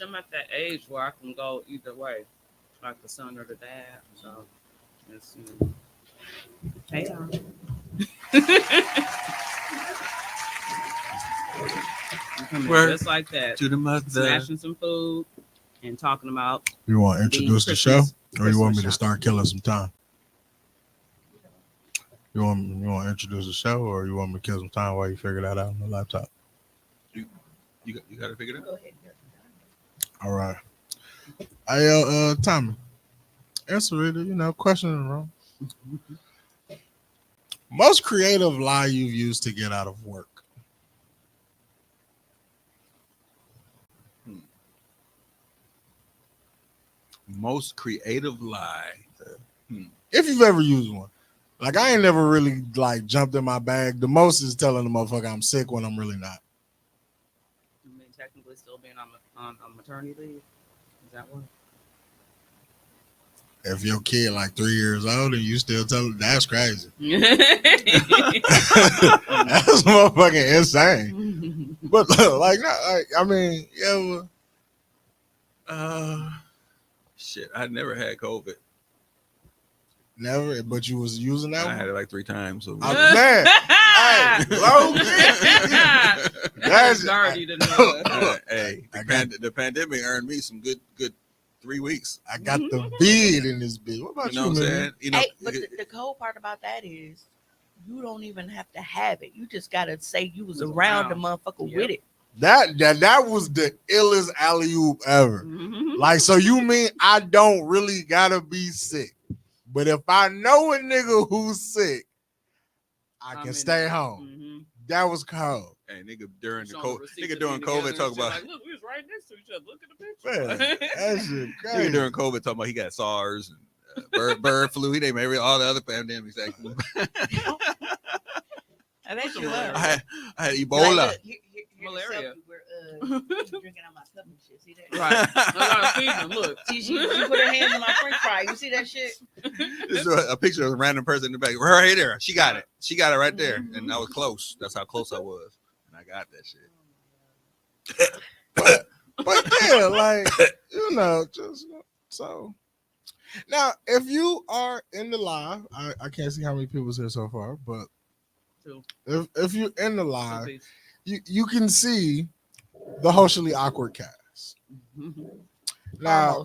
I'm at that age where I can go either way, like the son or the dad. So, it's, hey, y'all. Just like that. To the mother. Smashing some food and talking about. You want to introduce the show, or you want me to start killing some time? You want to introduce the show, or you want me to kill some time while you figure that out on the laptop? You got to figure it out. Go ahead. All right. Tommy, answer it. Question wrong. Most creative lie you've used to get out of work. Most creative lie. If you've ever used one. Like, I ain't never really, jumped in my bag. The most is telling the motherfucker I'm sick when I'm really not. I mean, technically still being on maternity leave. Is that one? If your kid 3 years old and you still tell them, that's crazy. That's motherfucking insane. But shit, I never had COVID. Never, but you was using that one? I had it 3 times. So. Man, that's dirty to know. Hey, the pandemic earned me some good 3 weeks. I got the vid in this bitch. What about you, know what I'm saying? Hey, but the cool part about that is you don't even have to have it. You just gotta say you was around the motherfucker with it. That was the illest alley-oop ever. Mm-hmm. So you mean I don't really gotta be sick, but if I know a nigga who's sick, I can stay home. Mm-hmm. That was cold. Hey, nigga during COVID talk about. Look, we was right next to each other. Look at the picture. Man, that shit crazy. Nigga during COVID talking about he got SARS and bird flu. He named all the other pandemics. I bet you was. I had Ebola. Malaria. Drinking out my cup and shit. See that? Right. I gotta feed them. Look. She put her hands in my French fry. You see that shit? This is a picture of a random person in the back. Right there. She got it. She got it right there. And I was close. That's how close I was. And I got that shit. but yeah, just so. Now, if you are in the live, I can't see how many people's here so far, but if you're in the live, you can see the Hoecially awkward cast. Now,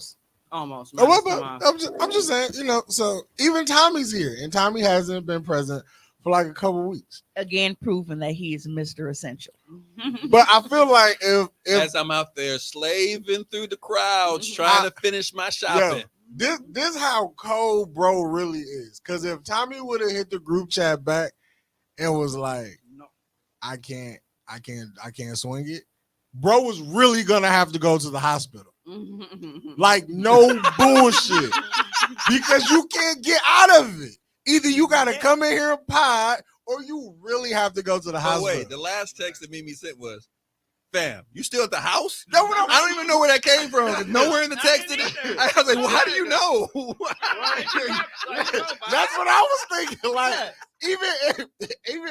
almost. I'm just saying, so even Tommy's here, and Tommy hasn't been present for a couple weeks. Again, proving that he is Mr. Essential. But I feel like if as I'm out there slaving through the crowds trying to finish my shopping. This how cold bro really is. Because if Tommy would have hit the group chat back and was like, "No, I can't swing it," bro was really gonna have to go to the hospital. No bullshit. Because you can't get out of it. Either you gotta come in here and pod, or you really have to go to the hospital. Wait, the last text that Mimi sent was, Fam, you still at the house? No, no, I don't even know where that came from. 'Cause nowhere in the I text didn't did it. either. I was like, well, how do you know? That's what I was thinking. Like, even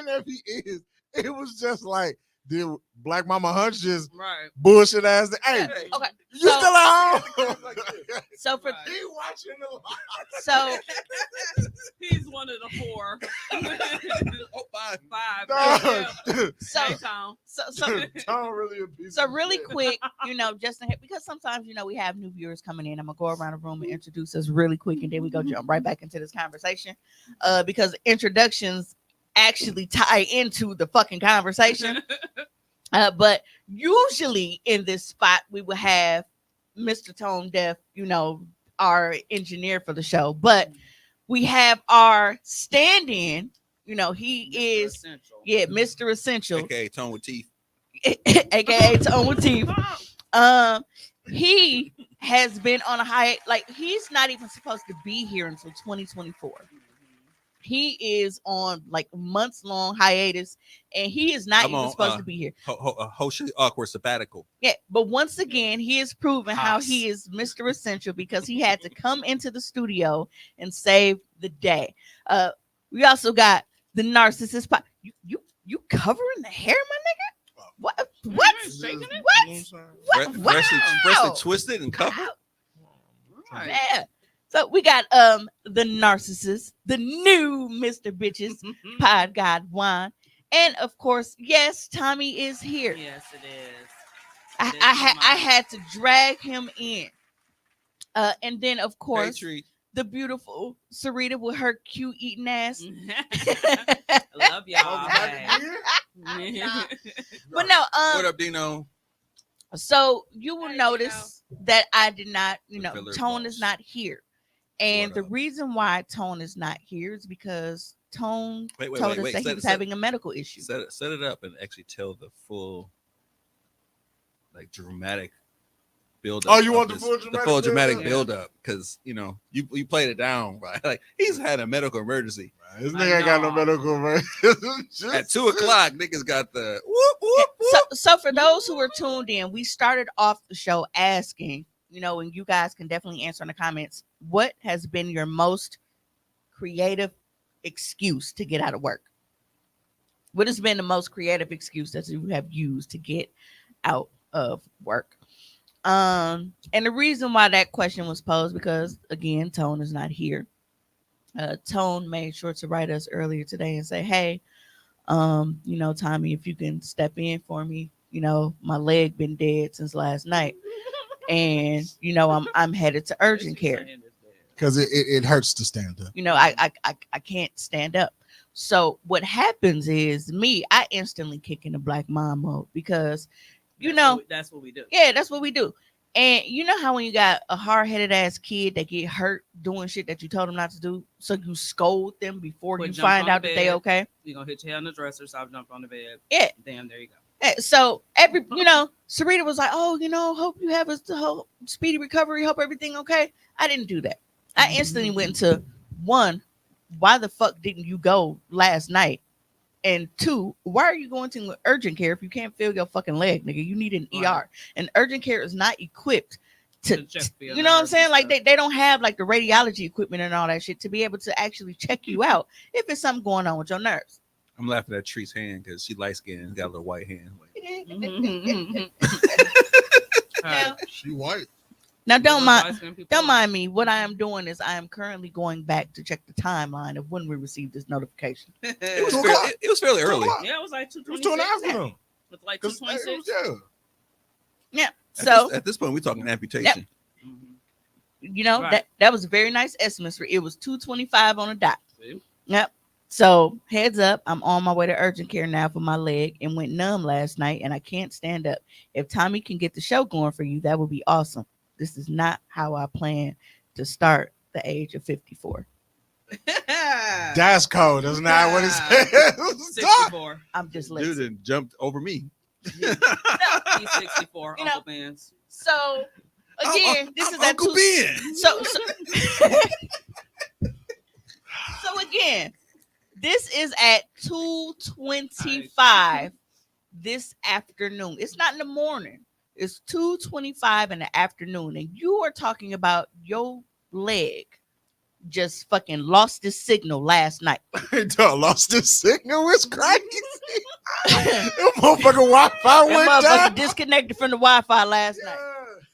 if he is, it was just like, did Black Mama Hunch just Right. bullshit ass? Hey, Okay. you So- still at home? So for Right. He watching the live. so He's one of the 4. Oh, five. 5. No. so Hey, Tom. so Tom really a piece So of really shit. quick, just because sometimes we have new viewers coming in. I'm gonna go around the room and introduce us really quick, and then we go jump right back into this conversation. Because introductions actually tie into the fucking conversation. But usually in this spot we will have Mr. Tone Deaf, our engineer for the show. But we have our stand-in. He is Essential. Mr. Essential, Okay, Tone with teeth. aka Tone with Teeth. He has been on a high, like he's not even supposed to be here until 2024. He is on like months long hiatus, and he is not I'm even on, supposed to be here. Hoecially awkward sabbatical. Yeah, but once again, he has proven how Haas. he is Mr. Essential because he had to come into the studio and save the day. We also got the narcissist. You covering the hair, my nigga? What? What? Shaking it? What? Wow. Freshly twisted and covered. Right. Yeah. So we got the narcissist, the new Mr. Bitches, Pod God Wine, and of course, yes, Tommy is here. Yes, it is. I had to drag him in, and then of course Hey, the beautiful Sarita with her cute eating ass. Love y'all. But no, what up, Dino? so you will Hey, notice that I did not, Filler Tone boss. is not here. And What the up? reason why Tone is not here is because Tone Wait, told us that he Set- was set- having a medical issue. Set it up and actually tell the full, like, dramatic build up. Oh, you want the full dramatic build up? Because you played it down, right? Like he's had a medical emergency This I nigga ain't got no know. medical emergency. at 2:00. Niggas got the whoop whoop whoop. So for those who are tuned in, we started off the show asking, and you guys can definitely answer in the comments, what has been your most creative excuse to get out of work? What has been the most creative excuse that you have used to get out of work? And the reason why that question was posed, because again, Tone is not here. Tone made sure to write us earlier today and say, hey, Tommy, if you can step in for me, my leg been dead since last night. And I'm headed to urgent care. Because it hurts to stand up. I can't stand up. So what happens is I instantly kick into black mom mode because that's what we do. yeah, that's what we do. And you know how when you got a hard-headed ass kid that get hurt doing shit that you told them not to do, so you scold them before you Jump find on out the that they bed. okay? You're gonna hit your head on the dresser, so I'll jump on the bed. Yeah. Damn, there you go. Yeah, so Sarita was like, oh, hope you have a speedy recovery, hope everything okay. I didn't do that. I instantly went into one, why the fuck didn't you go last night? And two, why are you going to urgent care if you can't feel your fucking leg, nigga? You need an Right. ER. And urgent care is not equipped to check for your you know what I'm nerves saying? and Like stuff. they don't have like the radiology equipment and all that shit to be able to actually check you out if it's something going on with your nerves. I'm laughing at Tree's hand because she light skinned and got a little white hand. Now, She white. now don't mind me. What I am doing is I am currently going back to check the timeline of when we received this notification. It was 2 fairly, o'clock. it was fairly early. 2 o'clock. Yeah, it was like It was 2 in the 2:26. afternoon. It's like 'Cause, 2:26. yeah. So At this point, we're talking amputation. Right. that was a very nice estimate. It was 2:25 on the dot. See? Yep. So heads up, I'm on my way to urgent care now for my leg and went numb last night and I can't stand up. If Tommy can get the show going for you, that would be awesome. This is not how I plan to start the age of 54. That's cold. That's not what it says. 64. I'm just Dude listening. done jumped over me. He's 64. You know, Uncle Ben's. So again, this is at Uncle Ben. So again, this is at 2:25 this afternoon. It's not in the morning. It's 2:25 in the afternoon, and you are talking about your leg just fucking lost its signal last night. Dog lost his signal. It's crazy. That motherfucking Wi-Fi That went motherfucker down. disconnected from the Wi-Fi last night.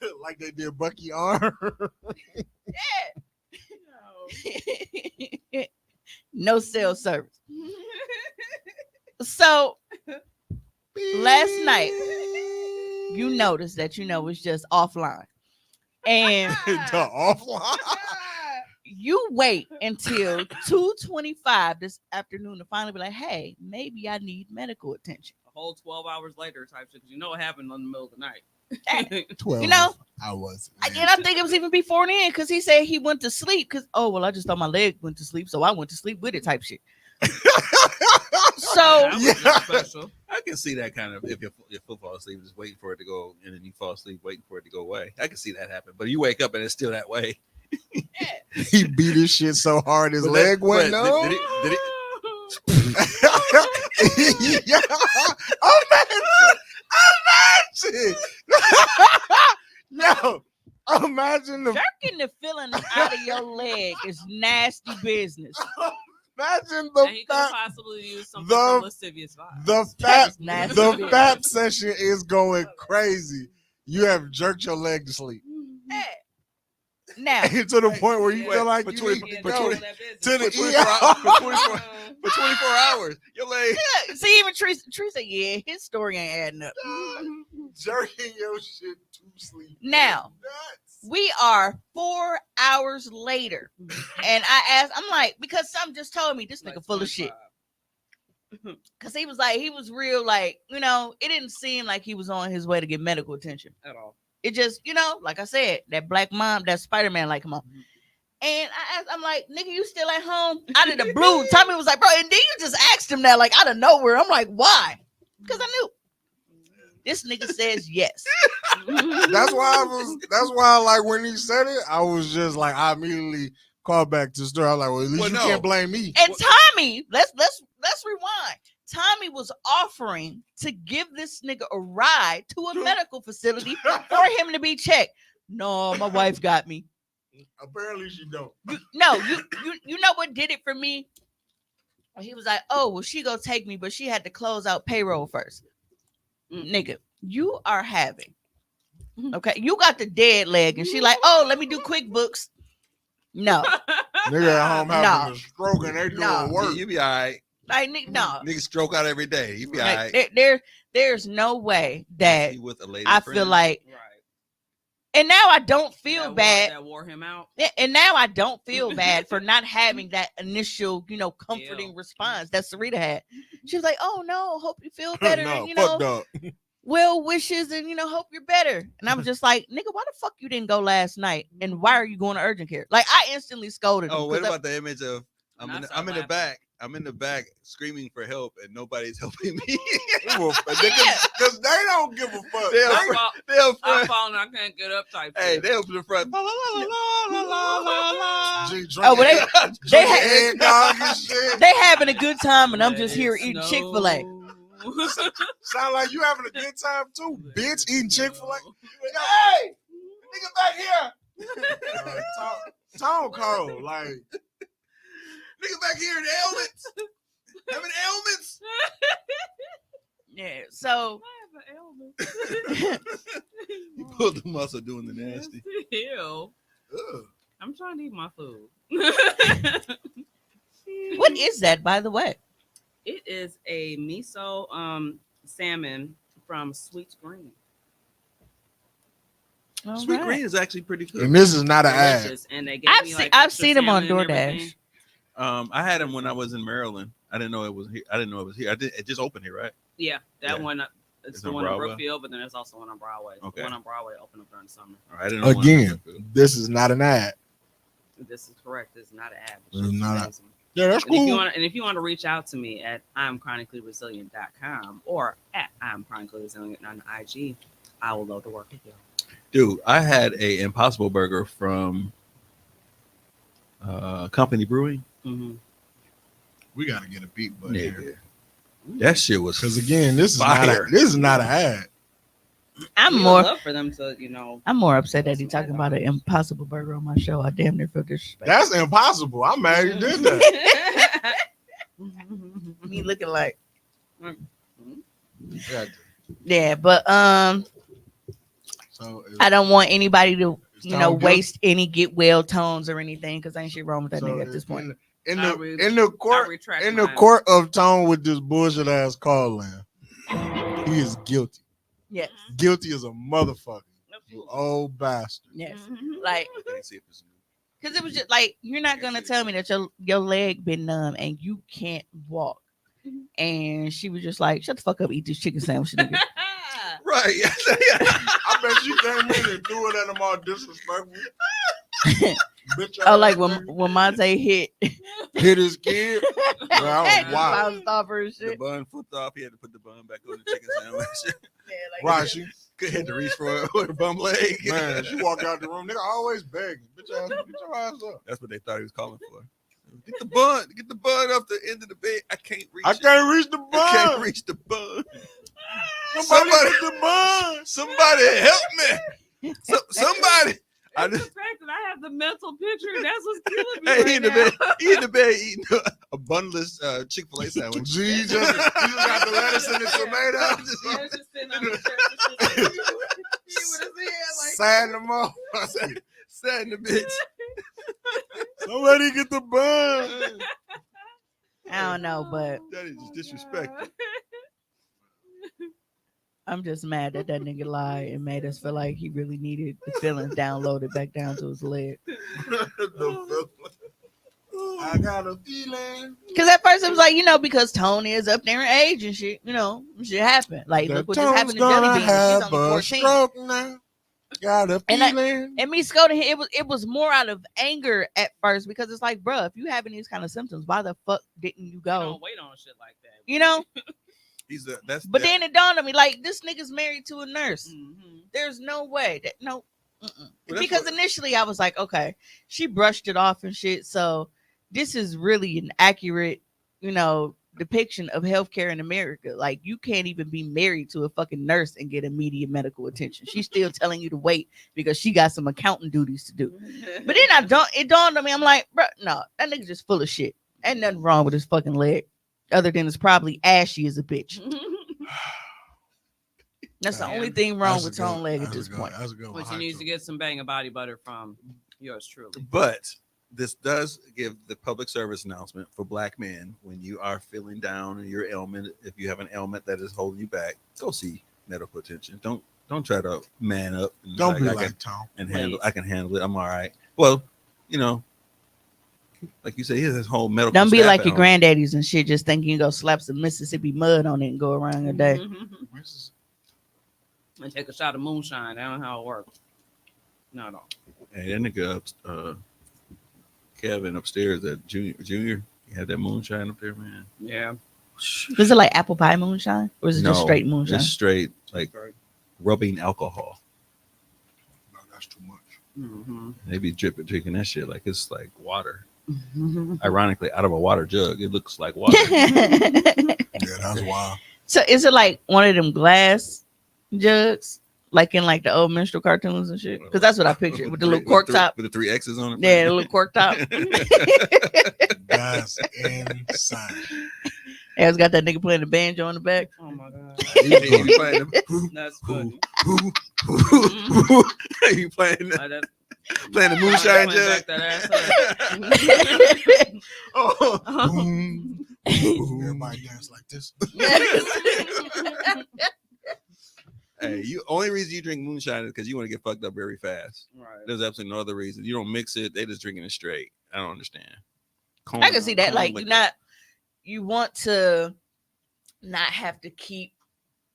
Yeah. Like they did Bucky arm. No cell service. So last night, you noticed that it's just offline, and Dog, offline. you wait until 2:25 this afternoon to finally be like, hey, maybe I need medical attention. A whole 12 hours later type shit, because you know what happened in the middle of the night. 12 You know? hours. And I think it was even before then, because he said he went to sleep because, I just thought my leg went to sleep, so I went to sleep with it type shit. So That was Yeah. special. I can see that kind of if your foot falls asleep, just waiting for it to go, and then you fall asleep waiting for it to go away. I can see that happen. But you wake up and it's still that way. He beat his shit so hard his But leg that- went but numb. did it- Yeah. Imagine. Yo, imagine the jerking the feeling out of your leg is nasty business. imagine And he the could have fat possibly used something the- from lascivious vibes. the That fat is nasty the business. fat session is going crazy. You have jerked your leg to sleep Now, to the point where you Wait, feel like for you 20 need to for go 20 to the for 24 ER. hours, for 24 hours. Your leg. see, even Teresa, yeah, his story ain't adding up. Jerking your shit to sleep. Now, Nuts. we are 4 hours later, and I'm like, because some just told me this nigga full of shit. Because he was real, like, it didn't seem like he was on his way to get medical attention At all. It just, like I said, that black mom, that Spider-Man, like, come on. And I'm like, nigga, you still at home? Out of the blue. Tommy was like, bro, and then you just asked him that, like, out of nowhere. I'm like, why? Because I knew. This nigga says yes. That's why like when he said it, I was just like, I immediately called back to the story. I was like, well, at least Well, you no. can't blame me. And Tommy, let's rewind. Tommy was offering to give this nigga a ride to a medical facility for him to be checked. No, my wife got me. Apparently she don't. You know what did it for me? He was like, oh, well, she go take me, but she had to close out payroll first. Nigga, you are having, okay, you got the dead leg, and she like, oh, let me do QuickBooks. No, Nigga at home having No. a stroke and they doing No. work. You be all right. like, no. Niggas stroke out every day. You be all Like, right. there's no way that You with a lady I friend? feel like, Right. and now I don't feel That bad. that wore him out. And now I don't feel bad for not having that initial, comforting Yeah. response that Sarita had. She was like, "Oh no, hope you feel better, No, and fucked up. well wishes, and hope you're better." And I was just like, "Nigga, why the fuck you didn't go last night? And why are you going to urgent care?" Like, I instantly scolded him. Oh, what 'cause about the image of And I'm I in started the laughing. back. I'm in the back screaming for help and nobody's helping me. Because they don't give a fuck. They'll I'm, fr- fall- they'll I'm front. falling. I can't get up. Type. Hey, shit. they open the front. La, la, la, la, la, la, la. G Oh, but drinking they ha- eggnog and shit. they having a good time, and I'm Let just it here eating snow. Chick-fil-A. Sound like you having a good time too, Let bitch. it Eating Chick-fil-A. snow. Hey, nigga back here. Tone cold, like Nigga back here in ailments. Having ailments. Yeah, so I have an ailment. You pulled the muscle doing the nasty. Ew. Ugh. I'm trying to eat my food. what is that, by the way? It is a miso salmon from Sweet Green. Sweet green is actually pretty good. and this is not an ad. Delicious. And they gave me like I've extra seen them on salmon and DoorDash. everything. I had them when I was in Maryland. I didn't know it was here. It just opened here, right? Yeah, that Yeah. one. It's It's the on one in Broadway? Brookfield, but then there's also one on Broadway. Okay. The one on Broadway opened up during the summer. All right, I didn't know. Again, this is not an ad. This is correct. This is not an ad. It's It's not a- amazing. Yeah, that's And cool. if you want to reach out to me at imchronicallyresilient.com or at imchronicallyresilient on IG, I will love to work with you. Dude, I had a Impossible Burger from Company Brewing. Mm-hmm. We gotta get a beat, but Nigga. That shit was Because again, this is fire. not an ad. I'm We would more love for them to, I'm more upset that he talking about an impossible burger on my show. I damn near feel disrespected. That's impossible. I'm mad you did that. Me looking like Yeah. yeah, but So I don't want anybody to is Tone guilty? waste any get well tones or anything because ain't shit wrong with that So nigga at this point. In I the re- in the I court retract in the mine. court of Tone with this bullshit ass call in, he is guilty. Yes, Guilty as a motherfucker. You old bastard. yes. Mhm. Like Let me see if it's new. because it was just like you're not gonna tell me that your leg been numb and you can't walk. And she was just like, "Shut the fuck up, eat this chicken sandwich, nigga." Right. I bet she came in and threw it at him all disrespectful. Bitch, Oh, like ass when Monte hit, hit his kid. Bro, I and was just wild. bounced off her and The shit. bun flipped off. He had to put the bun back on the chicken sandwich. Yeah, like, Right, she Had to reach for it with a bum leg. man, she walked out the room. Nigga always begging. Bitch ass, get your ass up. That's what they thought he was calling for. Get the bun off the end of the bed. I can't reach. I it. can't reach the I can't bun. reach the bun. Somebody get the bun. Somebody help me. Somebody. I It's just, the fact that I have the mental picture. That's what's killing me hey, right he in the now. bed. He in the bed eating a bunless Chick-fil-A sandwich. Jesus, you just got the lettuce and the tomato. Yeah, it's just sitting on the chest. You would have said like, Sad them off. Sat in the bitch. Somebody get the bun. I don't know, but That is disrespectful. I'm just mad that nigga lied and made us feel like he really needed the feelings downloaded back down to his leg. I got a feeling. Because at first it was like, because Tony is up there in age and shit, shit happened. Like, That look what just Tone's happened to Jelly gonna Bean. She's have only a 14. stroke now. Got a And I- feeling. And me scolding him, it was more out of anger at first because it's like, bruh, if you having these kind of symptoms, why the fuck didn't you we go? don't wait on shit like that. But then it dawned on me, like, this nigga's married to a nurse. Mhm. There's no way that Well, that's because what- initially I was like, okay, she brushed it off and shit. So this is really an accurate, depiction of healthcare in America. Like, you can't even be married to a fucking nurse and get immediate medical attention. She's still telling you to wait because she got some accounting duties to do. But then it dawned on me, I'm like, bro, no, that nigga just full of shit. Ain't nothing wrong with his fucking leg, other than it's probably ashy as a bitch. That's the only thing wrong with Tone leg at this point. That's a good one. Which he needs to get some Bang and Body Butter from yours truly. But this does give the public service announcement for Black men when you are feeling down and your ailment. If you have an ailment that is holding you back, go see medical attention. Don't try to man up. And Don't be I like can, Tone. and handle. I can handle it. I'm all right. Well, like you say, he has his whole medical. Don't be staff like at your home. granddaddies and shit, just thinking you can go slap some Mississippi mud on it and go around your day. And take a shot of moonshine. That don't know how it works. No. Hey, that nigga Kevin upstairs, that junior, he had that moonshine up there, man. Yeah. Is it like apple pie moonshine? Or is it just No, straight moonshine? Just straight, like rubbing alcohol. No, that's too much. Mm-hmm. They be drinking that shit like it's like water. Ironically, out of a water jug, it looks like water. Yeah, that's wild. So is it like one of them glass jugs? Like in like the old minstrel cartoons and shit? Because that's what I pictured with the little cork top. With the three X's on it. Yeah, the little cork top. That's insane. Yeah, it's got that nigga playing the banjo in the back. Oh my god. You playing That's funny. you playing Playing the moonshine jug. Oh. Uh-huh. Everybody dance like this. Hey, only reason you drink moonshine is because you want to get fucked up very fast. Right. There's absolutely no other reason. You don't mix it. They just drinking it straight. I don't understand. I can see that. Cone Like liquor. you want to not have to keep,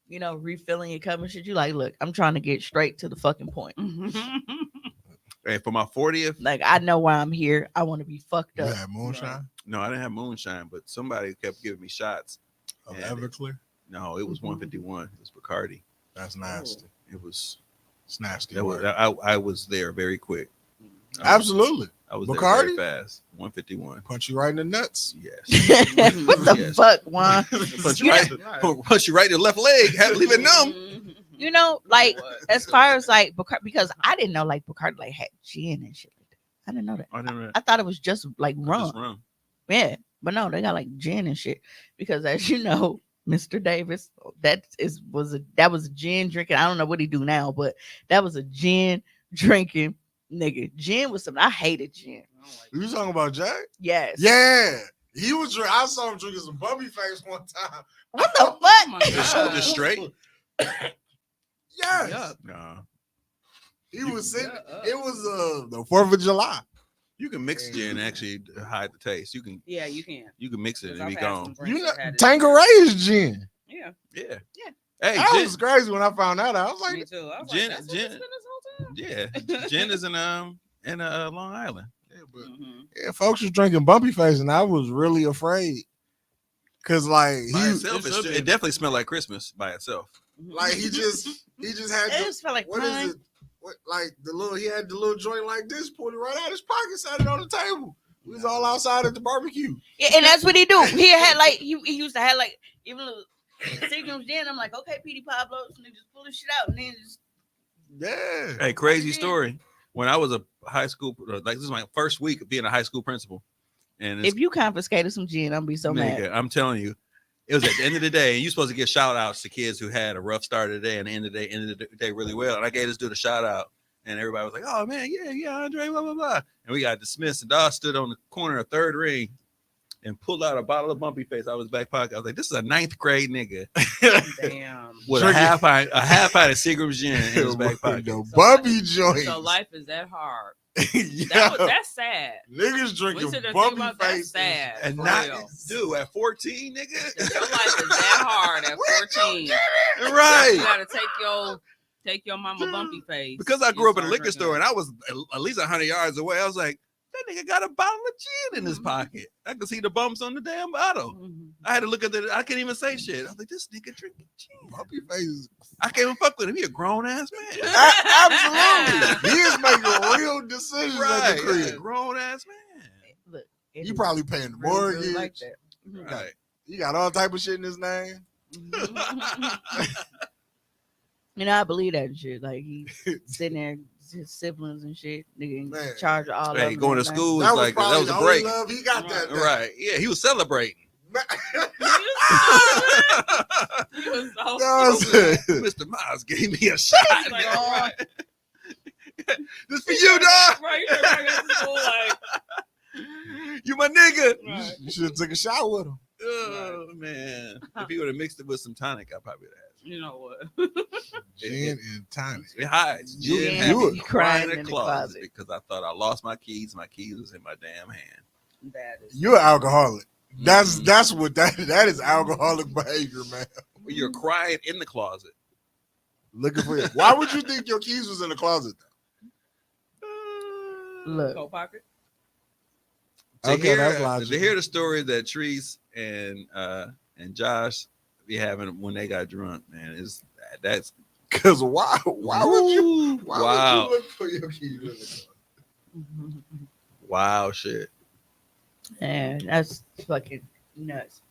refilling your cup and shit. You like, look, I'm trying to get straight to the fucking point. Hey, for my 40th, Like, I know why I'm here. I want to be fucked You up. had moonshine no, I didn't have moonshine, but somebody kept giving me shots. of Yeah, Everclear. No, it was 151. It was Bacardi. That's nasty. It was. It's nasty. That was. work. I was there very quick. Absolutely. I was there Bacardi? very fast. 151. Punch you right in the nuts. Yes. What the Yes. fuck, Juan? Punch you right. Punch you right in the left leg. Leave it numb. You know, like as far as like because I didn't know like Bacardi like had gin and shit like that. I didn't know that. I didn't. I thought it was just like rum. Just rum. Yeah, but no, they got like gin and shit. Because as you know, Mr. Davis, that was a gin drinking. I don't know what he do now, but that was a gin drinking nigga. Gin was something I hated. Gin. You talking about Jack? Yes. Yeah. He was drink. I saw him drinking some Bumpy Face one time. What the Oh fuck? my Just God. straight. Yes. Yuck. Nah. He was sitting. Yuck. It was the 4th of July. You can mix gin and actually hide the taste. You can Yeah, you can. mix it and I've be had some gone. drinks You know, that had it. Tanqueray is gin. Yeah, Yeah. Yeah. Hey, That gin, was crazy when I found that out. I was me like, too. I was Gin- like, that's what gin- it's been this whole time. yeah, gin is in Long Island. yeah, but Mhm. yeah, folks was drinking Bumpy Face, and I was really afraid. Cause like By he, itself, it definitely smelled like Christmas by itself. like he just had It the, just felt like what is pine. it? What like he had the little joint like this, pulled it right out of his pocket, sat it on the table. We was all outside at the barbecue. Yeah, and that's what he do. He had like he used to have like even though Seagram's gin. I'm like, okay, Petey Pablo's, and then just pull this shit out, and then just Yeah. Hey, crazy story. When I was a high school, like this is my first week of being a high school principal, and it's, if you confiscated some gin, I'm gonna be so mad. nigga, I'm telling you, it was at the end of the day, and you're supposed to give shout outs to kids who had a rough start of the day and the end of the day really well. And I gave this dude a shout out, and everybody was like, "Oh man, yeah, Andre, blah blah blah." And we got dismissed, and Dawes stood on the corner of Third Ring and pulled out a bottle of Bumpy Face out of his back pocket. I was like, "This is a 9th grade nigga Damn. with a Drinking- half pint of Seagram's gin in his back pocket." The Bumpy joint. So life is that hard. Yeah. That's sad. Niggas We drinking sit there thinking Bumpy about that Face. sad. And for not real. dude at 14, nigga. Your life is that hard at 14. You Right. gotta take your mama Bumpy Face. Because I grew up in a and liquor start store and I was at least 100 yards away. I was like, that nigga got a bottle of gin in his pocket. I could see the bumps on the damn bottle. drinking. I had to look at it. I couldn't even say shit. I was like, this nigga drinking gin. Bumpy Face. I can't even fuck with him. He a grown ass man. Absolutely. He is making real decisions at the Right. crib. Grown ass man. Look, it You is probably paying the really, mortgage. really like that. Mhm. Right. You got all type of shit in his name. You know, I believe that shit. Like he sitting there, his siblings and shit, nigga in Man. charge of all of Hey, them going to and everything. school was That was like probably that was the a only break. love he got that day. Right. Yeah, he was celebrating. You was so That was- stupid. Mr. Miles gave me a shot. Like, dog. right. This for you, dog. Right, you bring it to school like, You my nigga. right. You should have took a shot with him. Oh man. If he would have mixed it with some tonic, I probably would have. You know what? Gin and tonic. It hides. You Gin can had do me it. You crying crying in the closet because I thought I lost my keys. My keys was in my damn hand. That is You're an alcoholic. Mhm. That's what that is alcoholic behavior, man. You're crying in the closet. Looking for it. Why would you think your keys was in the closet? Look, coat pocket. To Okay, hear, that's logical. to hear the story that Treese and Josh be having when they got drunk, man, is that's Because why would you wow, look for your keys in the closet? wow shit. yeah, that's fucking nuts.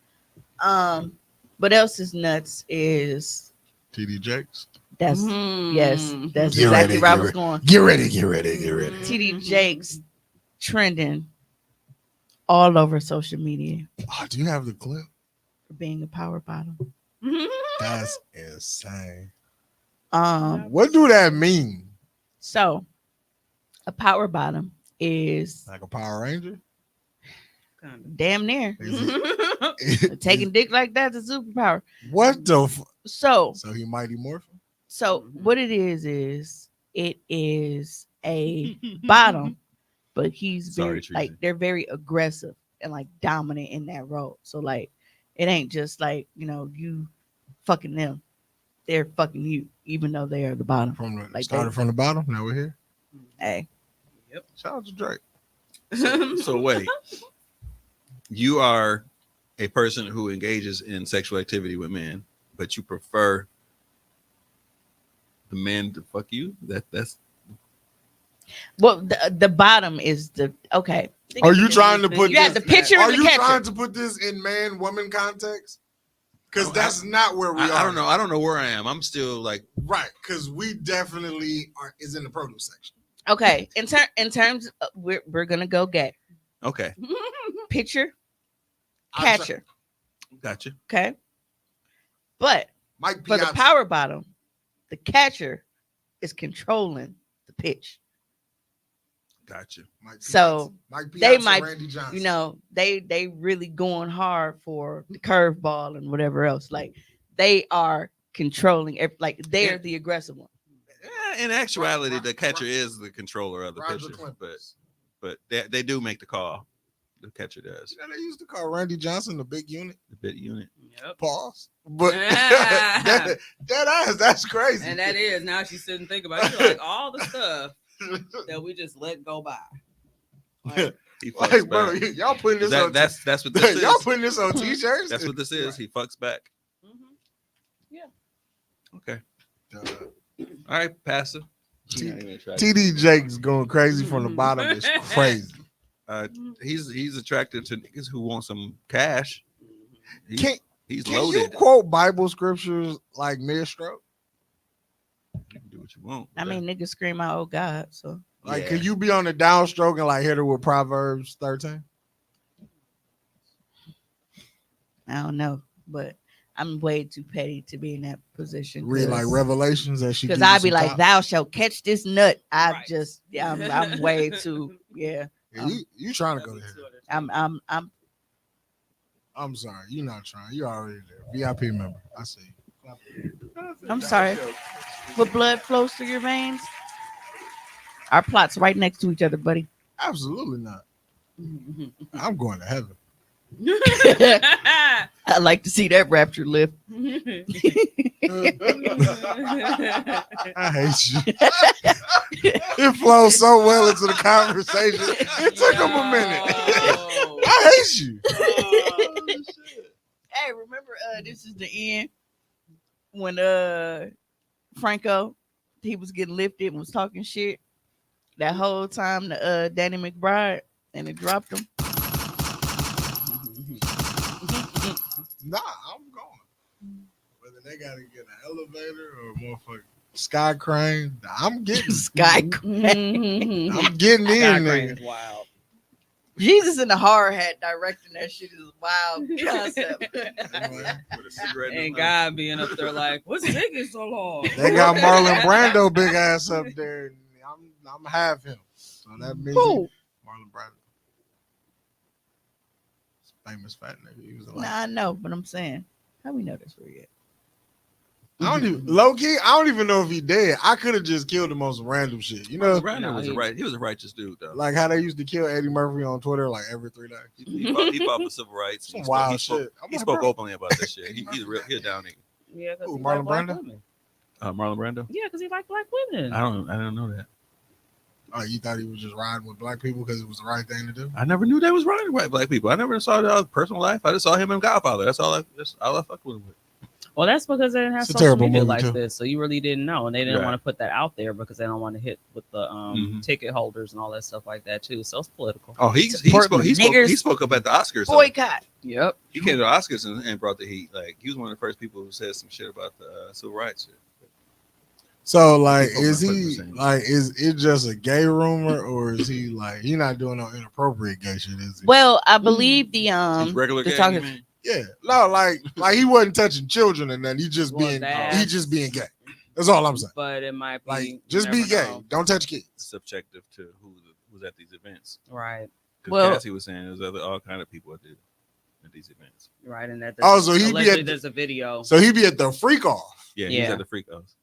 What else is nuts is TD Jakes. that's yes, Mhm. that's Get exactly ready, where I get was ready. going. Get ready, get ready, get ready. TD Jakes trending all over social media Oh, do you have the clip? for being a power bottom. That's insane. Um, What do that mean? so a power bottom is Like a Power Ranger? Kinda. damn near Is it, taking dick like that's a superpower. what the? So So he Mighty Morphin? So Mhm. what it is it is a bottom, but he's Sorry, very Treasy. like they're very aggressive and like dominant in that role. So like it ain't just like you fucking them, they're fucking you, even though they are the bottom. From the Like started they- from the bottom. Now we're here. Hey, Shout out to Drake. So wait, you are a person who engages in sexual activity with men, but you prefer the men to fuck you? That's Well, the bottom is the okay. Are you trying to put You have this? the picture Are and the you catcher. trying to put this in man woman context? Because that's not where we are. I don't know. I don't know where I am. I'm still like Right, because we definitely are is in the produce section. Okay, in terms, we're gonna go gay. okay, Pitcher, I'm try- catcher. gotcha. Okay, but Mike for the Piazza. power bottom, the catcher is controlling the pitch. Gotcha. Mike So, Mike they Piazza, might, Randy Johnson. You know, they really going hard for the curveball and whatever else. Like they are controlling. Like they're the aggressive one. In actuality, the catcher is the controller of the Roger pitcher, Clemens. but they do make the call. The catcher does. You know, they used to call Randy Johnson the big unit. The bit unit. Yep. Pause. But that ass, that's crazy. And that is now she's sitting and thinking about it. She's like all the stuff that we just let go by. Like, He fucks like, bro, back. y'all putting this on. That's what this is. Y'all putting this on t-shirts. That's what this is. He fucks back. Okay. All right, Pastor. TD Jake's going crazy from the bottom. It's crazy. He's attracted to niggas who want some cash. He's Can loaded. you quote Bible scriptures like mid-stroke? You can do what you want. I mean, niggas scream out, "Oh God!" So Like, Yeah. could you be on the downstroke and like hit her with Proverbs 13? I don't know, but I'm way too petty to be in that position. Read like Revelations that she because gives you I'd be some like, top. "Thou shalt catch this nut." Right. I'm way too Yeah, you trying to go there. I'm I'm sorry, you're not trying. You already there. VIP member. I see you. I'm sorry. What blood flows through your veins? Our plots right next to each other, buddy. Absolutely not. I'm going to heaven. I'd like to see that rapture lift. I hate you. It flows so well into the conversation. It took him a minute. I hate you. Hey, remember this is the end when Franco he was getting lifted and was talking shit that whole time to Danny McBride and it dropped him. Nah, I'm going. Whether they gotta get an elevator or a motherfucking sky crane, I'm getting Sky I'm getting in there. Wild. Jesus in the hard hat directing that shit is a wild concept. With a cigarette in And his mouth. God being up there like, what's taking so long? They got Marlon Brando big ass up there. And I'm half him. So that means Who? Marlon Brando. Famous fat nigga. He was a Nah, I know, but I'm saying, how we know this for yet? I don't even low key. I don't even know if he dead. I could have just killed the most random shit. You know, Brandon No, was he- he was a righteous dude though. like how they used to kill Eddie Murphy on Twitter like every 3 days. He fought for civil rights. Some He wild spoke, shit. I'm He like, spoke bro, openly about that shit. He's a down nigga. Yeah, because Who, he Marlon like black Brando? women. Marlon Brando. Yeah, because he like black women. I don't know that. Oh, you thought he was just riding with black people because it was the right thing to do? I never knew they was running white black people. I never saw that personal life. I just saw him in Godfather. That's all I fucked with him with. Well, that's because they didn't have It's a social terrible media movie, like too. this, so you really didn't know, and they didn't Right. want to put that out there because they don't want to hit with the Mhm. ticket holders and all that stuff like that too. So it's political. Oh, he Support niggers. spoke up at the Oscars. though. Boycott. Yep. He came to the Oscars and brought the heat. Like he was one of the first people who said some shit about the civil rights shit. So like, People is might put he the same. like, is it just a gay rumor or is he like, he not doing no inappropriate gay shit? Is he? Well, I believe the He's regular the gay. talking- You mean? Yeah, no, like he wasn't touching children and then he just Well, being that's- being gay. That's all I'm saying. But it might be Like, you just be never gay. know. Don't touch kids. Subjective to who was at these events. Right. Because Well- Cassie was saying there's all kind of people at these events. Right. And that. Oh, so he be allegedly at- there's a video. So he be at the freak off. Yeah, he's Yeah. at the freak offs.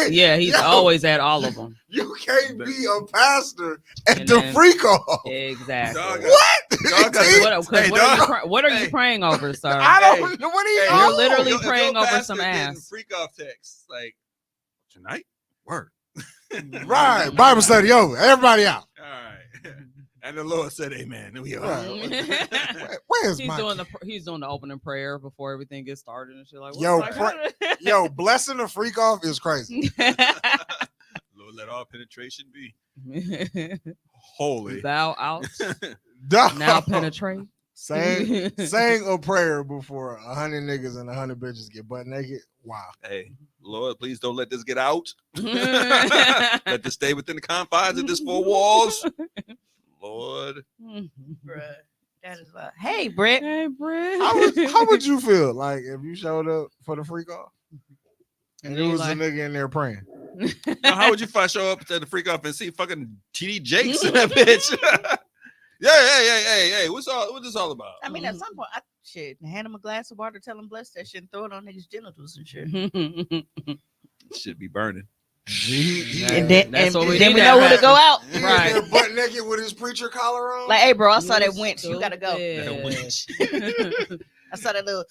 He's Yo, always at all of them. You can't be a pastor at And the then- freak off. Exactly. Dog, What? Dog got- T- What are you Hey. praying over, sir? I don't know what he Hey, You're on. literally if your praying over pastor some getting ass. Freak off text like tonight. Word. Right. Bible study over. Everybody out. All right. And the Lord said, "Amen." We are. Right. Where's He's my doing the opening prayer before everything gets started and shit like. Yo, like, yo, blessing a freak off is crazy. Lord let all penetration be holy. Thou out Dog. now penetrate. Saying a prayer before 100 niggas and 100 bitches get butt naked. Wow. Hey, Lord, please don't let this get out. Let this stay within the confines of this four walls. Lord. Bruh, that is wild. Hey, Britt. Hey, Britt. How would you feel like if you showed up for the freak off and there you was like- a nigga in there praying? Now, how would you if I show up to the freak off and see fucking TD Jakes in that bitch? Hey, what's this all about? I mean, at some point, shit, hand him a glass of water, tell him bless that shit, and throw it on niggas' genitals and shit. Should be burning. And then, That's what we then need we to know who have. to go out. He Right. in there butt naked with his preacher collar on. Like, hey, bro, I saw You that winch. You gotta go. That winch. I saw that little.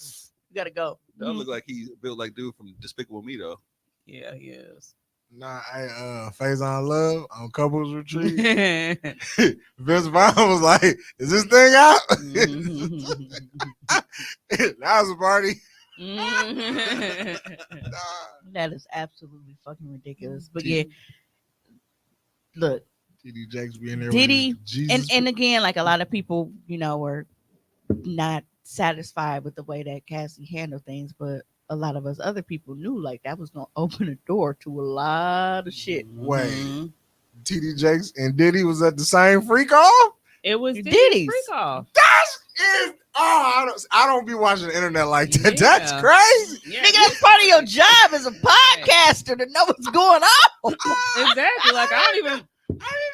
You gotta go. That look like he built like dude from Despicable Me though. Yeah, he is. Nah, Phase on Love on couples retreat. Vince Vaughn was like, "Is this thing out?" That was a party. That is absolutely fucking ridiculous. But yeah, look, TD Jakes being there. Diddy, with his Jesus. and again, like a lot of people, were not satisfied with the way that Cassie handled things, but a lot of us other people knew like that was gonna open a door to a lot of shit. Wait, TD Jakes and Diddy was at the same freak off. It was Diddy's. Diddy's freak off. I don't be watching the internet like that. Yeah. That's crazy. Yeah, Nigga, that's part of your job as a podcaster to know what's going on. exactly. Like I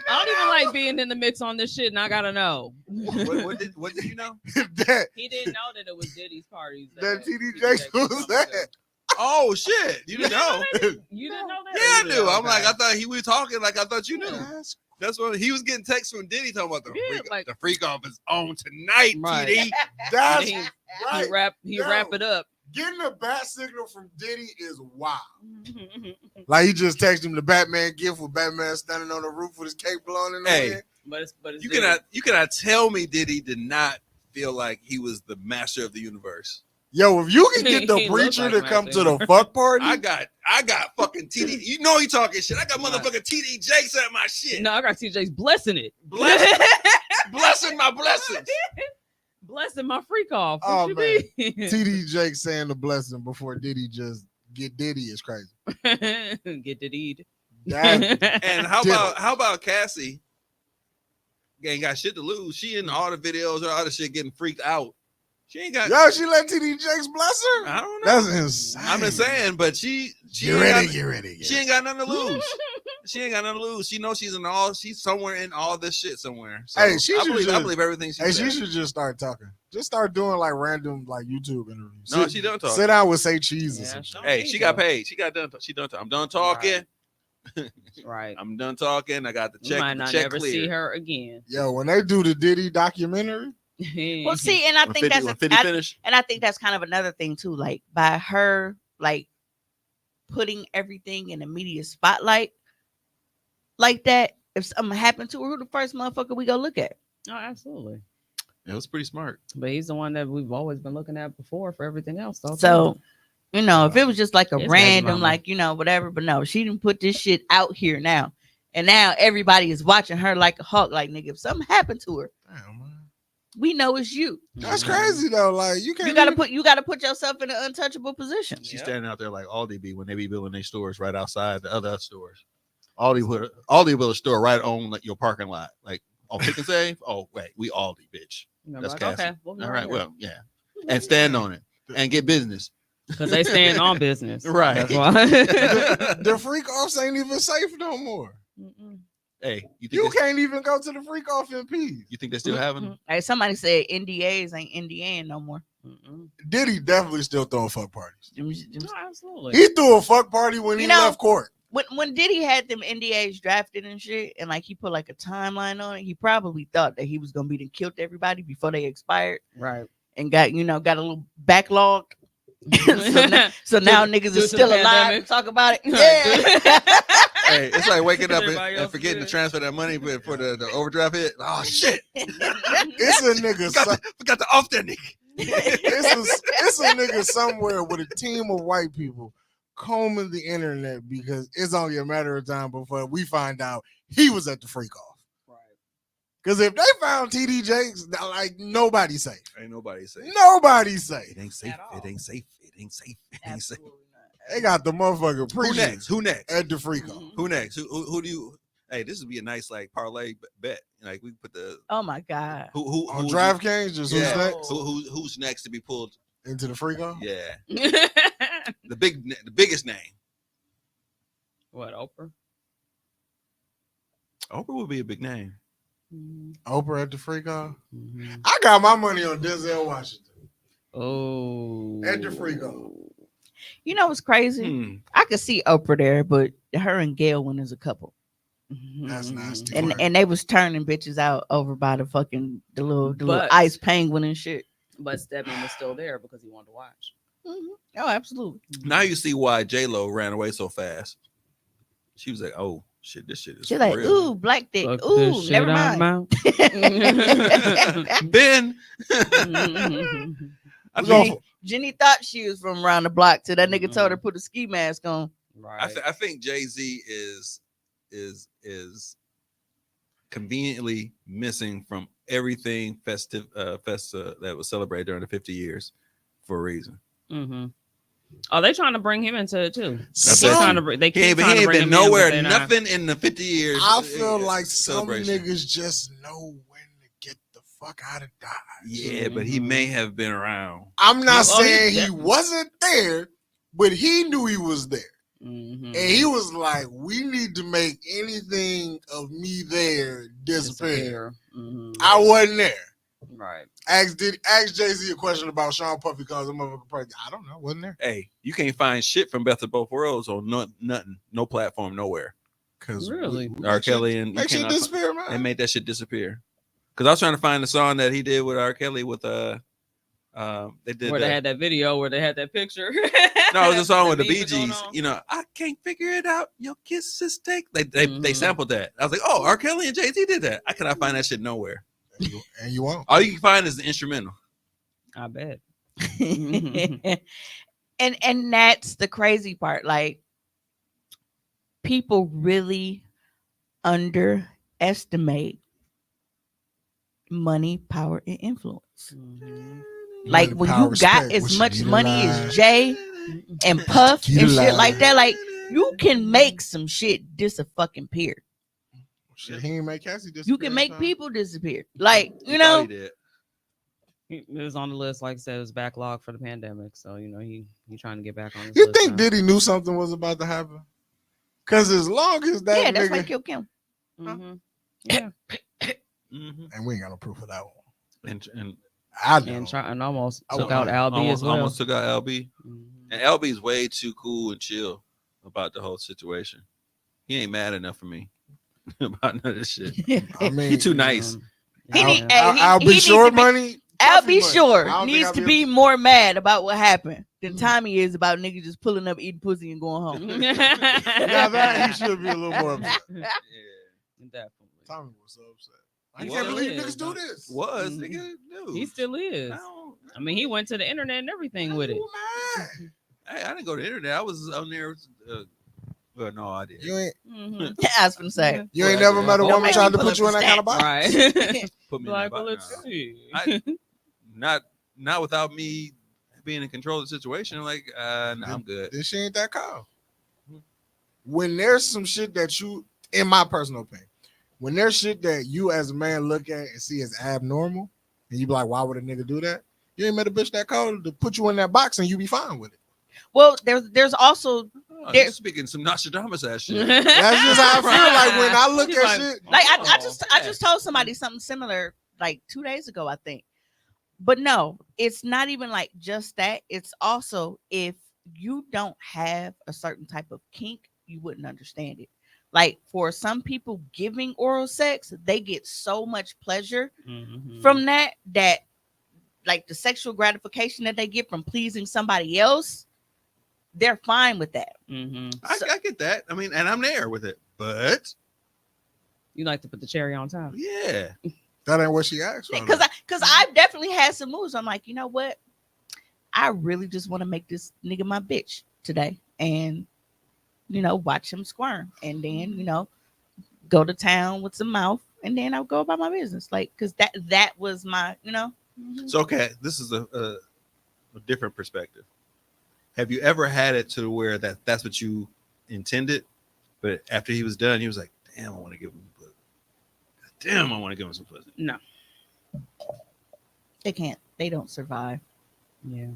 don't even like being in the mix on this shit, and I gotta know. What did you know? that He didn't know that it was Diddy's parties. that TD Jakes was that. Oh shit! You didn't know? You didn't know that? Yeah, I You knew. did, I'm okay. like, I thought we were talking like I thought you knew. That's That's what he was getting texts from Diddy talking about Yeah, like- the freak off is on tonight, Right. TD. That's he right. wrap No. it up. Getting a bat signal from Diddy is wild. Like he just texted him the Batman gift with Batman standing on the roof with his cape blowing in the Hey. wind. But it's You Diddy. cannot tell me Diddy did not feel like he was the master of the universe. Yo, if you can get the He looked preacher like to come to Master. the fuck party, I got fucking TD. You know he talking shit. I got motherfucking TD Jakes at my shit. No, I got TJ's blessing it. Blessing my blessings. Blessing my freak off. What Oh, you man. mean? TD Jakes saying the blessing before Diddy just get Diddy is crazy. Get to eat. That, And how Ditto. about Cassie? Ain't got shit to lose. She in all the videos or all the shit getting freaked out. She ain't got. yo, she let TD Jakes bless her? I don't know. That's insane. I'm just saying, but she Get ain't ready, got, get ready. she ain't got nothing to lose. She ain't got nothing to lose. She knows she's somewhere in all this shit somewhere. So Hey, she I should believe just- everything she Hey, said. she should just start talking. Just start doing like random like YouTube interviews. No, she done talking. Sit down with Say Cheese or Yeah, some she shit. don't Hey, need she got to. paid. She got done. She done. I'm done talking. Right. I'm done talking. I got the You check. might The not check never clear. see her again. Yo, when they do the Diddy documentary, Well, see, and I When think 50, when 50 I finish. think that's kind of another thing too. Like by her, like putting everything in the media spotlight like that. If something happened to her, who the first motherfucker we go look at? Oh, absolutely. It was pretty smart. But he's the one that we've always been looking at before for everything else. Though. So, if it was just like a It's random, Daddy like, whatever, but no, she didn't put this shit out here now. And now everybody is watching her like a hawk. Like, nigga, if something happened to her, damn man, we know it's you. that's crazy though. Like you can't. You gotta put yourself in an untouchable position. She's standing out there like Aldi be when they be building their stores right outside the other stores. Aldi built a store right on like your parking lot, like on Pick and Save. Oh wait, we Aldi, bitch. Remember, That's like, Cassie. okay, we'll All right, here. well, yeah, and stand on it and get business. Because they stand on business. Right. That's why. the freak offs ain't even safe no more. Mm-mm. Hey, you think You they, can't even go to the freak off in peace. you think they still having them? Hey, somebody said NDAs ain't NDA no more. Mm-mm. Diddy definitely still throwing fuck parties. No, absolutely. He threw a fuck party when he left court. When Diddy had them NDAs drafted and shit, and like he put like a timeline on it, he probably thought that he was gonna be done killed everybody before they expired, Right. and got a little backlog. so now niggas due are to still the alive pandemic. to talk about it. Right. Yeah. Hey, it's like waking up Everybody and else forgetting to good. transfer that money for the overdraft hit. Oh shit! It's a nigga. Forgot to off that nigga. It's a nigga somewhere with a team of white people combing the internet because it's only a matter of time before we find out he was at the freak off. Right. Because if they found TD Jakes, like nobody's safe. Ain't nobody safe. Nobody's safe. It ain't safe. At all. It ain't safe. It ain't safe. It ain't safe. Absolutely not. They got the motherfucker Who preaching next? Who next? at the freak off. Mhm. Who next? Who do you? Hey, this would be a nice like parlay bet. Like we put the Oh my God. who On who's- DraftKings, just Yeah. who's next who's next to be pulled? into the freak off? Yeah, the biggest name. What, Oprah? Oprah would be a big name. Oprah at the freak off. Mhm. I got my money on Denzel Washington Oh. at the freak off. You know what's crazy? Hmm. I could see Oprah there, but her and Gail went as a couple. That's nasty. And they was turning bitches out over by the little But- ice penguin and shit. But Stedman was still there because he wanted to watch. Oh, absolutely. Now you see why J Lo ran away so fast. She was like, "Oh shit, this shit is She's like, real." ooh, black dick. Fuck Ooh, this shit never out mind. Ben, I Go think, for- Jenny thought she was from around the block till that nigga told her to put a ski mask on. Right. I think Jay-Z is conveniently missing from everything festive that was celebrated during the 50 years for a reason. Mm-hmm. Oh, they trying to bring him into it too. Some- They trying to bring. They He keep ain't, trying to bring been him in, but nowhere, they're not. nothing in the 50 years. I feel like some celebration. niggas just know when to get the fuck out of Dodge. Yeah, but he may have been around. I'm not Oh, he saying he definitely- wasn't there, but he knew he was there. Mhm. And he was like, we need to make anything of me there disappear. Mhm. I wasn't there. Right. Ask Jay-Z a question about Sean Puffy because I'm motherfucking pregnant. I don't know, wasn't there? Hey, you can't find shit from Best of Both Worlds on nothing, no platform, nowhere. Because Really? R. Kelly and you make shit cannot disappear, They man. made that shit disappear. Because I was trying to find the song that he did with R. Kelly with they did Where they had that video, where they had that picture. no, it was a song with the memes Bee going Gees. on. You know, I can't figure it out. Your kisses take. They Mhm. sampled that. I was like, oh, R. Kelly and Jay-Z did that. I cannot find that shit nowhere. And you won't. All you can find is the instrumental. I bet. and that's the crazy part. Like, people really underestimate money, power, and influence. Mhm. Like, Money, when power, you got respect, as what you much need money in as life. Jay and Puff Get and shit alive. like that, like, you can make some shit disappear. Shit, he ain't make Cassie disappear. You can make son. people disappear. Like, you He thought know, he did. It was on the list, like I said, it was backlog for the pandemic. So he trying to get back on. His You list think now. Diddy knew something was about to happen? Because as long as that yeah, that's why nigga, he killed Kim. Mhm. Yeah, Mhm. and we ain't got no proof of that one. And I know. and almost I took would- out Albie as well. almost took out LB. Mhm. And LB's way too cool and chill about the whole situation. He ain't mad enough for me about none of this shit. I mean, He too nice. He Yeah. need- hey, I'll he be needs short to be- money. I'll Puffy be money. sure I don't think needs I'll to be be able more mad about what happened than Mhm. Tommy is about niggas just pulling up, eating pussy, and going home. Now that he should be a little more upset. Yeah. Definitely. Tommy was so upset. I He can't still believe is. niggas do this. Was Mhm. nigga, dude. He still is. I mean, he went to the internet and everything with it. You mad? I didn't go to the internet. I was on there. Well, no, I did. You ain't Mhm. I was gonna say. you ain't Well, never yeah. met a Don't woman make trying me to pull put you up in the that kind of box. Right. Put me Like, in well, that let's box. see. Not without me being in control of the situation. Like, no, I'm good. This shit ain't that cold. When there's some shit that you, in my personal opinion, when there's shit that you as a man look at and see as abnormal, and you be like, why would a nigga do that? You ain't met a bitch that cold to put you in that box and you be fine with it. Well, there's also Oh, There- you're speaking some Nostradamus ass shit. That's just how I feel. Like when I look He's at like, shit, like I Oh, just told somebody something similar like 2 days ago, I think. But no, it's not even like just that. It's also if you don't have a certain type of kink, you wouldn't understand it. Like for some people giving oral sex, they get so much pleasure Mhm. from that like the sexual gratification that they get from pleasing somebody else, they're fine with that. Mhm. I get that. I mean, and I'm there with it. But You like to put the cherry on top. yeah, that ain't what she asked for. Because I've definitely had some moves. I'm like, you know what? I really just want to make this nigga my bitch today. and watch him squirm, and then go to town with some mouth, and then I'll go about my business, like, because that was my So okay, this is a different perspective. Have you ever had it to where that's what you intended, but after he was done, he was like, "Damn, I want to give him some pussy. Damn, I want to give him some pussy." No. they don't survive. Yeah.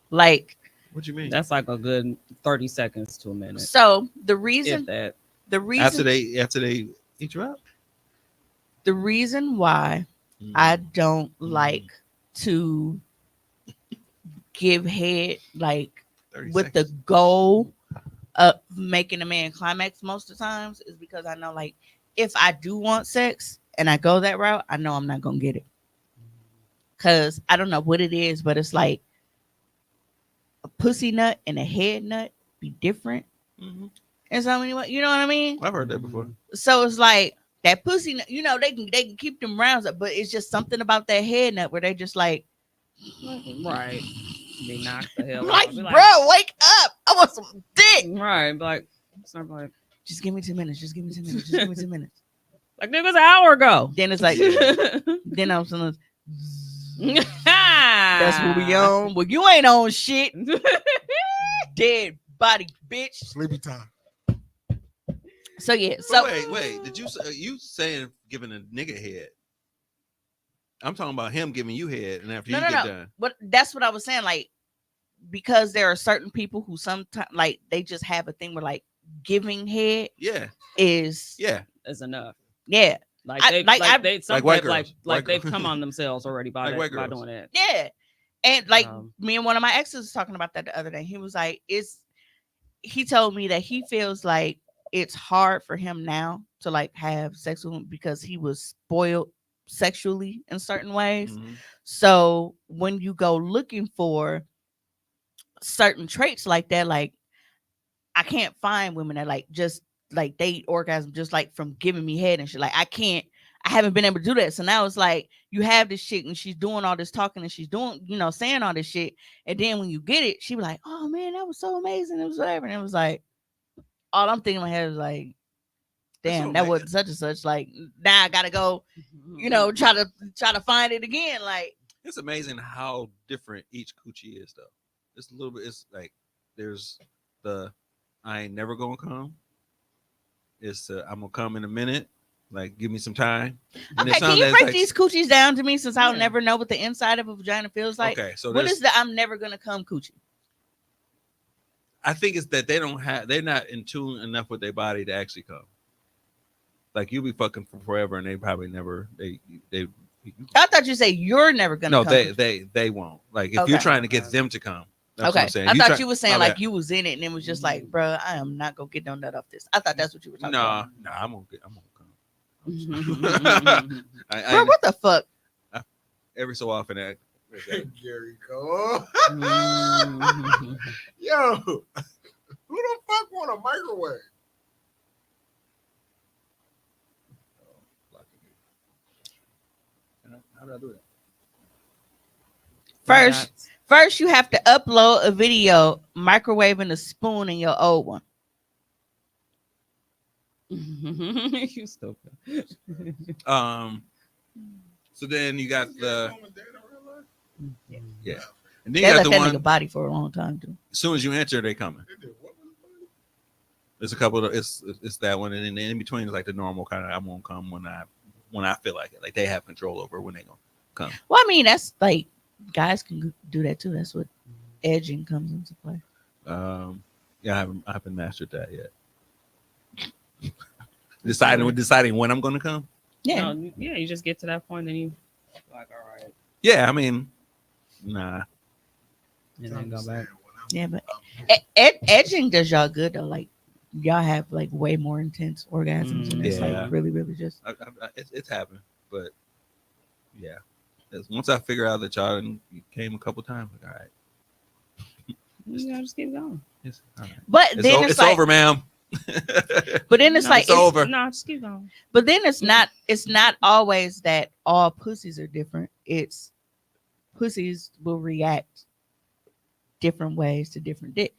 Like, What you mean? That's like a good 30 seconds to a minute. so the If reason that. After they eat you up. the reason why I don't like to give head, like, 30 with seconds. the goal of making a man climax most of the times, is because I know, like, if I do want sex and I go that route, I know I'm not gonna get it. Cause I don't know what it is, but it's like a pussy nut and a head nut be different. Mhm. And so many, you know what I mean? I've heard that before. So it's like that pussy nut, they can keep them rounds up, but it's just something about that head nut where they just like, Right. Be knocked the hell like, out. Be bro, wake up. I want some dick. Right. Like, something like, Just give me 2 minutes. Just give me 2 minutes. Just give me 2 minutes. nigga, it's an hour ago. Then it's like, then I'm saying, that's what we on. Well, you ain't on shit. Dead body, bitch. Sleepy time. So yeah. But So wait. Did you saying giving a nigga head? I'm talking about him giving you head, and after no, you no, get no. done. But that's what I was saying. Like, because there are certain people who sometimes, like, they just have a thing where, like, giving head Yeah. is It's enough. yeah. Like I- they, like, like I- they, some Like white people, girls. like White they've girls. come on themselves already by Like white by girls. doing that. Yeah. And like, Um, me and one of my exes was talking about that the other day. He was like, he told me that he feels like it's hard for him now to, like, have sex with him because he was spoiled sexually in certain ways. Mhm. So when you go looking for certain traits like that, like, I can't find women that, like, just like they orgasm just like from giving me head and shit. Like, I haven't been able to do that. So now it's like you have this shit and she's doing all this talking and she's doing, saying all this shit. And then when you get it, she be like, "Oh man, that was so amazing." It was whatever. And it was like, all I'm thinking in my head is like, That's damn, so that amazing. wasn't such and such. Like, now I gotta go, try to find it again. Like, It's amazing how different each coochie is, though. It's a little bit. It's like there's the I ain't never gonna come. It's I'm gonna come in a minute. Like, give me some time. And okay, there's can some you that's break like, these coochies down to me, since I'll Yeah. never know what the inside of a vagina feels like? okay, so What there's, is the I'm never gonna come coochie? I think it's that they're not in tune enough with their body to actually come. Like, you'll be fucking for forever, and they probably never they. I thought you say you're never gonna No, come. they won't. Like, if you're Okay. trying to get them to come, that's what Okay, I'm saying. I You thought try- you were saying my like bad. you was in it and it was just like, bro, I am not gonna get no nut off this. I thought that's what you were talking about. No, I'm gonna come. Mhm. Bro, what the fuck? Every so often, Gary Cole. Mhm. Yo, who the fuck want a microwave? how do I do that? First you have to upload a video microwaving a spoon in your old one. You stupid. So then you got the yeah, and then They you got left the that one. nigga body for a long time too. As soon as you enter, they coming. There's a couple of it's that one, and then in between is like the normal kind of I won't come when I feel like it. Like, they have control over when they gonna come. Well, I mean, that's like guys can do that too. That's what edging comes into play. Yeah, I haven't mastered that yet. deciding when I'm gonna come. Yeah. No, yeah, you just get to that point and you like, all right, Yeah, I mean, nah. and then go back. Yeah, but edging does y'all good though. Like, y'all have like way more intense orgasms, and it's Yeah. like really just. It's happened, but yeah. Once I figure out that y'all came a couple times, like, all right, You gotta just keep going. it's, all right. But then it's like, over, ma'am. but then it's No, like, it's over. No, just keep going. but then it's not always that all pussies are different. It's pussies will react different ways to different dick.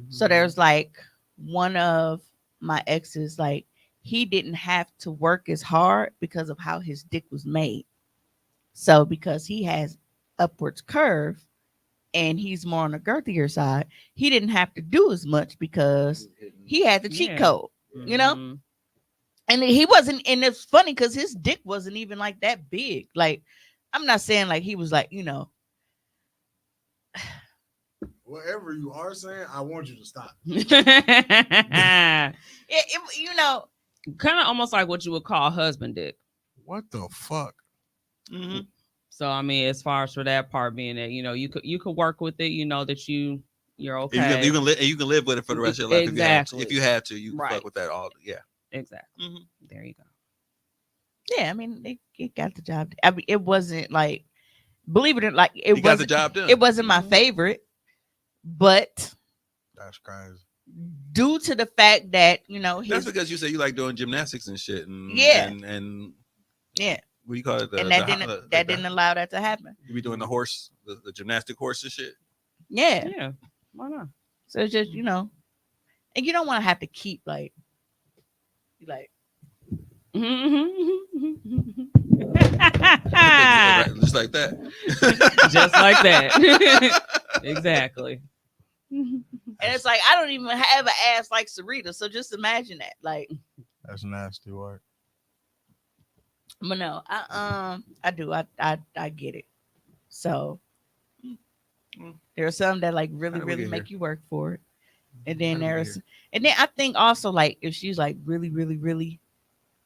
So there's like one of my exes, like he didn't have to work as hard because of how his dick was made. So because he has upwards curve and he's more on the girthier side, he didn't have to do as much because he had the cheat Yeah. code, you know? Mhm. And he wasn't, and it's funny because his dick wasn't even like that big. Like, I'm not saying like he was like, you know, Whatever you are saying, I want you to stop. you know, Kind of almost like what you would call husband dick. What the fuck? mhm. So I mean, as far as for that part being that, you could work with it, that you're okay. You can live with it for the rest of your life. Exactly. If you had to, you can Right. fuck with that all. Yeah. Exactly. Mhm. There you go. Yeah, I mean, it got the job. I mean, it wasn't like, believe it or not, like You got the wasn't, job done. it wasn't my Mhm. favorite, but That's crazy. due to the fact that That's his because you say you like doing gymnastics and shit. And, Yeah. And yeah, what do you call it? and that didn't allow that to happen. You be doing the horse, the gymnastic horse and shit. Yeah, Yeah. Why not? so it's just and you don't want to have to keep like Just like that. Just like that. Exactly. and it's like I don't even have an ass like Sarita, so just imagine that. Like, That's nasty work. but no, I do. I get it. So there are some that like really, How do we really get make here? you work for it. And then How do we there's get and then I think also like if she's like really, really, really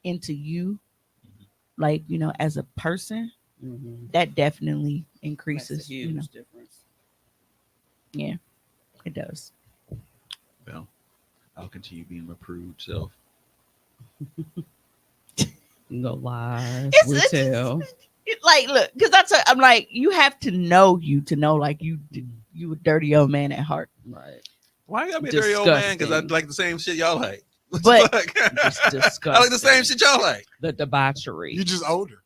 into you, like, as a person, Mhm. that definitely Makes a increases, huge difference. it does. Well, I'll continue being my prude self. No lies. It's- We it's- tell. Like, look, because I'm like, you have to know you to know like you a dirty old man at heart. Right. Why you gotta be a dirty old man? Because I Disgusting. like the same shit y'all like. What But- the fuck? Just disgusting. I like the same shit y'all like. The debauchery. You just older.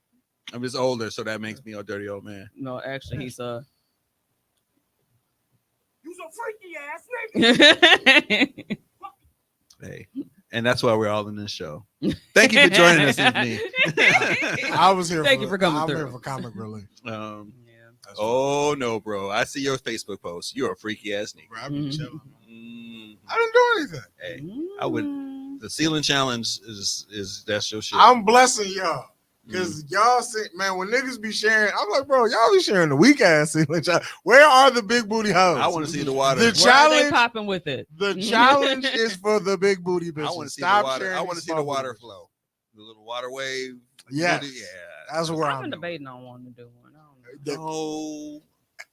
I'm just older, so that makes me a dirty old man. No, actually, he's a. You so freaky ass nigga. Hey, and that's why we're all in this show. Thank you for joining us with me. I was here. Thank you for coming I'm through. here for comic relief. Yeah. That's Oh no, bro! I see your Facebook post. You're a freaky ass nigga. Bro, I be Mhm. chilling. Mm, I didn't do anything. hey, I would- the ceiling challenge is that's your shit. I'm blessing y'all. Cause y'all see, man, when niggas be sharing, I'm like, bro, y'all be sharing the weak ass ceiling challenge. Where are the big booty hoes? I want to see the water. The Where are they challenge- popping with it? The challenge is for the big booty bitches. I want to see Stop the water. sharing I want to these see the small water booties. flow. The little water wave. Yes. Yeah. That's where I've I'm been doing. debating on wanting to do one. I No.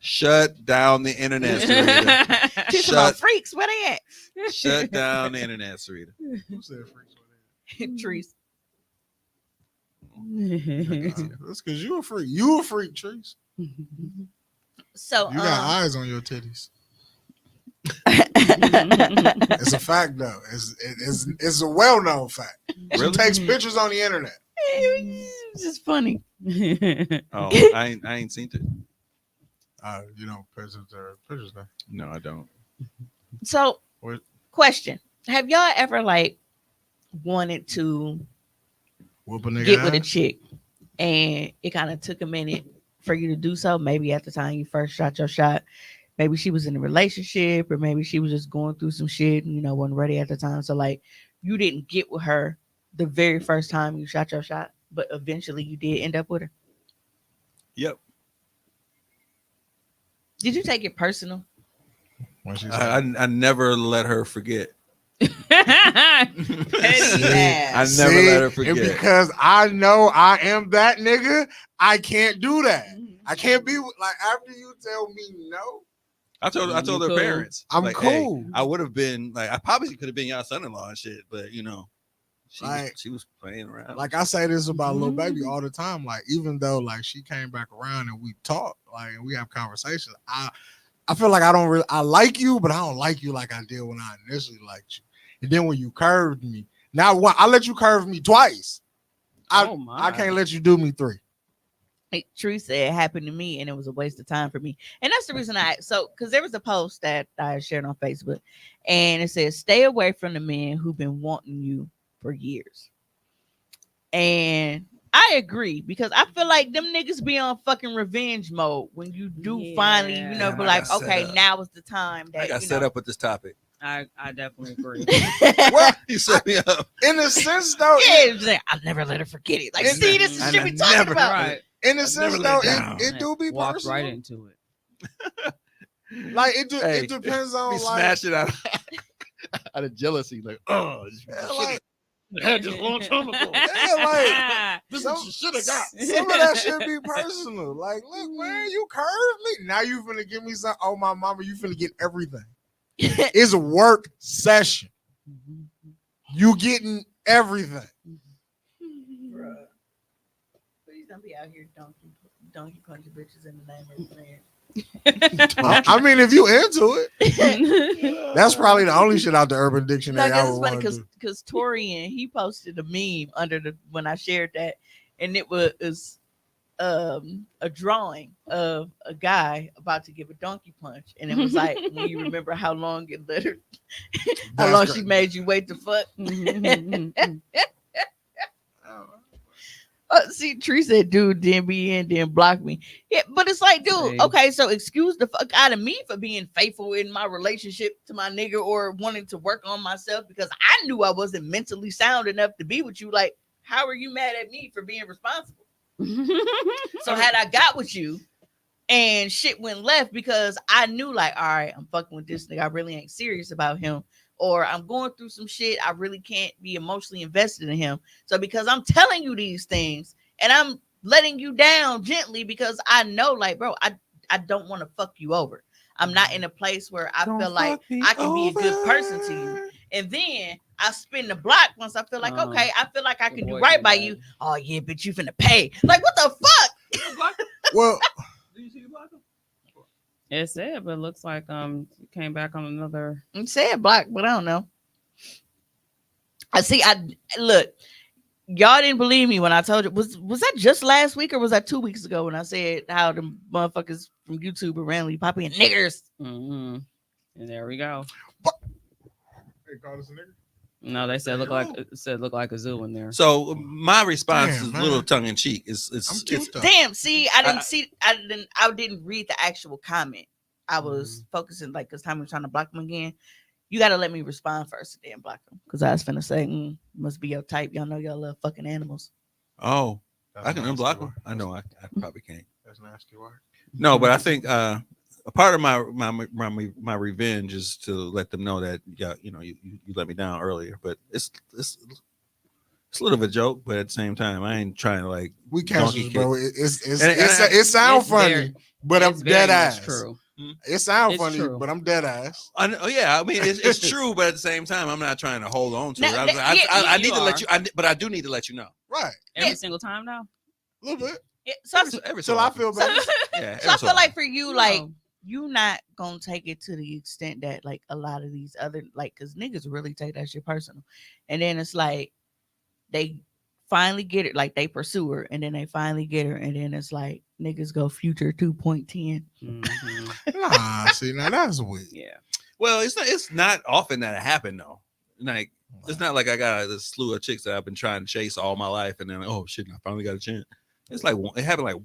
Shut down the internet, don't know. Sarita. Teach about Shut- freaks, where they Shut down the internet, Sarita. Who said freaks with at? Trees. that? That's because you a freak. You a freak, Trees. So You got eyes on your titties. it's It's a fact, though. It's a well known fact. She Really? takes pictures on the internet. just funny. Oh, I ain't seen it. You know, pictures there. No, I don't. So, What? question: have y'all ever like wanted to Whoop a nigga get with a ass? chick, and it kind of took a minute for you to do so? Maybe at the time you first shot your shot, maybe she was in a relationship, or maybe she was just going through some shit and wasn't ready at the time. So like, you didn't get with her the very first time you shot your shot, but eventually you did end up with her. Yep. Did you take it personal? When she I never let her forget. Petty I ass. never let her And forget. because I know I am that nigga, I can't do that. I can't be like after you tell me no. I told You her cool. parents. I'm like, hey, cool. I would have been like, I probably could have been y'all son-in-law and shit, but Like- she was playing around. Like I say this about Lil Baby all the time. Like even though like she came back around and we talk, like and we have conversations, I feel like I like you, but I don't like you like I did when I initially liked you. And then when you curved me, now I let you curve me twice. Oh my. I can't let you do me 3. True said it happened to me and it was a waste of time for me. And that's the reason because there was a post that I shared on Facebook and it says, stay away from the men who've been wanting you for years. And I agree because I feel like them niggas be on fucking revenge mode when you do finally, be Damn, I like, got set okay, up. now is the time that I got set up with this topic. I definitely agree. Well, You set me up. in a sense though, Yeah, it's like, I'll never let her forget it. Like, And- see, this is and shit I we talking never- about. Right. in a I've sense never though, let down. it do be Walked personal. right into it. Like it Hey, depends on We like smash it out of jealousy. Like, oh, yeah, like, had this long time ago. yeah, like This is what you should have got. some of that should be personal. Like, look, man, you curved me. Now you finna give me some. Oh, my mama, you finna get everything. It's a work session. You getting everything. Bruh. Please don't be out here donkey punching bitches in the name of the man. I mean, if you into it, that's probably the only shit out the Urban Dictionary. No, I this is would funny want to do. because Torian he posted a meme under when I shared that, and it was a drawing of a guy about to give a donkey punch, and it was like when you remember how long it let her, how That's long great. she made you wait to fuck. See, Tree said, dude, then be in, then block me. Yeah, but it's like, dude, Hey. okay, so excuse the fuck out of me for being faithful in my relationship to my nigga or wanting to work on myself because I knew I wasn't mentally sound enough to be with you. Like, how are you mad at me for being responsible? So had I got with you and shit went left because I knew, like, all right, I'm fucking with this nigga. I really ain't serious about him. Or I'm going through some shit. I really can't be emotionally invested in him. So because I'm telling you these things and I'm letting you down gently because I know, like, bro, I don't want to fuck you over. I'm not in a place where I feel like I can be a good person to you. And then I spin the block once I feel like, okay, I feel like I can do right by you. Oh yeah, bitch, you finna pay. Like, what the fuck? Well, Do you see the block? It said, but it looks like it came back on another. It said block, but I don't know. I see. Look. Y'all didn't believe me when I told you. Was that just last week or was that 2 weeks ago when I said how the motherfuckers from YouTube are randomly popping niggers? Mm-hmm. And there we go. they call us a nigga. No, they said look like a zoo in there. So my response Damn, is man. a little tongue in cheek. I'm It's cute though. Damn, see, I didn't read the actual comment. I was focusing like because time was trying to block them again. You gotta let me respond first and then block them. Cause I was finna say, must be your type. Y'all know y'all love fucking animals. oh, That's I can nasty unblock work. them. I know I probably can't. That's nasty work. No, but I think a part of my revenge is to let them know that you let me down earlier. But it's a little of a joke, but at the same time, I ain't trying to like We donkey catch bro. kick. It sounds It's funny, very- but I'm It's very dead much ass. true. It sounds It's funny, true. but I'm dead ass. I know, yeah, I mean it's true, but at the same time, I'm not trying to hold on to No, it. yeah, I you need to let are. you, but I do need to let you know. Right. Every Yeah. single time now. A little bit. Yeah, so Every so Till I often. feel better. Yeah, So I every so feel like often. for you, No. like you not gonna take it to the extent that like a lot of these other like because niggas really take that shit personal. And then it's like they finally get it, like they pursue her, and then they finally get her, and then it's like niggas go future 2.10. Mm-hmm. Nah, see, now that's weird. Yeah. Well, it's not often that it happened though. Like it's not like I got a slew of chicks that I've been trying to chase all my life, and then oh shit, I finally got a chance. It's like it happened like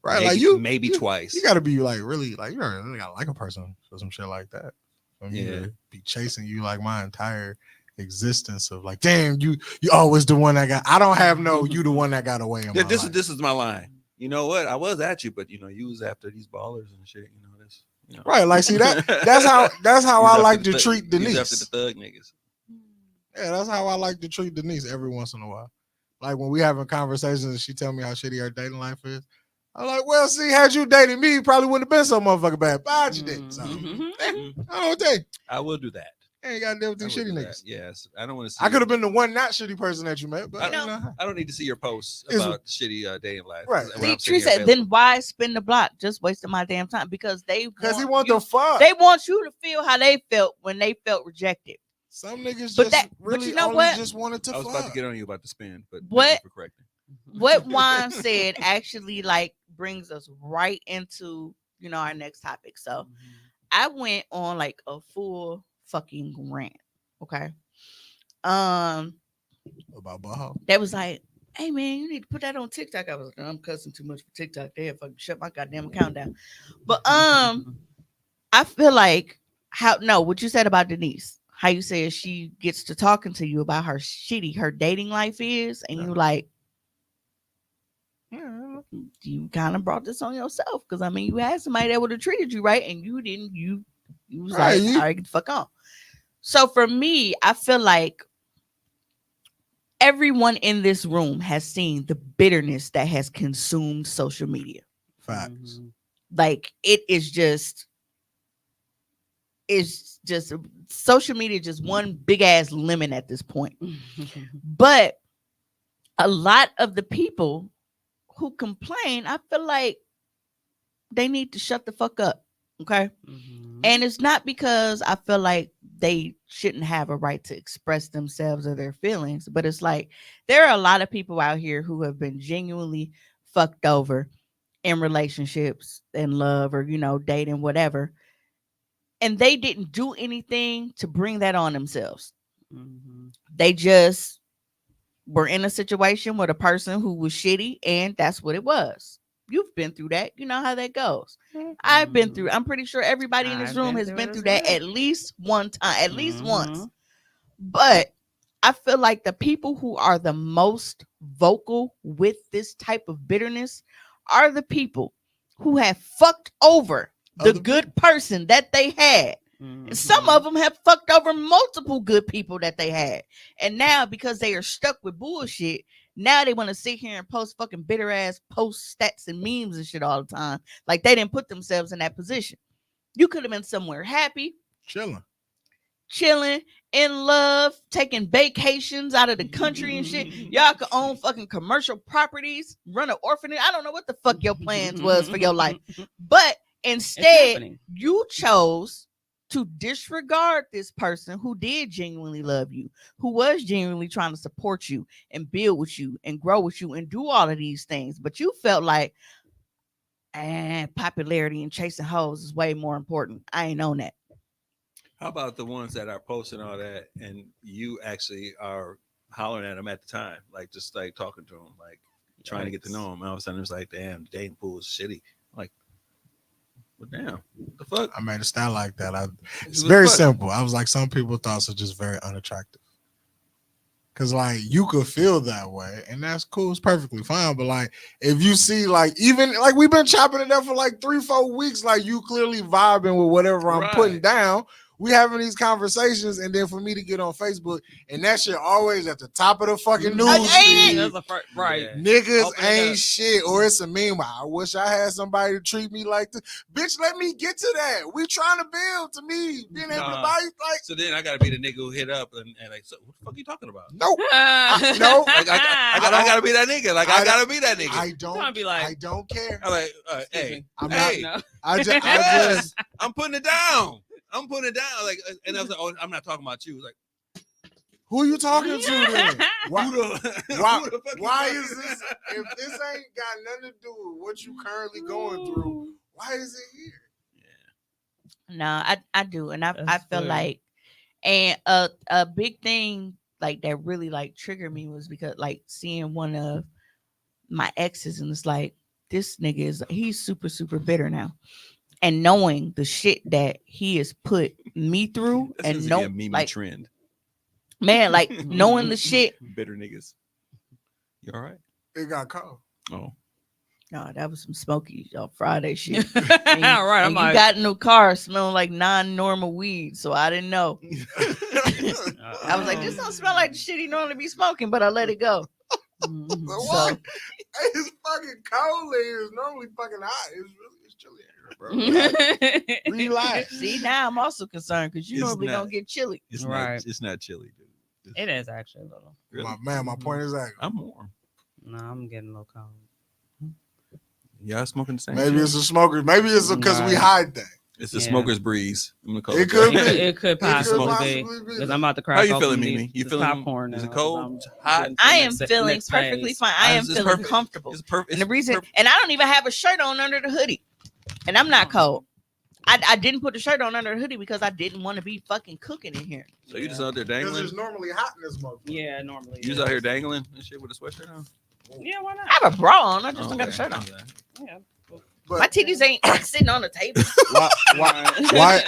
Right, maybe, like maybe you, twice. You gotta be like really like you don't really gotta like a person for some shit like that. For me Yeah. to be chasing you like my entire existence of like, damn, you always the one that got. I don't have no you the one that got away in my This life. is my line. You know what? I was at you, but you was after these ballers and shit. This. Right, like see that's how I like to treat After the Denise. thug niggas. Yeah, that's how I like to treat Denise every once in a while. Like when we having conversations and she tell me how shitty her dating life is. I'm like, well, see, had you dated me, you probably wouldn't have been so motherfucking bad. But you did. So Mhm. I don't think I will do that. ain't got to deal with I these will shitty do that. niggas. Yes, I don't want to see. I could have been the one not shitty person that you met, but I you don't know. I don't need to see your posts Is- about shitty dating life. Right. when See, I'm Tree sitting here said, then available. why spin the block? Just wasting my damn time because Because he want want you, the fuck. they want you to feel how they felt when they felt rejected. Some niggas But just but really you know only what? just wanted to I was fuck. about to get on you about the spin, but What? thank you for correcting. what Juan said actually like brings us right into our next topic. So I went on like a full fucking rant. Okay. About Baha. That was like, hey man, you need to put that on TikTok. I was like, I'm cussing too much for TikTok. They have fucking shut my goddamn account down. But I feel like what you said about Denise, how you said she gets to talking to you about how shitty her dating life is, and you like, you kind of brought this on yourself because I mean you had somebody that would have treated you right, and you didn't. You was like, all right, get the fuck on. So for me, I feel like everyone in this room has seen the bitterness that has consumed social media. Facts. Like it's just social media, just one big ass lemon at this point. But a lot of the people who complain, I feel like they need to shut the fuck up. Okay. And it's not because I feel like they shouldn't have a right to express themselves or their feelings, but it's like there are a lot of people out here who have been genuinely fucked over in relationships and love or, dating, whatever. And they didn't do anything to bring that on themselves. They just were in a situation with a person who was shitty, and that's what it was. You've been through that. You know how that goes. I've been through. I'm pretty sure everybody in this room has been through that at least one time, at least once. But I feel like the people who are the most vocal with this type of bitterness are the people who have fucked over the good person that they had. And some of them have fucked over multiple good people that they had. And now because they are stuck with bullshit, now they want to sit here and post fucking bitter ass post stats and memes and shit all the time. Like they didn't put themselves in that position. You could have been somewhere happy, chilling, in love, taking vacations out of the country and shit. Y'all could own fucking commercial properties, run an orphanage. I don't know what the fuck your plans was for your life. But instead, you chose to disregard this person who did genuinely love you, who was genuinely trying to support you and build with you and grow with you and do all of these things. But you felt like, popularity and chasing hoes is way more important. I ain't on that. How about the ones that are posting all that and you actually are hollering at them at the time, like just like talking to them, like trying to get to know them. All of a sudden it's like, damn, dating pool is shitty. Like, well, damn, what the fuck? I made a style like that. It's very simple. I was like, some people thoughts are just very unattractive. Cause like you could feel that way, and that's cool. It's perfectly fine. But like, if you see like even like we've been chopping it up for like 3-4 weeks, like you clearly vibing with whatever I'm putting down. We having these conversations, and then for me to get on Facebook, and that shit always at the top of the fucking news feed. Right. Niggas ain't shit, or it's a meme. I wish I had somebody to treat me like this. Bitch, let me get to that. We trying to build to me. Being able to buy like. So then I gotta be the nigga who hit up and like, so what the fuck are you talking about? Nope. No. Like, I gotta be that nigga. Like I gotta be that nigga. I don't care. I'm like, hey, I'm hey, not. no. I just I'm putting it down. I'm putting it down. Like, and I was like, oh, I'm not talking about you. Like, who are you talking to then? Why is this? If this ain't got nothing to do with what you currently going through, why is it here? Yeah. No, I do, and I feel like, and a big thing like that really like triggered me was because like seeing one of my exes, and it's like this nigga he's super bitter now. And knowing the shit that he has put me through, and no like trend, man, like knowing the shit. Bitter niggas. You all right? It got cold. Oh, no, that was some smoky Friday shit. All right, I'm like, you got in the car smelling like non-normal weed, so I didn't know. I was like, this don't smell like the shit he normally be smoking, but I let it go. So it's fucking cold here. It's normally fucking hot. It's chilly here. Bro. Relax. See, now I'm also concerned because you normally don't get chilly. It's right. Not, it's not chilly, dude. It is actually a little. Really? My point is that I'm warm. No, I'm getting a little cold. Y'all smoking the same? Maybe it's a smoker. Maybe it's because we hide that. It's the Yeah. smoker's breeze. I'm gonna call It it. could that. be. It could It could possibly possibly be be. because I'm about to crack. How you open feeling, these- Mimi? You this feeling? popcorn Is it now, cold? 'cause I'm Hot? getting to I the am next- feeling next perfectly phase. fine. I am It's feeling perfect. comfortable. It's perfect. And the reason, and I don't even have a shirt on under the hoodie, and I'm not cold. I didn't put the shirt on under the hoodie because I didn't want to be fucking cooking in here. So you just out there Because dangling? it's normally hot in this motherfucker. Yeah, normally. You just out here dangling and shit with a sweatshirt on? Yeah, why not? I have a bra on. I just Oh, don't got a okay. shirt on. Okay. Yeah. But My titties ain't sitting on the table. why? Why?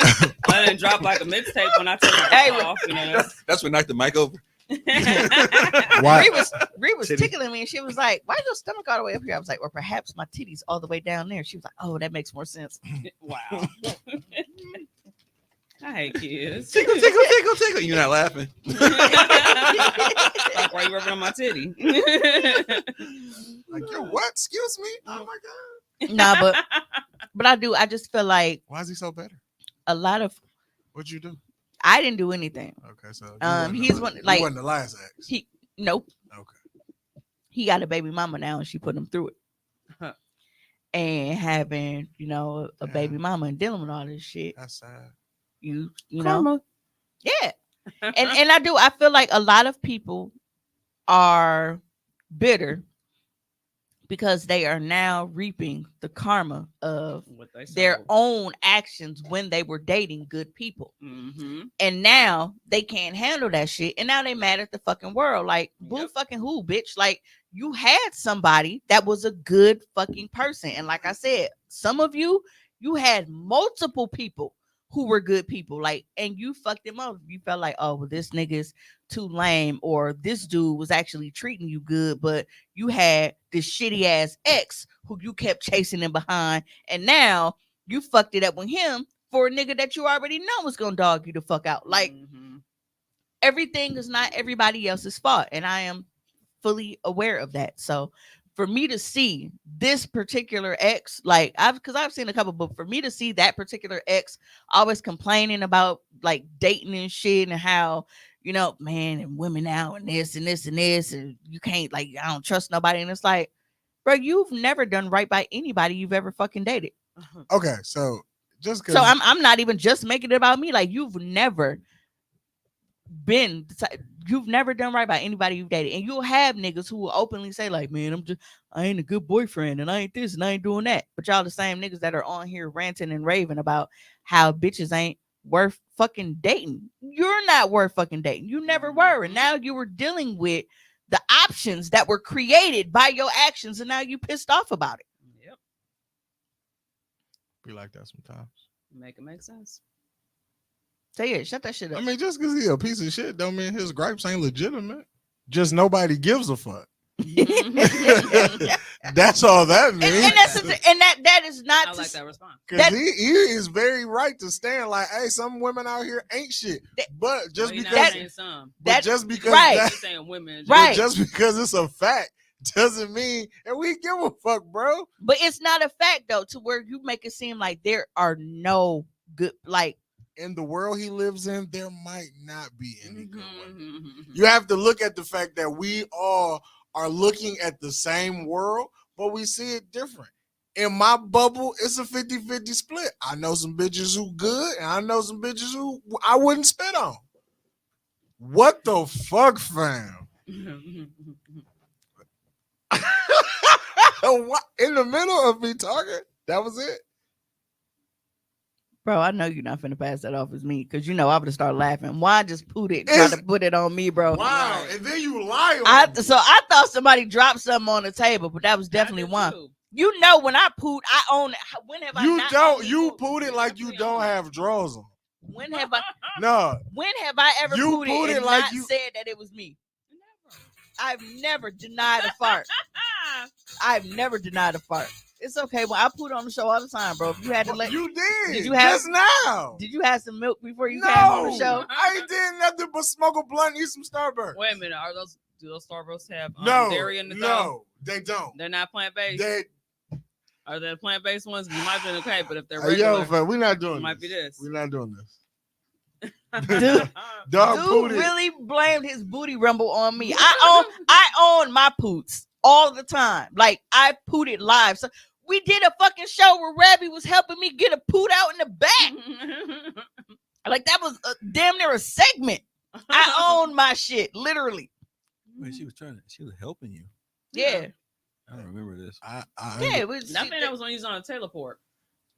I didn't drop like a mixtape when I took it Hey, off. You know. That's what knocked the mic over. Why? Ree was Titties. tickling me, and she was like, "Why is your stomach all the way up here?" I was like, "Or perhaps my titties all the way down there." She was like, "Oh, that makes more sense." Wow. I hate kids. Tickle, tickle, tickle, tickle. You're not laughing. Like, why you rubbing on my titty? Like, yo, what? Excuse me? Oh my god. Nah, but I do. I just feel like Why is he so better? a lot of What'd you do? I didn't do anything. Okay, so you He's wasn't one you like wasn't the last ex. nope. Okay. He got a baby mama now, and she put him through it. Huh. And having a baby Yeah. mama and dealing with all this shit, That's sad. you know, Karma. yeah. And I feel like a lot of people are bitter because they are now reaping the karma of What they their sold. own actions when they were dating good people. Mhm. And now they can't handle that shit. And now they mad at the fucking world. Like, boo Yep. fucking who, bitch? Like, you had somebody that was a good fucking person. And like I said, some of you had multiple people who were good people. Like, and you fucked them up. You felt like, oh, well, this nigga's too lame, or this dude was actually treating you good, but you had this shitty ass ex who you kept chasing him behind. And now you fucked it up with him for a nigga that you already know was gonna dog you the fuck out. Like, Mhm. everything is not everybody else's fault, and I am fully aware of that. So for me to see this particular ex, like I've seen a couple, but for me to see that particular ex always complaining about like dating and shit and how, man, and women now and this and this and this, and you can't, like, I don't trust nobody. And it's like, bro, you've never done right by anybody you've ever fucking dated. Okay, so just because So I'm not even just making it about me. Like, you've never done right by anybody you've dated, and you'll have niggas who will openly say like, man, I ain't a good boyfriend, and I ain't this and I ain't doing that. But y'all the same niggas that are on here ranting and raving about how bitches ain't worth fucking dating. You're not worth fucking dating. You never were, and now you were dealing with the options that were created by your actions, and now you pissed off about it. Yep. be like that sometimes. Make it make sense. So yeah, shut that shit up. I mean, just because he a piece of shit don't mean his gripes ain't legitimate. Just nobody gives a fuck. That's all that means. and that's that is not I to like that response. Because that- he is very right to stand like, hey, some women out here ain't shit. But just Well, you're not because, saying some. but that- just because right. that, You're saying women. but Right. just because it's a fact doesn't mean and we give a fuck, bro. But it's not a fact though, to where you make it seem like there are no good, like, In the world he lives in, there might not be any good women. Mhm. You have to look at the fact that we all are looking at the same world, but we see it different. In my bubble, it's a 50-50 split. I know some bitches who good, and I know some bitches who I wouldn't spit on. What the fuck, fam? What? In the middle of me talking? That was it? bro, I know you're not finna pass that off as me, because I would have started laughing. Why just try to put it on me, bro? Wow. Right. And then you lie on I me. thought somebody dropped something on the table, but that was definitely I did one. too. When I poot, I own it. When have I You not don't. owned You poot? put it like you don't have drawers on. When have I? No. When have I ever You pooted poot it and like not you- said that it was me? I've never denied a fart. I've never denied a fart. It's okay. Well, I poot on the show all the time, bro. If you had to let, You did. Did you have- just now? did you have some milk before you came on the No, show? I ain't did nothing but smoke a blunt, eat some Starburst. Wait a minute. Do those Starbucks have No, dairy in the dough? no, they don't. They're not plant based. They, Are they plant based ones? You might be okay, but if they're hey, regular, yo, fam, we're not doing it might be this. We're not doing this. Dude, Dog Dude pooted. really blamed his booty rumble on me. I own my poots all the time. Like, I pooted live. So We did a fucking show where Rabbi was helping me get a poot out in the back. Like that was damn near a segment. I own my shit, literally. Wait, she was helping you. Yeah. I don't remember this. Yeah, it was. I think that was when he was on a teleport.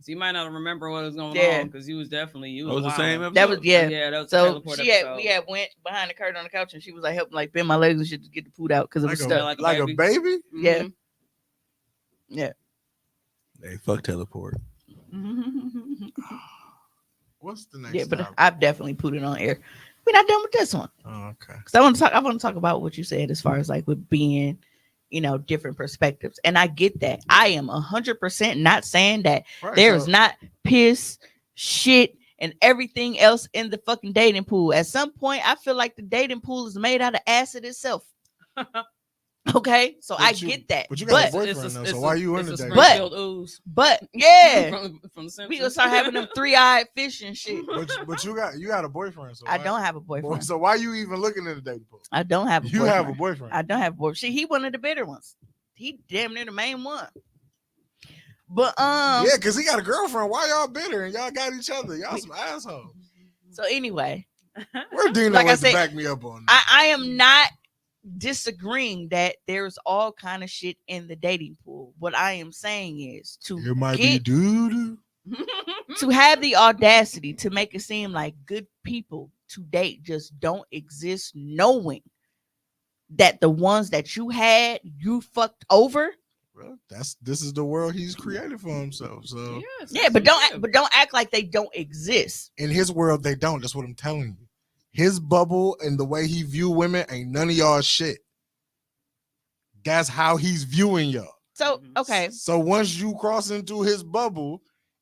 So you might not remember what was going Yeah. on because you was definitely you. Oh, it was the wild. same episode? That was Yeah, that was a So teleport we had episode. went behind the curtain on the couch and she was like helping like bend my legs and shit to get the food out because it was Like stuck. Like a a baby? Yeah. Mhm. Yeah. Hey, fuck teleport. What's the next? Yeah, but topic? I've definitely put it on air. We're not done with this one. Oh, okay. Because I want to talk about what you said as far as like with being, different perspectives. And I get that. I am 100% not saying that Right, there is so- not piss, shit, and everything else in the fucking dating pool. At some point, I feel like the dating pool is made out of acid itself. Okay, so I get that. But you got a But boyfriend now, so why you in the dating? Springfield ooze yeah, from the we Simpsons. gonna start having them 3-eyed fish and shit. But you got a boyfriend. So I why- don't have a boyfriend. So why you even looking at the dating pool? I don't have a You boyfriend. have a boyfriend. I don't have a boyfriend. See, he one of the bitter ones. He damn near the main one. But Yeah, because he got a girlfriend. Why y'all bitter and y'all got each other? Y'all some assholes. so anyway, Where Dino Like I was to said, back me up on that? I am not disagreeing that there's all kind of shit in the dating pool. What I am saying is It might be doo doo. to have the audacity to make it seem like good people to date just don't exist, knowing that the ones that you had, you fucked over. Well, this is the world he's created for himself. So Yes, Yeah, but don't act like they don't exist. in his world, they don't. That's what I'm telling you. His bubble and the way he view women ain't none of y'all shit. That's how he's viewing y'all. So okay, So once you cross into his bubble,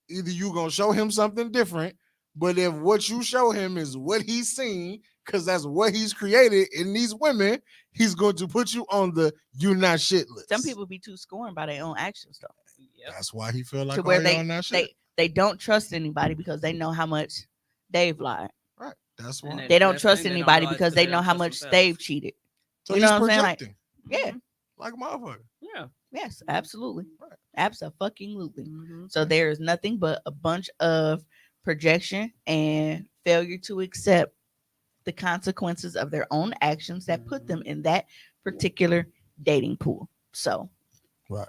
either you gonna show him something different, but if what you show him is what he's seen, because that's what he's created in these women, he's going to put you on the you not shit list. some people be too scorned by their own actions though. Yep. That's why he feel like To where all y'all not shit. they don't trust anybody because they know how much they've lied. Right. That's And why. They don't That's trust the thing, they don't anybody realize because that they they know don't how trust much themselves. they've cheated. So you he's know what I'm saying? Like- projecting Yeah. like a motherfucker. Yeah. Yes, absolutely. Right. Absolutely. Mhm. So there is nothing but a bunch of projection and failure to accept the consequences of their own actions that put them in that particular dating pool. So, Right.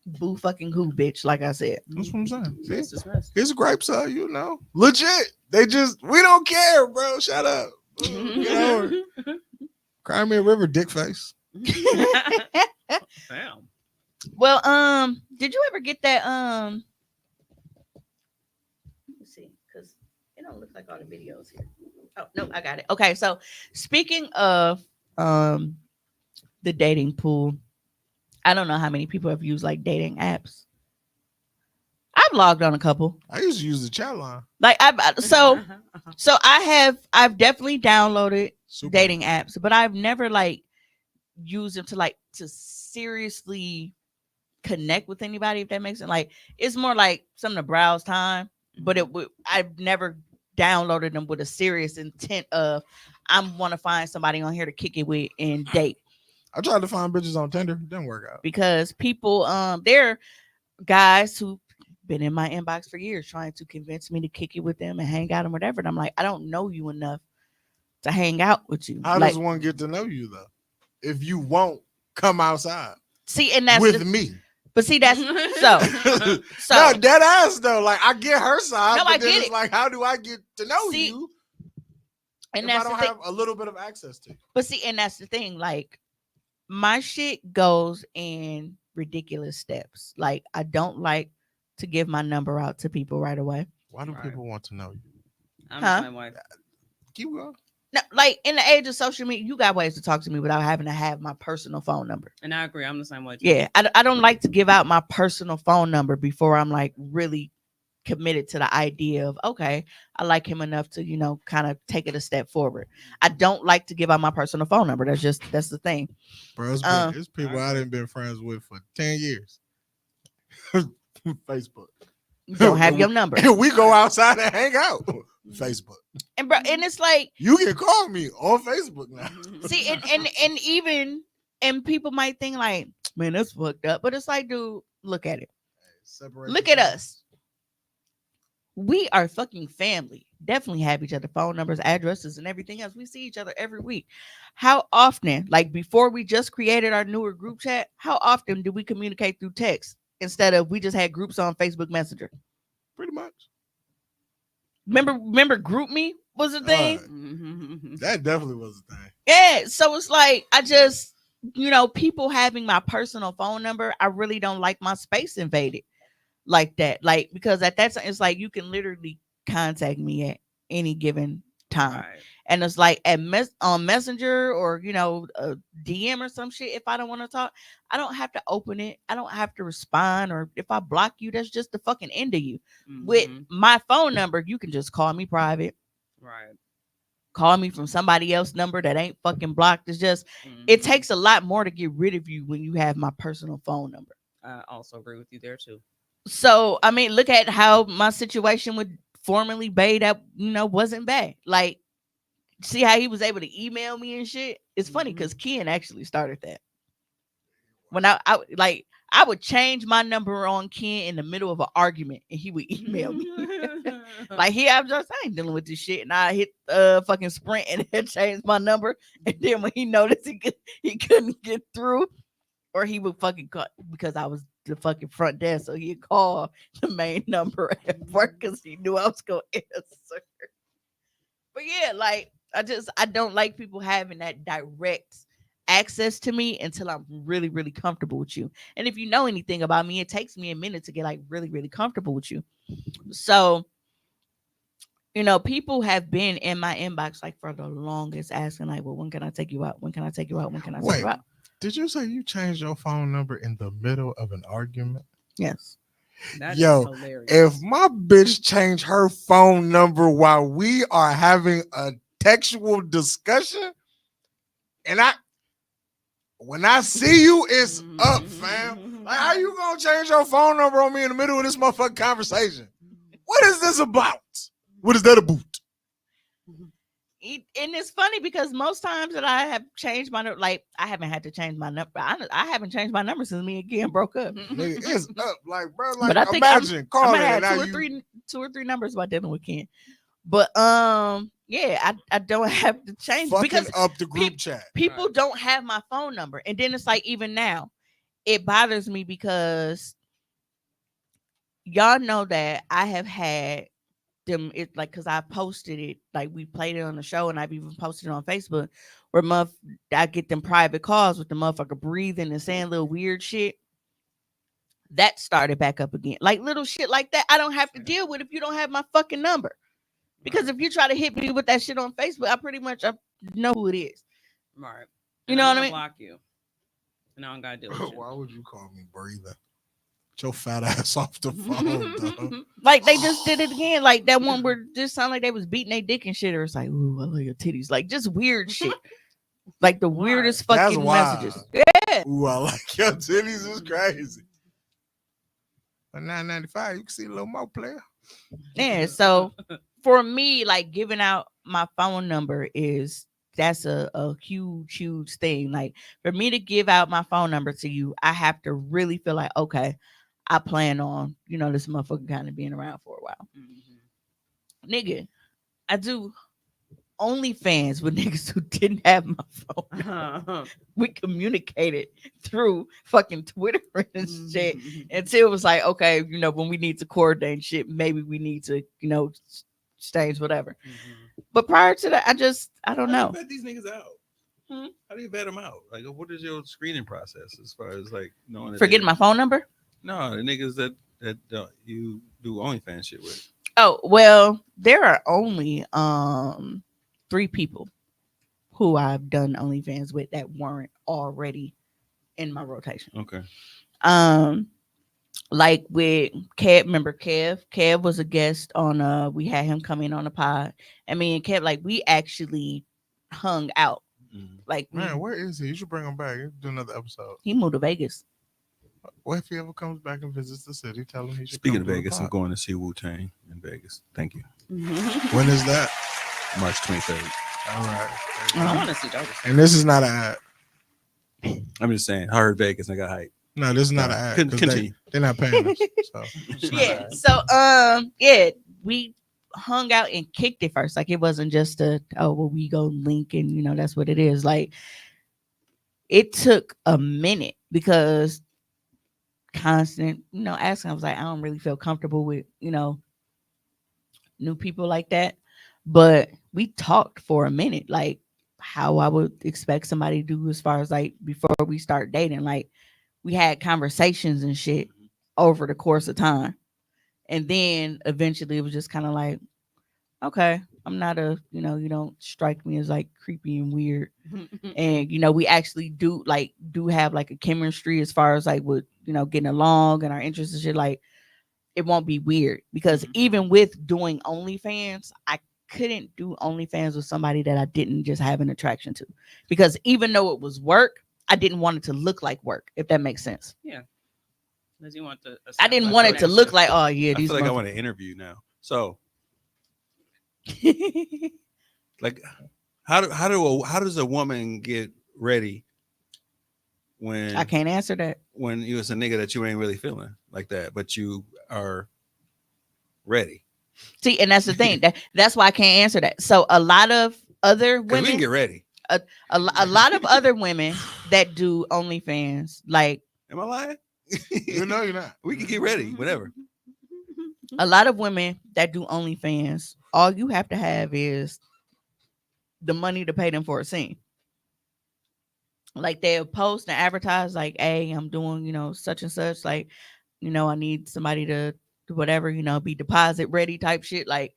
boo fucking who, bitch, like I said. That's what I'm saying. See? It's dismissed. His gripes are, legit. We don't care, bro. Shut up. Get over it. Cry me a river, dick face. Damn. Well, did you ever get that let me see, because it don't look like all the videos here. Oh no, I got it. Okay, so speaking of the dating pool, I don't know how many people have used like dating apps. I've logged on a couple. I used to use the chat line. Like I've definitely downloaded Super. dating apps, but I've never like used them to seriously connect with anybody, if that makes sense. Like it's more like something to browse time, but I've never downloaded them with a serious intent of I want to find somebody on here to kick it with and date. I tried to find bitches on Tinder. Didn't work out. Because people there are guys who been in my inbox for years trying to convince me to kick it with them and hang out and whatever. And I'm like, I don't know you enough to hang out with you. How like, does one get to know you though? If you won't come outside see, and that's with me. but see, that's so No, dead ass though. Like I get her side, No, but I then get it's it. like, how do I get to know See, you and if I that's the don't thing. have a little bit of access to you? But see, and that's the thing. Like my shit goes in ridiculous steps. Like I don't like to give my number out to people right away. Why do Right. people want to know you? I'm Huh? the same way. Keep going. No, like in the age of social media, you got ways to talk to me without having to have my personal phone number. And I agree. I'm the same way. Too. Yeah, I don't like to give out my personal phone number before I'm like really committed to the idea of okay, I like him enough to kind of take it a step forward. I don't like to give out my personal phone number. That's the thing. Bro, it's people I done been friends with for 10 years. Facebook. You don't have your number, We go outside and hang out. Facebook. and bro, and it's like You can call me on Facebook now. see, and even people might think like, man, that's fucked up, but it's like, dude, look at it. Separate Look the at family. us. We are fucking family. Definitely have each other phone numbers, addresses, and everything else. We see each other every week. How often, like before we just created our newer group chat, how often do we communicate through text instead of we just had groups on Facebook Messenger? Pretty much. Remember Group Me was a thing? That definitely was a thing. Yeah. So it's like I just, people having my personal phone number, I really don't like my space invaded like that. Like, because at that time it's like you can literally contact me at any given time. Right. And it's like on Messenger or a DM or some shit. If I don't want to talk, I don't have to open it. I don't have to respond. Or if I block you, that's just the fucking end of you. With my phone number, you can just call me private. Right. Call me from somebody else's number that ain't fucking blocked. It's just it takes a lot more to get rid of you when you have my personal phone number. I also agree with you there too. So I mean, look at how my situation with formerly Bay that wasn't bad. Like, see how he was able to email me and shit. It's funny because Ken actually started that. When I would change my number on Ken in the middle of an argument, and he would email me. Like, I ain't dealing with this shit, and I hit fucking Sprint and it changed my number. And then when he noticed he couldn't get through, or he would fucking call because I was the fucking front desk, so he'd call the main number at work because he knew I was gonna answer. But yeah, like I don't like people having that direct access to me until I'm really, really comfortable with you. And if you know anything about me, it takes me a minute to get like really, really comfortable with you. So, people have been in my inbox like for the longest asking like, well, when can I take you out? When can I take you out? When can I take you out? Did you say you changed your phone number in the middle of an argument? Yes. That Yo, is hilarious. if my bitch changed her phone number while we are having a textual discussion, and when I see you, it's up, fam. Like, how you gonna change your phone number on me in the middle of this motherfucking conversation? What is this about? What is that about? And it's funny because most times that I have changed my number, like I haven't had to change my number. I haven't changed my number since me and Ken broke up. Nigga, it's up, like, bro. Like, But I think imagine I'm calling gonna and have now two or three numbers by dealing with Ken. But yeah, I don't have to change fucking because up the group chat. people Right. don't have my phone number, and then it's like even now, it bothers me because y'all know that I have had them. It like because I posted it, like we played it on the show, and I've even posted it on Facebook where I get them private calls with the motherfucker breathing and saying little weird shit. That started back up again, like little shit like that. I don't have to deal with if you don't have my fucking number. Because if you try to hit me with that shit on Facebook, I know who it is. Right. You know what I mean? Block you. And I don't gotta deal with you. Why would you call me breathing? Get your fat ass off the phone, dog. Like they just did it again. Like that one where just sound like they was beating their dick and shit. Or it's like, ooh, I love your titties. Like just weird shit. Like the weirdest That's fucking wild. messages. Yeah. Ooh, I like your titties is crazy. But $9.95, you can see a little more, player. Yeah. So for me, like giving out my phone number that's a huge thing. Like for me to give out my phone number to you, I have to really feel like, okay, I plan on, this motherfucker kind of being around for a while. Nigga, I do OnlyFans with niggas who didn't have my phone. We communicated through fucking Twitter and shit until it was like, okay, when we need to coordinate shit, maybe we need to, exchange whatever. But prior to that, I don't know. How do you vet these niggas out? How do you vet them out? Like, what is your screening process as far as like knowing that Forgetting my phone number? No, the niggas that you do OnlyFans shit with. Oh, well, there are only 3 people who I've done OnlyFans with that weren't already in my rotation. Okay. Like with Kev, remember Kev? Kev was a guest on we had him come in on the pod. And me and Kev, like we actually hung out. Like Man, where is he? You should bring him back. Do another episode. He moved to Vegas. What if he ever comes back and visits the city? Tell him he should. Speaking come of to the Vegas, I'm pod. going to see Wu-Tang in Vegas. Thank you. When is that? March 23rd. All right. I want to see those. And this is not an ad. I'm just saying, I heard Vegas and I got hyped. No, this is not an ad. 'Cause Continue. They're not paying us. So it's not Yeah. an ad. So yeah, we hung out and kicked it first. Like it wasn't just we go link and that's what it is. Like it took a minute because constant, asking. I was like, I don't really feel comfortable with, new people like that. But we talked for a minute, like how I would expect somebody to do as far as like before we start dating. Like we had conversations and shit over the course of time. And then eventually it was just kind of like, okay, I'm not you don't strike me as like creepy and weird. And we actually do have like a chemistry as far as like with getting along and our interests and shit. Like it won't be weird because even with doing OnlyFans, I couldn't do OnlyFans with somebody that I didn't just have an attraction to, because even though it was work, I didn't want it to look like work, if that makes sense. Yeah. Because you want to. I didn't want it to look like, oh yeah, I these. feel like I want to interview now. So, like, how does a woman get ready when I can't answer that. when you was a nigga that you ain't really feeling like that, but you are ready? See, and that's the thing. That's why I can't answer that. So a lot of other 'Cause we can women, get ready. a lot of other women that do OnlyFans, like Am I lying? You're not. We can get ready, whatever. a lot of women that do OnlyFans, all you have to have is the money to pay them for a scene. Like they'll post and advertise, like, "Hey, I'm doing, such and such. Like, I need somebody to do whatever, be deposit ready type shit." Like,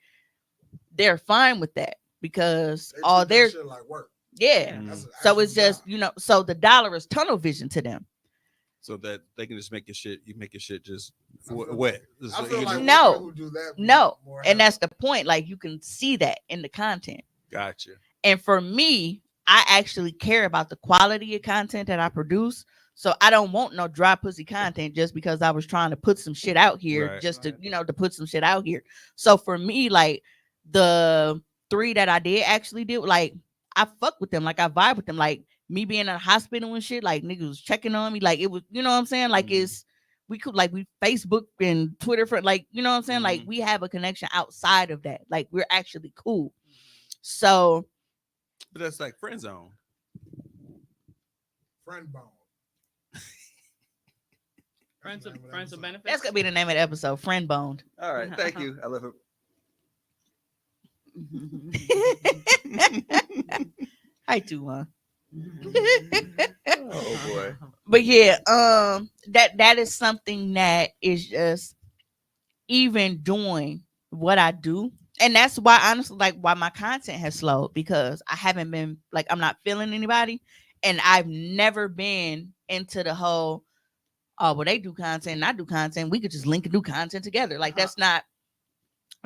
they're fine with that because all they're shit like work. yeah. Mm. That's an So it's actual just job. so the dollar is tunnel vision to them. So that they can just make your shit. You make your shit just I feel wet. I feel like No. women who do that No, more and happy. that's the point. Like you can see that in the content. Gotcha. And for me, I actually care about the quality of content that I produce. So I don't want no dry pussy content just because I was trying to put some shit out here, Right. just to, to put some shit out here. So for me, like the 3 that I did actually do, like I fuck with them, like I vibe with them, like me being in a hospital and shit, like niggas was checking on me, like it was, you know what I'm saying? Like it's we could like we Facebook and Twitter for like, you know what I'm saying? Like we have a connection outside of that. Like we're actually cool. So But that's like friend zone. FriendBONED. Friends of benefits. that's gonna be the name of the episode, FriendBONED. All right. Thank you. I love it. I do, huh? Oh boy. But yeah, that is something that is just even doing what I do. And that's why honestly, like why my content has slowed, because I haven't been like I'm not feeling anybody. And I've never been into the whole, oh well, they do content and I do content. We could just link and do content together. Like that's not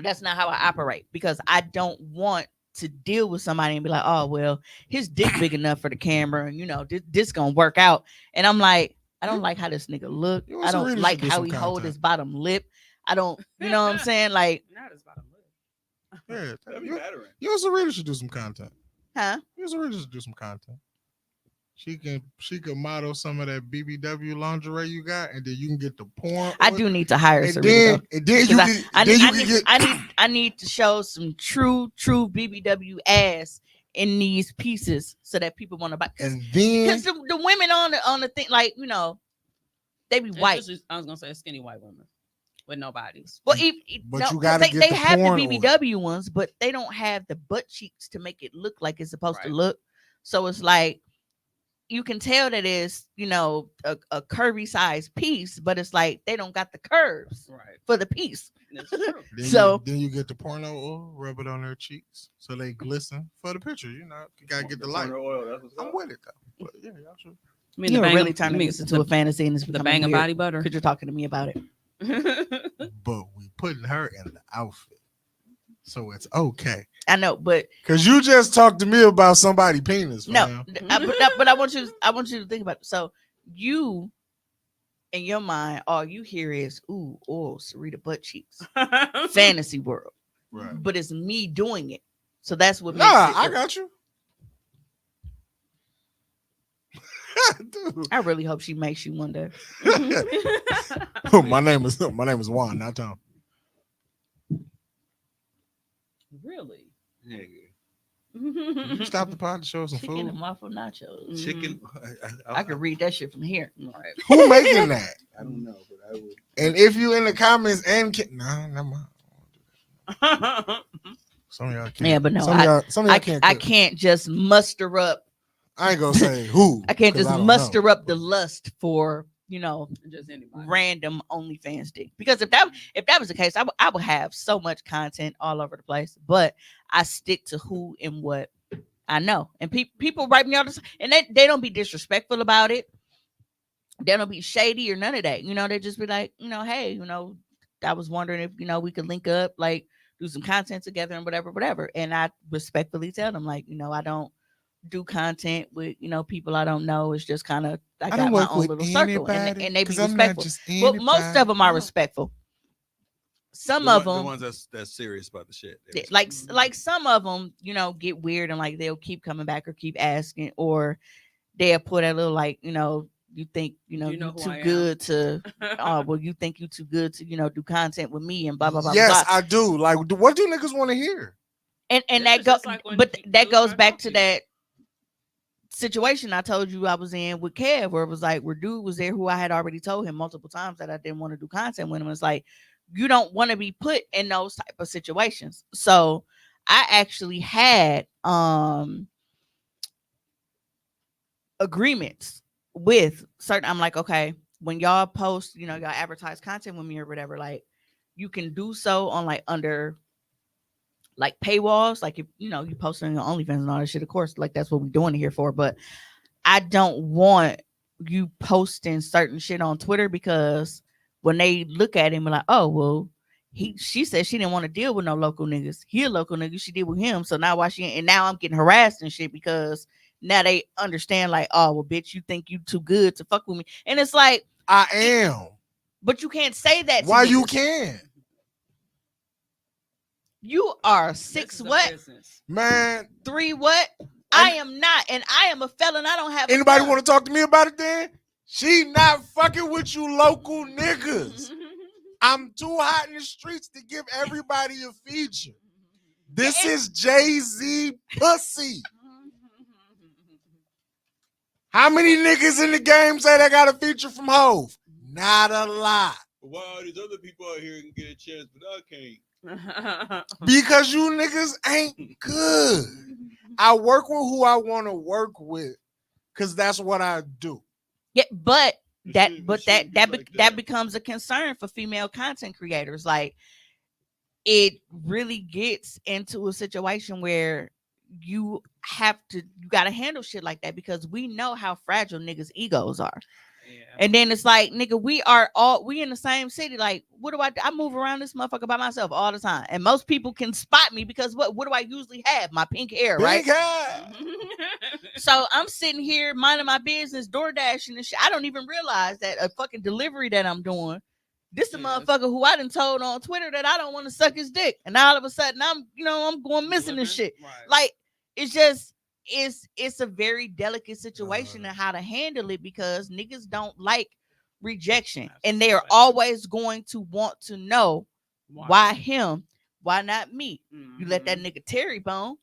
how I operate, because I don't want to deal with somebody and be like, oh well, his dick big enough for the camera, and this gonna work out. And I'm like, I don't like how this nigga look. You I also don't really like should do how some he hold content. his bottom lip. I don't, you know what I'm saying? Like, Not as bottom lip. Yeah, That'd be you, battering. you also really should do some content. huh? You also really should do some content. She can model some of that BBW lingerie you got, and then you can get the porn. I do need to hire and Sarita, then though. and then you Because can I then you need, can get I need to show some true BBW ass in these pieces so that people want to buy. and then Because the women on the thing, like, they be It's white. just- I was gonna say skinny white women with no bodies. Well, But you gotta get they the have the porn BBW ones, but they don't have the butt cheeks to make it look like it's supposed to Right. look. So it's like you can tell that it's a curvy size piece, but it's like they don't got the curves Right. for the piece. That's true. then you get the porno oil, rub it on their cheeks so they glisten for the picture. You gotta get the light. I'm with it though. But yeah, y'all should. I mean, You're the bang, really turning this into a fantasy, and it's the becoming bang and weird body butter. because you're talking to me about it. But we putting her in the outfit, so it's okay. I know, but Cause you just talked to me about somebody penis. no, fam. but I want you to think about it. So you, in your mind, all you hear is ooh, oh, Sarita butt cheeks, fantasy world. Right. But it's me doing it, so that's what. Nah, makes it I got you. Dude. I really hope she makes you one day. my name is Juan, not Tom. Really? Nigga. You stop the pod to show us some Chicken food. and waffle nachos. Chicken. I could read that shit from here. Right. Who making that? I don't know, but I would. And if you in the comments and nah, never mind. Some of y'all can't. Yeah, but no, some of y'all can't. I cook. can't just muster up. I ain't gonna say who. I can't 'cause just don't muster know. up the lust for Just anybody. random OnlyFans dick. Because if that was the case, I would have so much content all over the place. But I stick to who and what I know. And people write me all this, and they don't be disrespectful about it. They don't be shady or none of that. They just be like, hey, I was wondering if we could link up, like do some content together and whatever. And I respectfully tell them, like, I don't do content with people I don't know. It's just kind of I got my own little circle, and they be respectful. Well, most of them are respectful. Some of them, the ones that's serious about the shit, like some of them, get weird and like they'll keep coming back or keep asking, or they'll put a little like, you think you too good to well, you think you too good to do content with me and blah blah blah. Yes, blah. I do. Like, what do niggas want to hear? And Yeah, that goes, like but that goes back to you. that situation I told you I was in with Kev, where it was like, where dude was there who I had already told him multiple times that I didn't want to do content with him. It's like, you don't want to be put in those type of situations. So I actually had agreements with certain. I'm like, okay, when y'all post, y'all advertise content with me or whatever, like you can do so on like under like paywalls, like if you post on your OnlyFans and all that shit, of course, like that's what we're doing it here for. But I don't want you posting certain shit on Twitter, because when they look at him and like, oh well, she said she didn't want to deal with no local niggas. He a local nigga, she did with him. So now now I'm getting harassed and shit, because now they understand like, oh well, bitch, you think you too good to fuck with me. And it's like, I am. But you can't say that to Why niggas. you can? You are 6 what? Man, 3 what? I am not, and I am a felon. I don't have anybody want to talk to me about it then? She not fucking with you local niggas. I'm too hot in the streets to give everybody a feature. This is Jay-Z pussy. How many niggas in the game say they got a feature from Hove? Not a lot. Why all these other people out here can get a chance, but I can't? Because you niggas ain't good. I work with who I want to work with, because that's what I do. Yeah, but that that becomes a concern for female content creators. Like, it really gets into a situation where you got to handle shit like that, because we know how fragile niggas' egos are. Yeah. And then it's like, nigga, we in the same city. Like, what do I move around this motherfucker by myself all the time, and most people can spot me because what do I usually have? My pink hair, right? Big hair. So I'm sitting here minding my business, door dashing and shit. I don't even realize that a fucking delivery that I'm doing, this a motherfucker who I done told on Twitter that I don't want to suck his dick, and now all of a sudden I'm going missing and shit. Right. Like, it's just it's a very delicate situation and how to handle it, because niggas don't like rejection, and they are always going to want to know why him, why not me. You let that nigga Terry bone.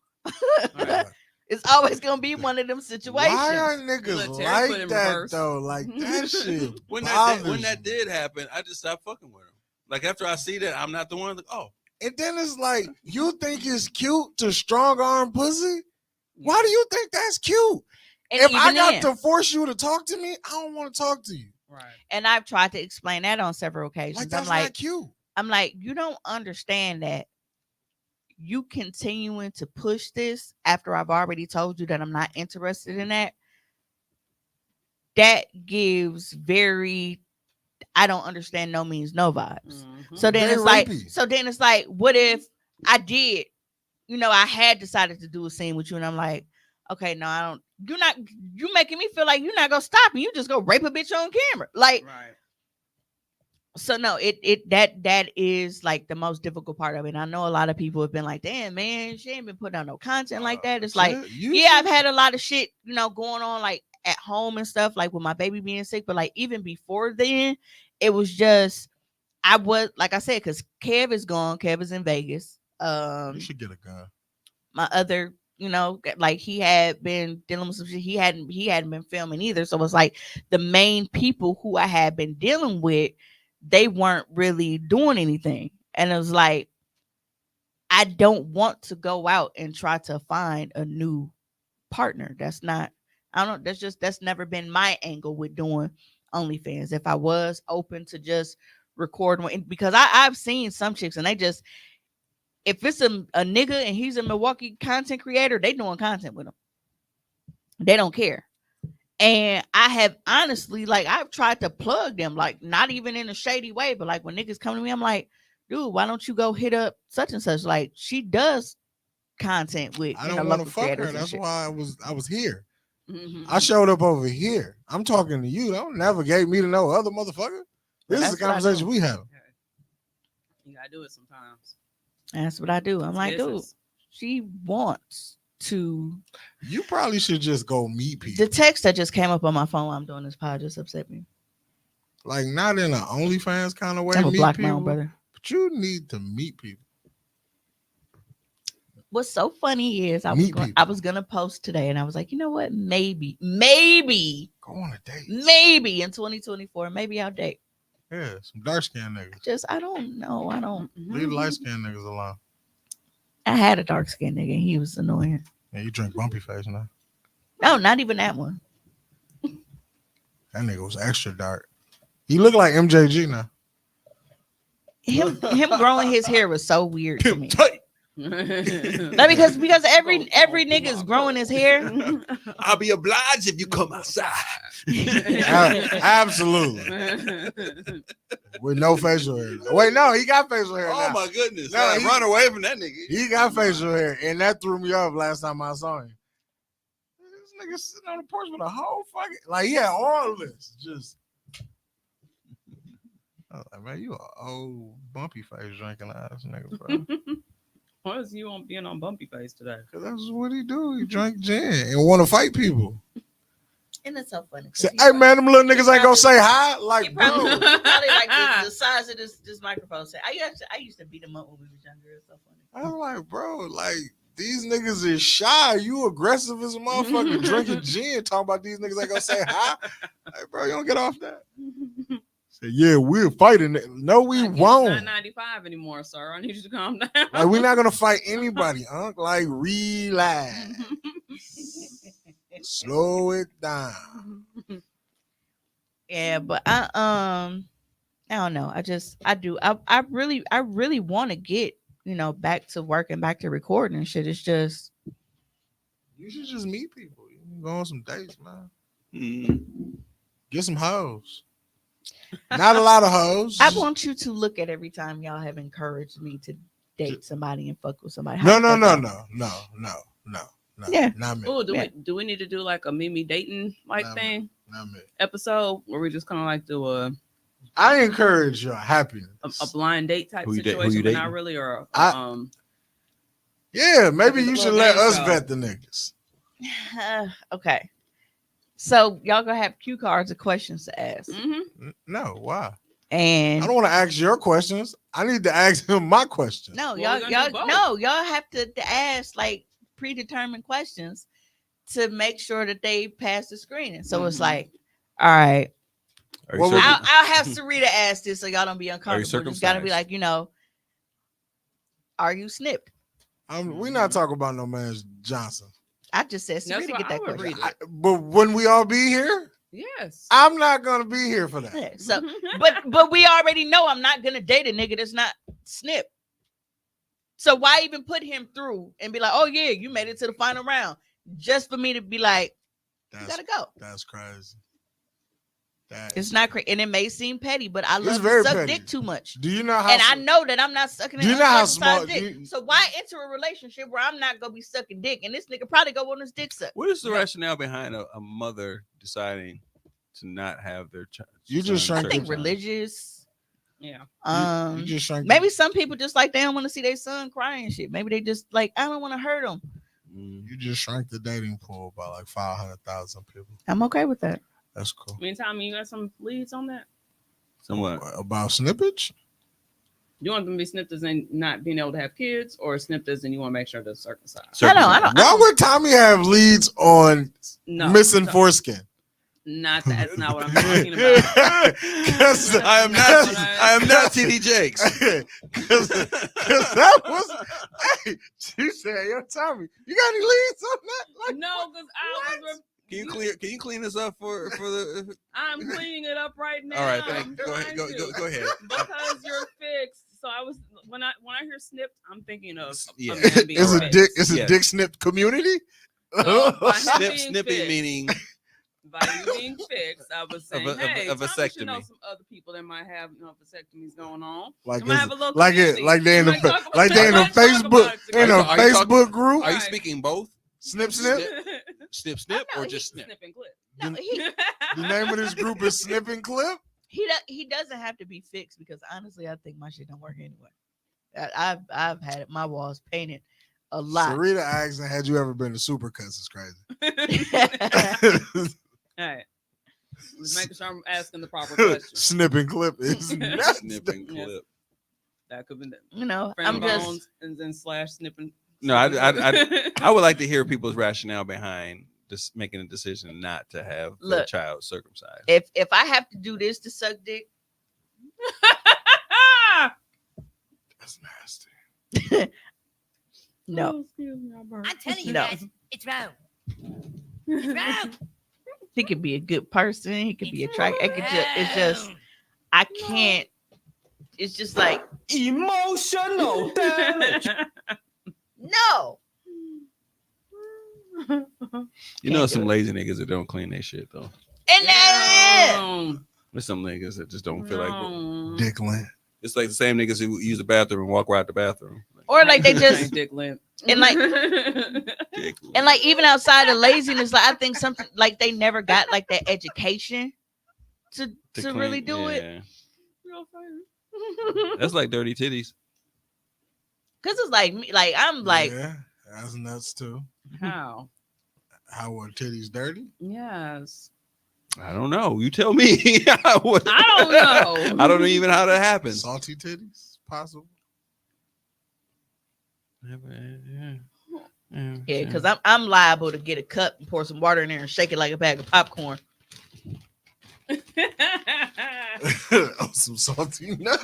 It's always gonna be one of them situations. Why are niggas like that though? Like, that shit. When that did happen, I just stopped fucking with him. Like, after I see that I'm not the one, like, oh. And then it's like, you think it's cute to strong arm pussy? Why do you think that's cute? And if I got then, to force you to talk to me, I don't want to talk to you. Right. And I've tried to explain that on several occasions. Like, that's not cute. I'm like, you don't understand that you continuing to push this after I've already told you that I'm not interested in that. That gives very, I don't understand, no means no vibes. Mm-hmm. So then Very it's like, what if I did, I had decided to do a scene with you, and I'm like, okay, no, I don't. You making me feel like you're not gonna stop me. You just go rape a bitch on camera, like. Right. So no, that is like the most difficult part of it. And I know a lot of people have been like, damn man, she ain't been putting out no content like that. It's like, yeah, I've had a lot of shit, going on like at home and stuff, like with my baby being sick. But like even before then, it was just I was like I said, because Kev is gone. Kev is in Vegas. You should get a gun. My other, like he had been dealing with some shit. He hadn't been filming either. So it was like the main people who I had been dealing with, they weren't really doing anything. And it was like, I don't want to go out and try to find a new partner. That's not, I don't, that's never been my angle with doing OnlyFans. If I was open to just recording, because I've seen some chicks and they just, if it's a nigga and he's a Milwaukee content creator, they doing content with him. They don't care. And I have honestly, like, I've tried to plug them, like, not even in a shady way, but like when niggas come to me, I'm like, dude, why don't you go hit up such and such? Like, she does content with I don't want to local fuck her. creators and That's shit. why I was here. Mhm. I showed up over here. I'm talking to you. Don't navigate me to no other motherfucker. This is That's the what I conversation do. we have. You gotta do it sometimes. That's what I do. I'm It's like, dude, business. she wants to. You probably should just go meet people. The text that just came up on my phone while I'm doing this pod just upset me. Like not in an OnlyFans kind of way. I'm gonna Meet block my people, own brother. but you need to meet people. What's so funny is Meet people. I was gonna post today, and I was like, you know what? Maybe Go on a date. in 2024, maybe I'll date. Yeah, some dark skinned niggas. I don't know. I don't. Leave the light skinned niggas alone. I had a dark skinned nigga. And he was annoying. Yeah, you drink bumpy face now. No, not even that one. That nigga was extra dark. He looked like MJG now. Him growing his hair was so weird to me. Tight. No, because every nigga's growing his hair. I'll be obliged if you come outside. Absolutely. With no facial hair. Wait, no, he got facial hair. Oh now. my goodness. No, I he- run away from that nigga. He got facial hair, and that threw me off last time I saw him. This nigga sitting on the porch with a whole fucking like he had all this. Just I was like, man, you a old bumpy face drinking ass nigga, bro. What is you on being on bumpy face today? Cause that's what he do. He drink gin and want to fight people. And it's so funny. 'cause Say, he hey probably- man, them little niggas ain't gonna probably- say hi. he Like, probably, bro. probably like the size of this microphone. Say, I used to beat him up when we was younger. It's so funny. I'm like, bro, like these niggas is shy. You aggressive as a motherfucker drinking gin, talking about these niggas ain't gonna say hi. Like, bro, you don't get off that. Say, yeah, we're fighting. No, we It's won't. not 95 anymore, sir. I need you to calm down. Like, we're not gonna fight anybody, Unc. Like, relax. Slow it down. Yeah, but I don't know. I really want to get, back to work and back to recording and shit. It's just You should just meet people. You can go on some dates, man. Mm. Get some hoes. Not a lot of hoes. I want you to look at every time y'all have encouraged me to date somebody and fuck with somebody. No. How does that go? Yeah. Not me. Oh, Yeah. do we need to do like a Mimi dating like Nah, thing Not me. episode where we just kind of like do a I encourage your happiness. blind date type Who you situation, but not dating? really, or Yeah, maybe Like a you should little let game us show. vet the niggas. Okay. So y'all gonna have cue cards of questions to ask, No, why? and I don't want to ask your questions. I need to ask him my questions. no, Well, we're gonna do both. y'all have to ask like predetermined questions to make sure that they pass the screening. So it's Mhm. like, all right, Are you Well, certain? I'll have Sarita ask this so y'all don't be uncomfortable. It's gotta be circumcised? like, are you snipped? We're not talking about no man Johnson. I just said That's Sarita what get I that would question. read. But when we all be here, yes. I'm not gonna be here for that. Yeah, so, but we already know I'm not gonna date a nigga that's not snip. So why even put him through and be like, oh yeah, you made it to the final round, just for me to be like, you That's gotta go. that's crazy. That It's not crazy, and it may seem petty, but I It's love very to suck petty. dick too much. Do you know how? And I know that I'm not sucking Do you an know how uncircumcised small- dick. do you- So why enter a relationship where I'm not gonna be sucking dick, and this nigga probably go want his dick sucked? What is the rationale behind a mother deciding to not have their child? You just I shrank think circumcised. religious. Yeah. You just shrank. Maybe some people just like they don't want to see their son crying and shit. Maybe they just like I don't want to hurt him. You just shrank the dating pool by like 500,000 people. I'm okay with that. That's cool. Meantime, you got some leads on that? Somewhat. About snippage? You want them to be snipped as in not being able to have kids, or snipped as in you want to make sure they're circumcised? I don't. Why would Tommy have leads on No, missing foreskin? not that. That's not what I'm talking about. Because I am not TD Jakes. that was. Hey, she said, "Yo, Tommy, you got any leads on that?" Like, No, because Can you clean this up for the? I'm cleaning it up right now. All right, I'm go ahead. trying to. Go ahead. Because you're fixed. So I was when I hear snipped, I'm thinking of Yeah. a man being it's a fixed. dick. It's a Yes. dick snip community. No, by him being Snipping fixed. meaning By you being fixed, I was saying, Of a hey, Tommy vasectomy. should know some other people that might have vasectomies going on. Like I'm gonna have a little like it, community. like they in We the might talk about- like they in we a might talk Facebook about it in a Are you talking- Facebook group. are you Right. speaking both? Snip snip. Snip No, or he- just snip? Snip and clip. No, he The name of this group is Snip and Clip. he doesn't have to be fixed because honestly, I think my shit don't work anyway. I've had my walls painted a lot. Sarita asked, "Had you ever been to Supercuts?" It's crazy. All right. Just making sure I'm asking the proper question. Snip and Clip is nuts. Snip and Yes. clip. That could be that. You know, Friend I'm just bones and then slash snipping. No, I would like to hear people's rationale behind just making a decision not to have the Look. child circumcised. if I have to do this to suck dick, That's nasty. no. Oh, excuse me, I burped. I'm telling you No. guys, it's wrong. It's wrong. He could be a good person. He could be It's attractive. It's just wrong. I can't. It's just like Emotional damage. no. You know, Can't some do lazy niggas that don't clean their shit though. And that's it. No. There's some niggas that just don't feel like No. Dick lint. it's like the same niggas who use the bathroom and walk right out the bathroom. Or like they just dick limp. and like Dick. and like even outside of laziness, like I think something like they never got like that education to To really clean- do it. yeah. Real fast. That's like dirty titties. Cause it's like me, like I'm like yeah, that's nuts too. How? How are titties dirty? Yes. I don't know. You tell me. I I don't know. I don't know even how that happens. Salty titties, possible. yeah, cause I'm liable to get a cup and pour some water in there and shake it like a bag of popcorn. Oh, some salty nuts.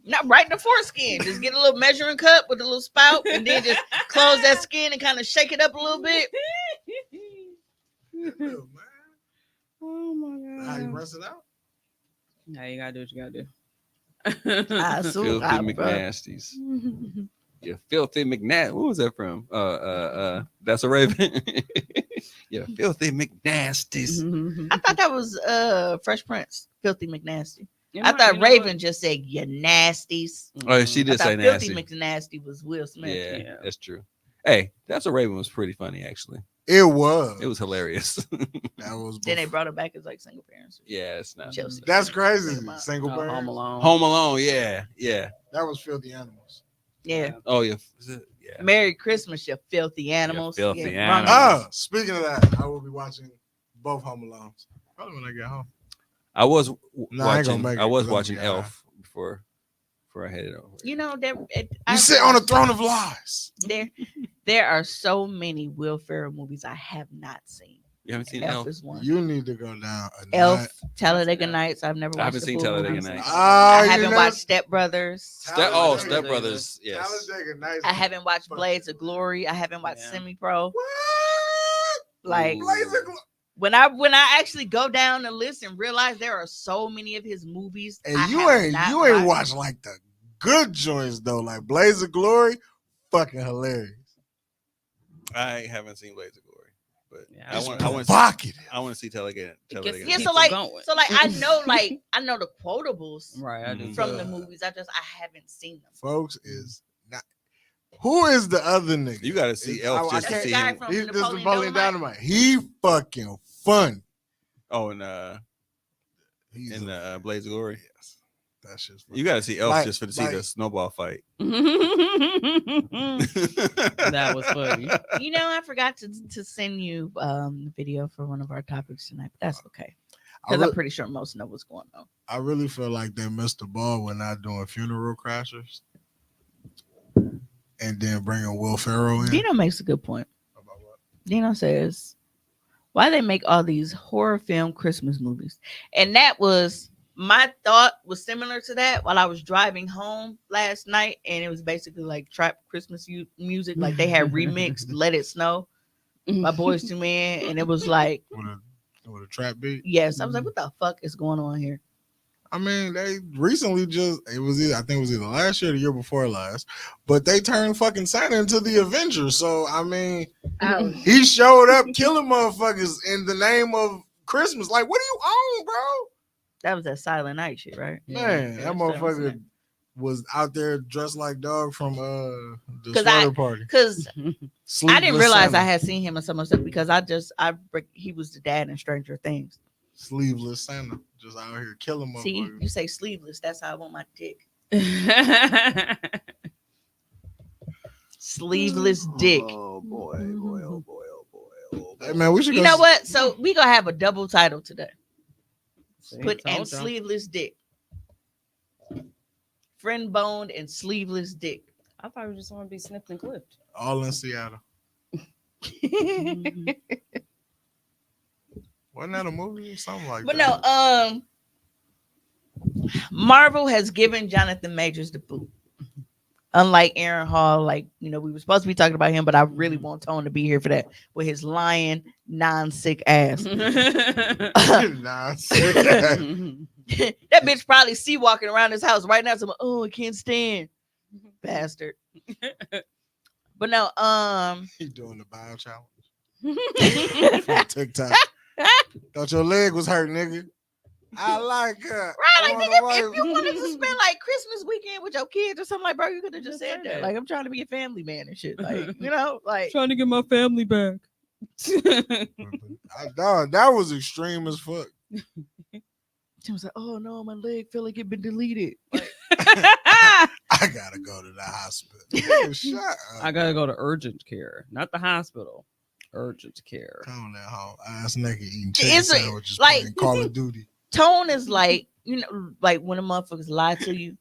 Not right in the foreskin. Just get a little measuring cup with a little spout and then just close that skin and kind of shake it up a little bit. Oh my How you god. rinse it out? Now you gotta do what you gotta do. I assume, Filthy I, McNasties. You filthy McNasty. What was that from? That's a Raven. You filthy McNasties. I thought that was Fresh Prince, Filthy McNasty. You I know- thought you know Raven what? just said you nasties. Oh, she I did thought say Filthy nasty. McNasty was Will Smith. Yeah, Yeah. that's true. Hey, That's a Raven was pretty funny actually. It was. It was hilarious. That was. Then they before- brought it back as like single parents. Yeah, it's not. Chelsea. That's crazy. Think about- Single No, parent. Home Alone. Home Alone. Yeah, yeah. That was Filthy Animals. Yeah. Oh yeah, is it? Yeah. Merry Christmas, you filthy animals. filthy wrong- animals. Oh, speaking of that, I will be watching both Home Alones. Probably when I get home. I was No, I ain't gonna watching. make it I was 'cause I'm watching gonna be Elf before I headed over. You know, You sit on a throne of lies. there are so many Will Ferrell movies I have not seen. You haven't seen Elf Elf? is one. You need to go down. A Elf, night. Talladega Nights. I've never watched. I haven't the seen full Talladega movie. Nights. Ah, I you haven't never- watched Step Brothers. Step Talladega- Brothers. Yes. Talladega Nights. I haven't watched Blades of Glory. I haven't watched Yeah. Semi Pro. What? Like Blaze of Glo- when I actually go down the list and realize there are so many of his movies. And I you have ain't not you ain't watched. watched like the good joints though, like Blaze of Glory, fucking hilarious. I haven't seen Blades of Glory, but Yeah, I it's want. provocative. I want to see Talladega. It gets- Talladega Yeah, Nights. so People like going. I know the quotables Right, I do. Mhm. from the Uh, movies. I haven't seen them. Folks is not. Who is the other nigga? You got to see It's- Elf I just to That's see the guy him. from He's just Napoleon Napoleon Dynamite. Dynamite. He fucking fun. Oh, and He's in a- Blades of Glory. yes. That shit's You gotta see Elf Like- just for to see like- the snowball fight. That was funny. You know, I forgot to send you video for one of our topics tonight, but that's okay. Because I'm pretty sure most know what's going on. I really feel like they missed the ball when not doing funeral crashers and then bringing Will Ferrell in. Dino makes a good point. About what? Dino says, why they make all these horror film Christmas movies? And that was my thought was similar to that while I was driving home last night. And it was basically like trap Christmas music. Like they had remixed Let It Snow by Boyz II Men. And it was like, With a trap beat. yes. I was like, what the fuck is going on here? I mean, they recently I think it was either last year or the year before last, but they turned fucking Santa into the Avengers. So I mean, he showed up killing motherfuckers in the name of Christmas. Like, what do you own, bro? That was that Silent Night shit, right? Man, Yeah, that motherfucker was out there dressed like dog from the 'Cause sweater party. Because I didn't Sleeveless realize Santa. I had seen him in some of stuff because he was the dad in Stranger Things. Sleeveless Santa just out here killing motherfuckers. See, you say sleeveless. That's how I want my dick. Sleeveless dick. Oh boy, boy, oh boy, oh boy, oh boy. Hey man, we should. You go know what? So we gonna have a double title today. Put Told and y'all. sleeveless dick. Friend boned and sleeveless dick. I thought we just want to be snipped and clipped. All in Seattle. Wasn't that a movie or something like But that? no, Marvel has given Jonathan Majors the boot. Unlike Aaron Hall, like, you know, we were supposed to be talking about him, but I really want Tone to be here for that with his lying, non-sick ass. Nah, That bitch probably see walking around his house right now. So, oh, I can't stand, bastard. But no, he doing the bio challenge from TikTok. Thought your leg was hurt, nigga. I like her. right, like, I wanna nigga, if wife- you wanted to spend like Christmas weekend with your kids or something, like, bro, you could have just Just said say that. that. Like, I'm trying to be a family man and shit. Like, you know, like, Trying to get my family back. Dog, that was extreme as fuck. Tim was like, oh no, my leg feel like it been deleted. Like, I gotta go to the hospital. Oh, shut up. I gotta go to urgent care, not the hospital. Urgent care. Come on that hoe, ass naked eating chicken It's a- sandwiches, like- playing Call of Duty. Tone is like, you know, like when a motherfuckers lie to you,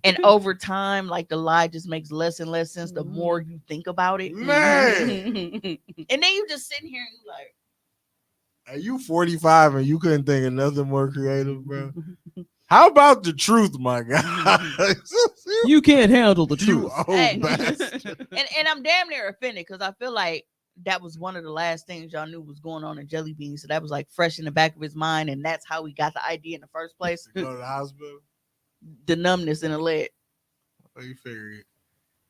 and over time, like the lie just makes less and less sense the more you think about it. Man, And then you just sitting here and you like, are you 45 and you couldn't think of nothing more creative, bro? How about the truth, my guy? You can't handle the You truth. old Hey. bastard. and I'm damn near offended because I feel like that was one of the last things y'all knew was going on in Jelly Bean. So that was like fresh in the back of his mind, and that's how he got the idea in the first place. Go to the hospital. The numbness in the leg. Well, you figure it.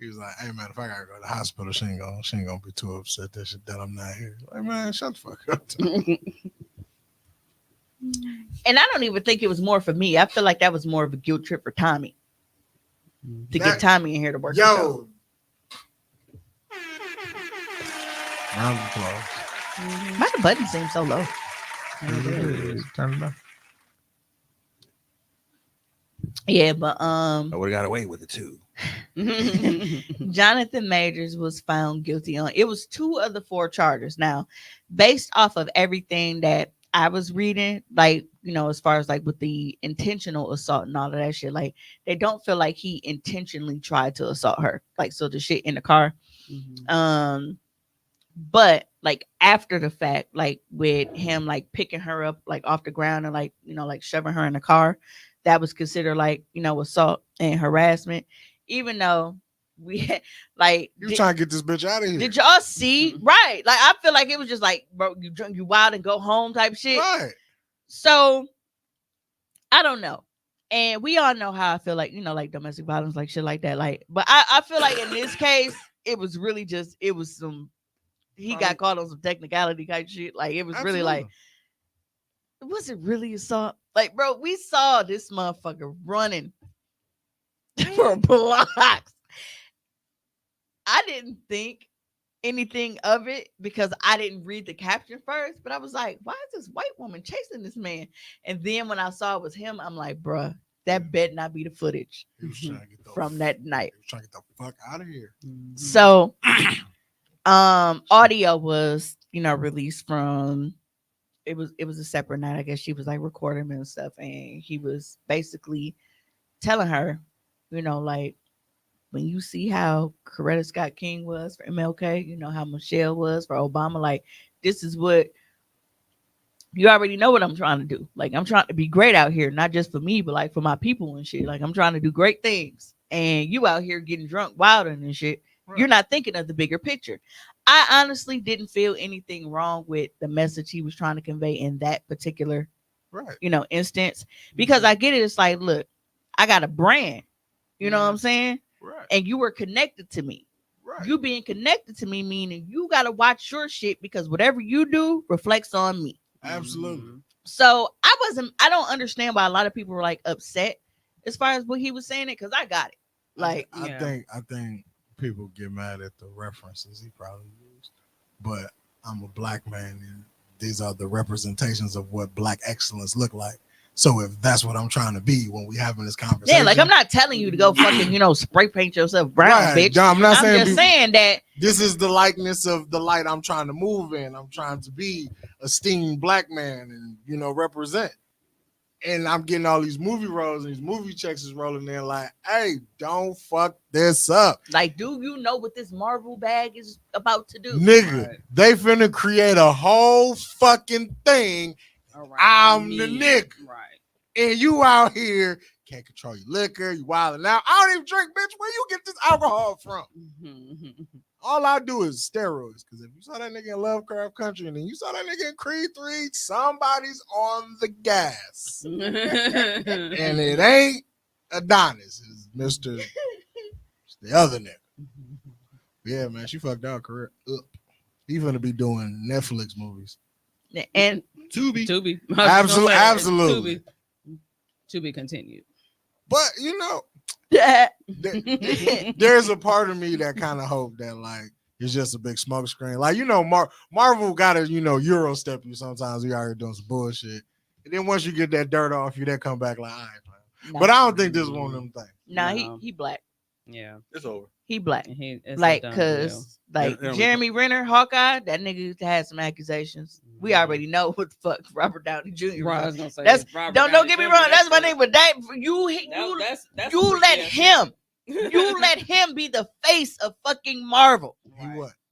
He was like, "Hey man, if I gotta go to the hospital, she ain't gonna be too upset that I'm not here." Like, man, shut the fuck up. And I don't even think it was more for me. I feel like that was more of a guilt trip for Tommy to That- get Tommy in here to work. the show. Yo. Round of applause. My button seems so low. Turn it up. Yeah, but I would have got away with it too. Jonathan Majors was found guilty on it was 2 of the 4 charges. Now, based off of everything that I was reading, like, you know, as far as like with the intentional assault and all of that shit, like they don't feel like he intentionally tried to assault her. Like, so the shit in the car. But like after the fact, like with him like picking her up like off the ground and like, you know, like shoving her in the car, that was considered like, you know, assault and harassment, even though we had like You trying to get this bitch out of here? did y'all see? Right. Like I feel like it was just like, bro, you drunk, you wild and go home type shit. Right. So I don't know. And we all know how I feel like, you know, like domestic violence, like shit like that. Like, but I feel like in this case, it was really just, it was some, he got caught on some technicality type shit. Like, it was really like, was it really assault? Like, bro, we saw this motherfucker running for blocks. I didn't think anything of it because I didn't read the caption first, but I was like, why is this white woman chasing this man? And then when I saw it was him, I'm like, bruh, That bet not be the footage He was trying to get the from that night. He was trying to get the fuck out of here. So audio was, released from it was a separate night. I guess she was like recording him and stuff, and he was basically telling her, like when you see how Coretta Scott King was for MLK, how Michelle was for Obama, like this is what you already know what I'm trying to do. Like I'm trying to be great out here, not just for me, but like for my people and shit. Like I'm trying to do great things. And you out here getting drunk, wilding and shit. Right. You're not thinking of the bigger picture. I honestly didn't feel anything wrong with the message he was trying to convey in that particular, instance. Because I get it. It's like, look, I got a brand. You know what I'm saying? Right. And you were connected to me. Right. You being connected to me meaning you got to watch your shit because whatever you do reflects on me. Absolutely. So I don't understand why a lot of people were like upset as far as what he was saying it, because I got it. Like I think people get mad at the references he probably used. But I'm a black man and these are the representations of what black excellence look like. So if that's what I'm trying to be when we having this conversation. Yeah, like I'm not telling you to go fucking, spray paint yourself brown, right, bitch. I'm just saying that this is the likeness of the light I'm trying to move in. I'm trying to be a esteemed black man and, represent. And I'm getting all these movie roles and these movie checks is rolling in like, hey, don't fuck this up. Like, do you know what this Marvel bag is about to do? Nigga, right. They finna create a whole fucking thing. I'm the nigga. Right. And you out here can't control your liquor, you wilding out. I don't even drink, bitch. Where you get this alcohol from? All I do is steroids. Because if you saw that nigga in Lovecraft Country and then you saw that nigga in Creed 3, somebody's on the gas. And it ain't Adonis. It's Mr. It's the other nigga. Yeah, man, she fucked out career up. He gonna be doing Netflix movies. And Tubi. Absolutely. To be continued. But there's a part of me that kind of hope that like it's just a big smoke screen. Like Marvel gotta Euro step you sometimes. You out here doing some bullshit, and then once you get that dirt off you, they come back like, all right, but I don't think this is one of them things. No. He black. Yeah, it's over. He black. Cause Jeremy Renner, Hawkeye, that nigga had some accusations. We already know what the fuck Robert Downey Jr. Right, I was gonna say don't get me wrong. That's my name, but you let him. You let him be the face of fucking Marvel.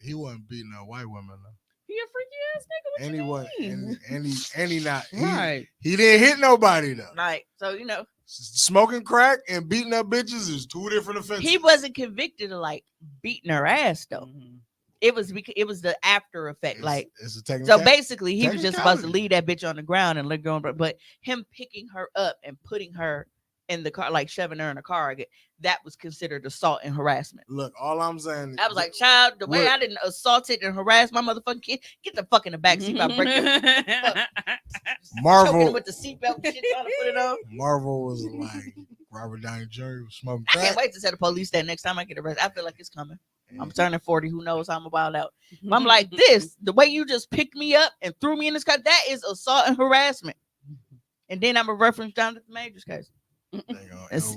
He wasn't beating no white women though. He a freaky ass nigga. What and he not right. He didn't hit nobody though. Right. So smoking crack and beating up bitches is two different offenses. He wasn't convicted of like beating her ass though. Mm-hmm. It was the after effect. It's a so basically he was just supposed to leave that bitch on the ground and let go. But him picking her up and putting her in the car, like shoving her in a car, that was considered assault and harassment. Look, all I'm saying, I was like, child, the way I didn't assaulted and harass my motherfucking kid, get the fuck in the back seat. I break your Marvel with the seatbelt shit trying to put it on. Marvel was like Robert Downey Jr. was smoking crack. I can't wait to set a police stand next time I get arrested. I feel like it's coming. I'm turning 40. Who knows how I'm about out? I'm like this. The way you just picked me up and threw me in this car, that is assault and harassment. And then I'm a reference Jonathan Majors case.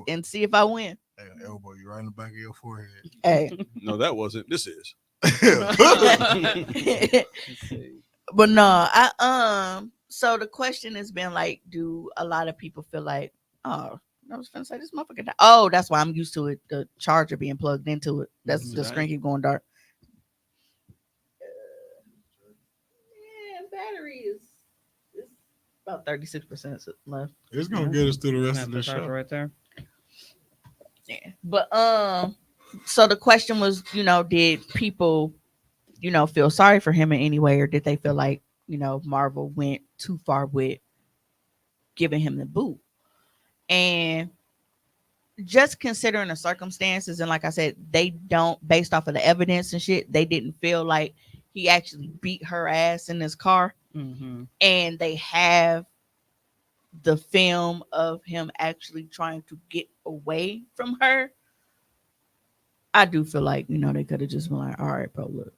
And see if I win. Hey, elbow you right in the back of your forehead. Hey. No, that wasn't. This is. But no, so the question has been like, do a lot of people feel like, oh, I was gonna say this motherfucker died. Oh, that's why I'm used to it. The charger being plugged into it. That's the screen keep going dark. Battery is about 36% left. It's gonna get us through the rest of the show right there. Yeah, but so the question was, did people, feel sorry for him in any way, or did they feel like, Marvel went too far with giving him the boot? And just considering the circumstances, and like I said, they don't, based off of the evidence and shit, they didn't feel like he actually beat her ass in his car. Mm-hmm. And they have the film of him actually trying to get away from her. I do feel like, they could have just been like, all right, bro, look,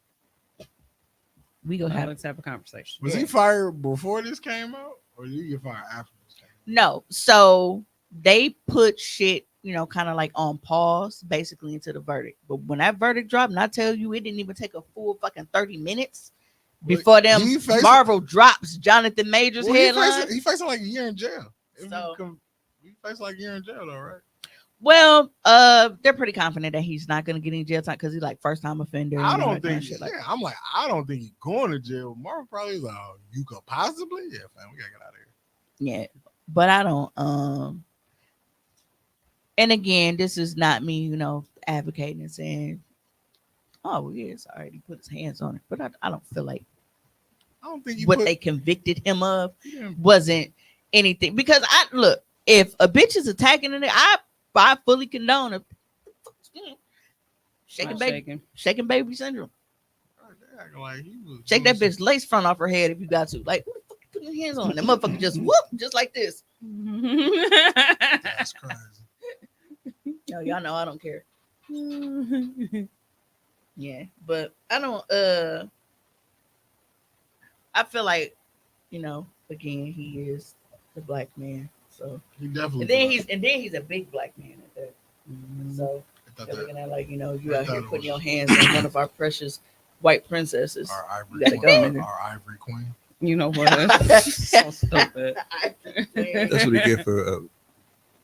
let's have a conversation. Was he fired before this came out, or did you get fired after this came out? No. So they put shit, kind of like on pause, basically into the verdict. But when that verdict dropped, and I tell you, it didn't even take a full fucking 30 minutes before them He facing- Marvel drops Jonathan Majors Well, headline. he facing like a year in jail. So- He facing like a year in jail, though, right? Well, they're pretty confident that he's not gonna get any jail time because he's like first time offender. I and all don't that kind of think. shit like I'm like, I don't think he's going to jail. Marvel probably is like, oh, you could possibly. Yeah, fam, we gotta get out of here. Yeah, but I don't. And again, this is not me, advocating and saying, "Oh, yes, already put his hands on it," but I don't feel like I don't think what they convicted him of Yeah. wasn't anything. Because I look, if a bitch is attacking it, I fully condone it. Shaking baby syndrome. They acting like he was Shake that doing bitch lace front off her head if you got to. Like, who the fuck you put your hands on? That motherfucker just whoop, just like this. That's crazy. No, y'all know I don't care. Yeah, but I don't. I feel like, again, he is the black man. So He definitely. and then he's a big black man at that. So I thought they're that looking at like, you I out thought here it putting your was- hands on one of our precious white princesses. our ivory You gotta queen. go. Our ivory queen. You know what? So stupid. That's what he get for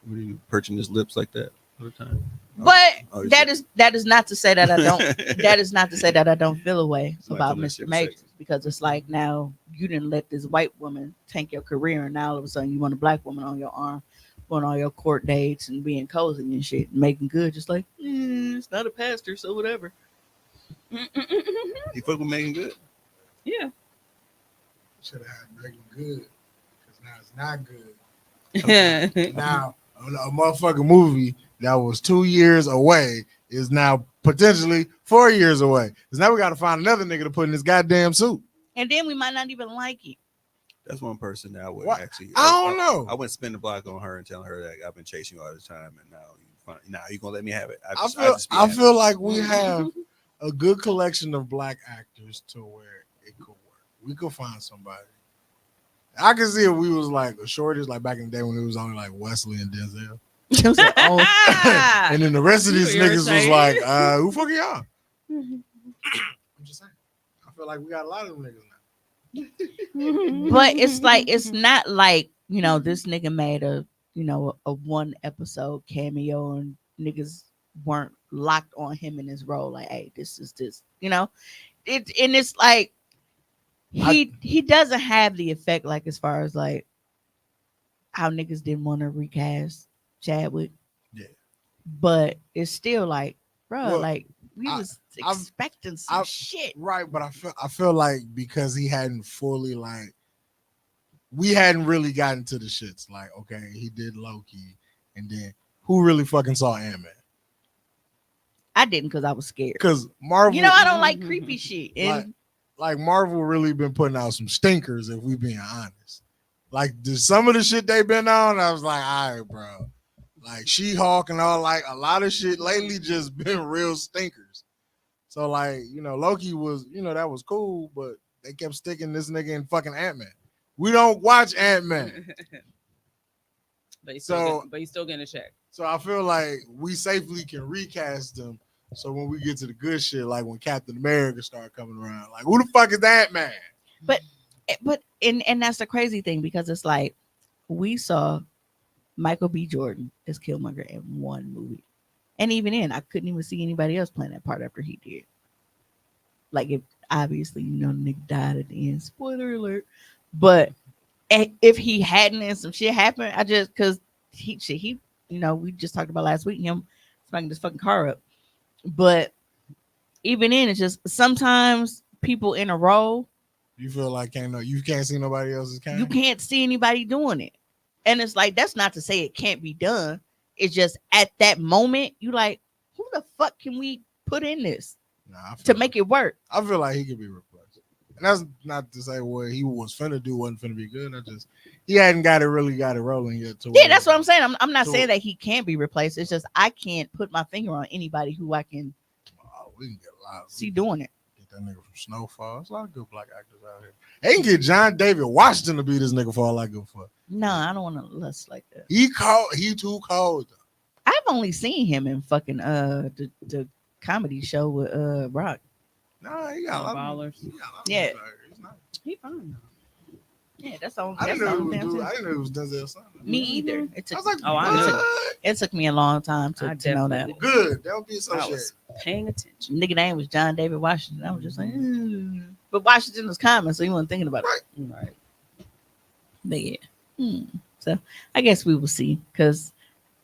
what are you perching his lips like that all the time. But Oh, that is not to say that I don't. That is not to say that I don't feel a way Somebody about told me that Mr. shit was Majors, sexy. because it's like, now you didn't let this white woman tank your career, and now all of a sudden you want a black woman on your arm, going on your court dates and being cozy and shit, and making good, just like, it's not a pastor, so whatever. He fuck with Megan Good. Yeah. Should have had Megan Good, because now it's not good. Now a motherfucking movie that was 2 years away is now potentially 4 years away. Because now we got to find another nigga to put in this goddamn suit. And then we might not even like it. That's one person that I would What? actually. I don't know. I went spin the block on her and telling her that I've been chasing you all this time, and now you gonna let me have it. I feel like we have a good collection of black actors to where it could work. We could find somebody. I can see if we was like a shortage, like back in the day when it was only like Wesley and Denzel. It was like, oh, And then the rest of these You niggas was irritating. like, who fucking y'all? I'm just saying. I feel like we got a lot of them niggas now. but it's like, it's not like, this nigga made a one episode cameo and niggas weren't locked on him in his role, like, hey, this is this, and it's like he doesn't have the effect, like, as far as like how niggas didn't want to recast Chadwick. Yeah. But it's still like, bro, Well, like, we I- was I've- expecting some I've- shit. Right, but I feel like because he hadn't fully we hadn't really gotten to the shits. Like, okay, he did Loki, and then who really fucking saw Ant-Man? I didn't, because I was scared. Because Marvel, I don't like creepy shit. And like Marvel really been putting out some stinkers, if we being honest. Like some of the shit they been on, I was like, all right, bro. Like She-Hulk and all, like a lot of shit lately just been real stinkers. So like, Loki was, that was cool, but they kept sticking this nigga in fucking Ant-Man. We don't watch Ant-Man. But he's So- still getting a check. So I feel like we safely can recast them. So when we get to the good shit, like when Captain America start coming around, like who the fuck is that man? but and that's the crazy thing, because it's like, we saw Michael B. Jordan as Killmonger in one movie, and even then, I couldn't even see anybody else playing that part after he did. Like, if obviously, the nigga died at the end. Spoiler alert. But if he hadn't and some shit happened, because he we just talked about last week, him smacking this fucking car up. But even then, it's just sometimes people in a role, You feel like you can't see nobody else's kind. you can't see anybody doing it. And it's like, that's not to say it can't be done. It's just at that moment, you like, who the fuck can we put in this Nah, to make it work? I feel like he could be replaced. And that's not to say what he was finna do wasn't finna be good. He hadn't really got it rolling yet. Yeah, that's what I'm saying. I'm not So- saying that he can't be replaced. It's just I can't put my finger on anybody who I can Oh, we can get a lot. see doing it. Get that nigga from Snowfall. There's a lot of good black actors out here. They can get John David Washington to be this nigga for all I give a fuck. No, I don't want to lust like that. He cold. He too cold. I've only seen him in fucking the comedy show with Rock. Nah, he got a lot of Ballers. he got a lot of Yeah. movies out here. He's not. He fine. Yeah, that's all. I That's didn't know the he only was thing I've dude. seen. I didn't know he was Denzel's son. Me either. It I took, was like, Oh, I know. what? it took me a long time I to know that. definitely- Good. That would be I associated. was paying attention. Nigga name was John David Washington. I was just like, but Washington was common, so he wasn't thinking about it. Right. But yeah. So I guess we will see. Because,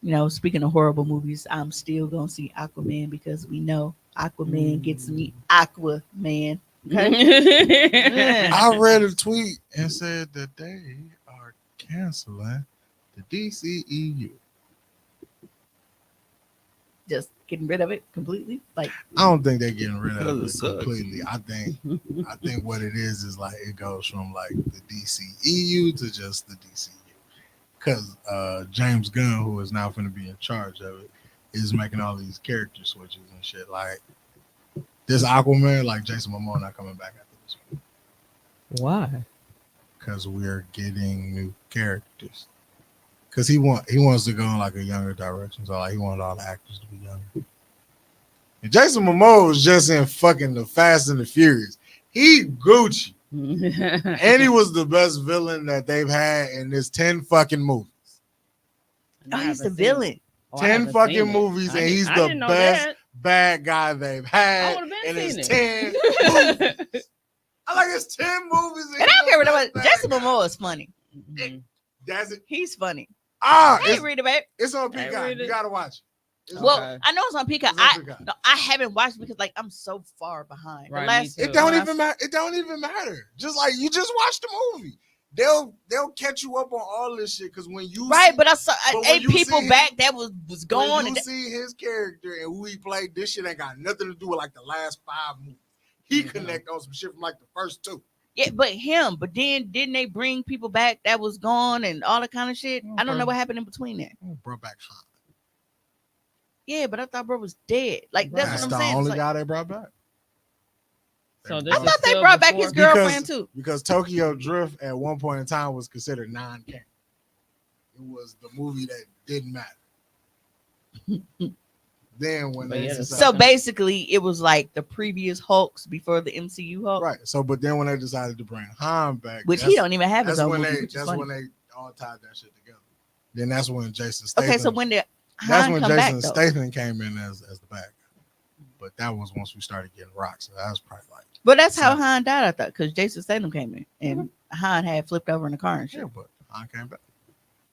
you know, speaking of horrible movies, I'm still gonna see Aquaman because we know Aquaman gets me Aquaman. Okay. Yeah. I read a tweet and said that they are canceling the DCEU. Just getting rid of it completely. Like, I don't think they're getting rid of Because it it sucks. completely. I think what it is like it goes from like the DCEU to just the DCU. Because James Gunn, who is now going to be in charge of it, is making all these character switches and shit. Like this Aquaman, like Jason Momoa not coming back after this one. Why? Because we're getting new characters. Because he wants to go in like a younger direction. So like he wanted all the actors to be younger. And Jason Momoa was just in fucking the Fast and the Furious. He Gucci. And he was the best villain that they've had in this 10 fucking movies. oh, he's the villain. 10 fucking movies, and he's the best bad guy they've I had. would have And been it's seen 10 it. movies. I like it's 10 movies. And I don't care what about Jason Momoa is funny. That's it. He's funny. Ah, Hey, read it, babe. it's on Hey, Peacock. read You it. gotta watch it. It's Well, Okay. I know it's on Peacock. It's on Peacock. I haven't watched because like I'm so far behind. Right, The last, me too. It don't when I- even matter. It don't even matter. Just like you just watch the movie. They'll catch you up on all this shit because when you Right, see, but I saw but when 8 you people see back that was when gone. you And see his character and who he played, this shit ain't got nothing to do with like the last 5 movies. He Mhm. connect on some shit from like the first 2. yeah, but him. But then didn't they bring people back that was gone and all that kind of shit? I don't know Okay. what happened in between there. Brought back Han. Yeah, but I thought bro was dead. Like that's That's what the I'm saying. It's only like, guy they brought back. So I this is thought they still brought back his before- girlfriend too. Because Tokyo Drift at one point in time was considered non-canon. It was the movie that didn't matter. Then when But they yeah, decided, So basically, it was like the previous Hulks before the MCU Hulk, right. So, but then when they decided to bring Han back, which he don't even have his That's own when movie. they. Which is That's funny. when they all tied that shit together. Then that's when Jason Statham. Okay, so when did that's Han when come Jason back though? Statham came in as the bad guy. But that was once we started getting rocks. So that was probably like But that's how So- Han died, I thought, because Jason Statham came in and Han had flipped over in the car and shit. yeah, but Han came back.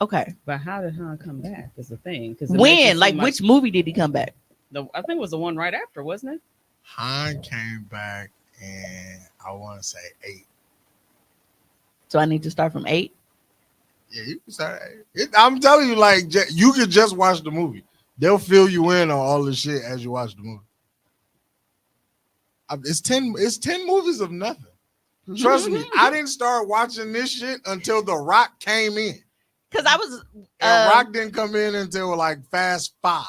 Okay, But how did Han come back? Is the thing. Because when? Like, which movie did he come back? I think it was the one right after, wasn't it? Han came back, and I want to say 8. So I need to start from 8. Yeah, you can start at 8. I'm telling you, like you could just watch the movie. They'll fill you in on all the shit as you watch the movie. It's 10. It's 10 movies of nothing. Trust me, I didn't start watching this shit until The Rock came in. Because I was, And Rock didn't come in until like Fast 5.